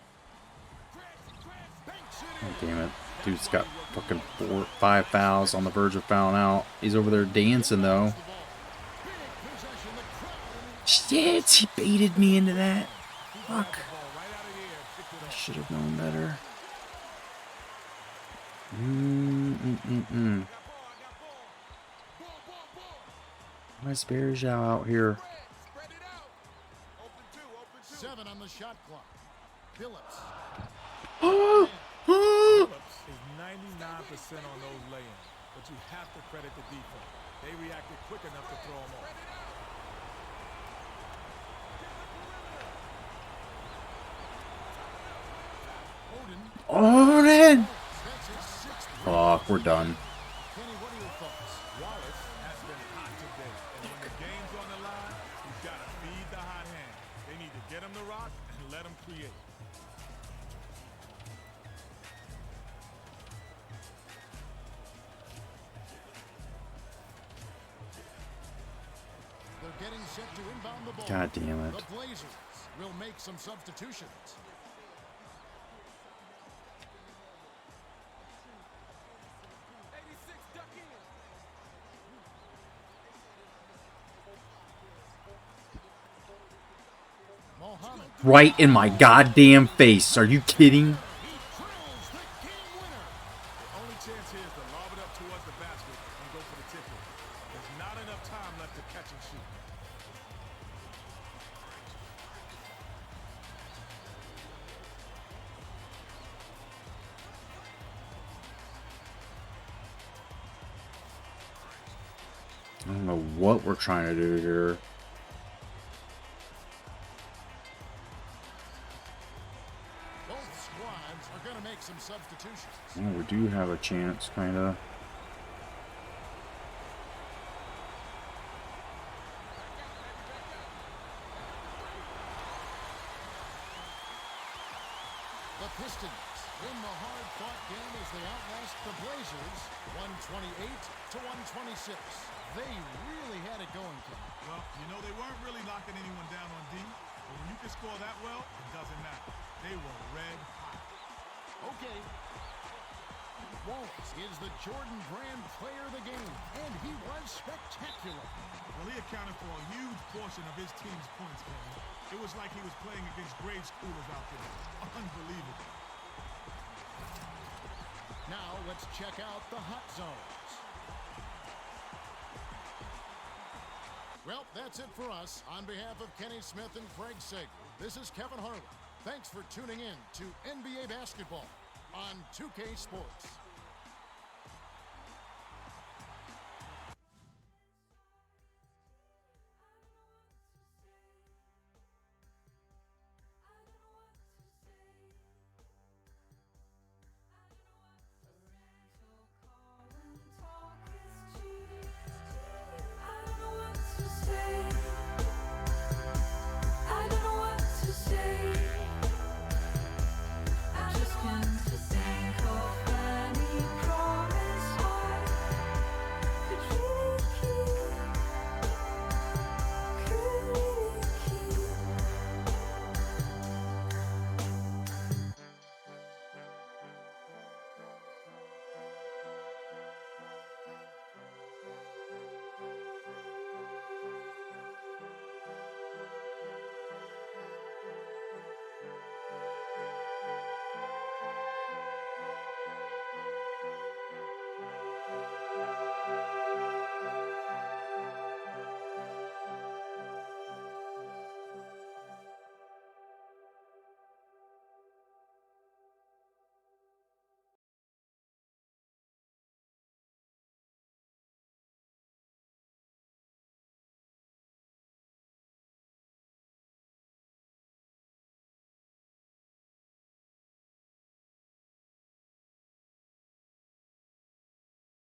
banks it Oh, in. damn it. Dude's got fucking 5 fouls on the verge of fouling out. He's over there dancing, though. Big possession. The crowd. Shit, he baited me into that. Fuck. Ball right out of the air. Picked it I up. should have known better. My Bears out here. Spread it out. Open two, open two. 7 on the shot clock. Phillips. Phillips is 99% on those lay-ins, but you have to credit the defense. They reacted quick enough to throw him off. Odin! That's his 6th. Fuck, we're done. Kenny, what are your thoughts? Wallace has been hot today, and when the game's on the line, you've got to feed the hot hand. They need to get him the rock and let him create. They're getting set to inbound the ball. God damn it. The Blazers will make some substitutions. Mohammed. Right in my goddamn face. Are you kidding? He drills the game winner. The only chance here is to lob it up towards the basket and go for the tip-in. There's not enough time left to catch and shoot. I don't know what we're trying to do here. Both squads are going to make some substitutions. Oh, we do have a chance, kind of. The Pistons win the hard-fought game as they outlast the Blazers 128-126. They really had it going, Ken. Well, you know, they weren't really locking anyone down on D, but when you can score that well, it doesn't matter. They were red hot. Okay. Wallace is the Jordan Brand player of the game, and he was spectacular. Well, he accounted for a huge portion of his team's points, man. It was like he was playing against grade schoolers out there. Unbelievable. Now let's check out the hot zones. Well, that's it for us. On behalf of Kenny Smith and Craig Sager, this is Kevin Harlan. Thanks for tuning in to NBA Basketball on 2K Sports.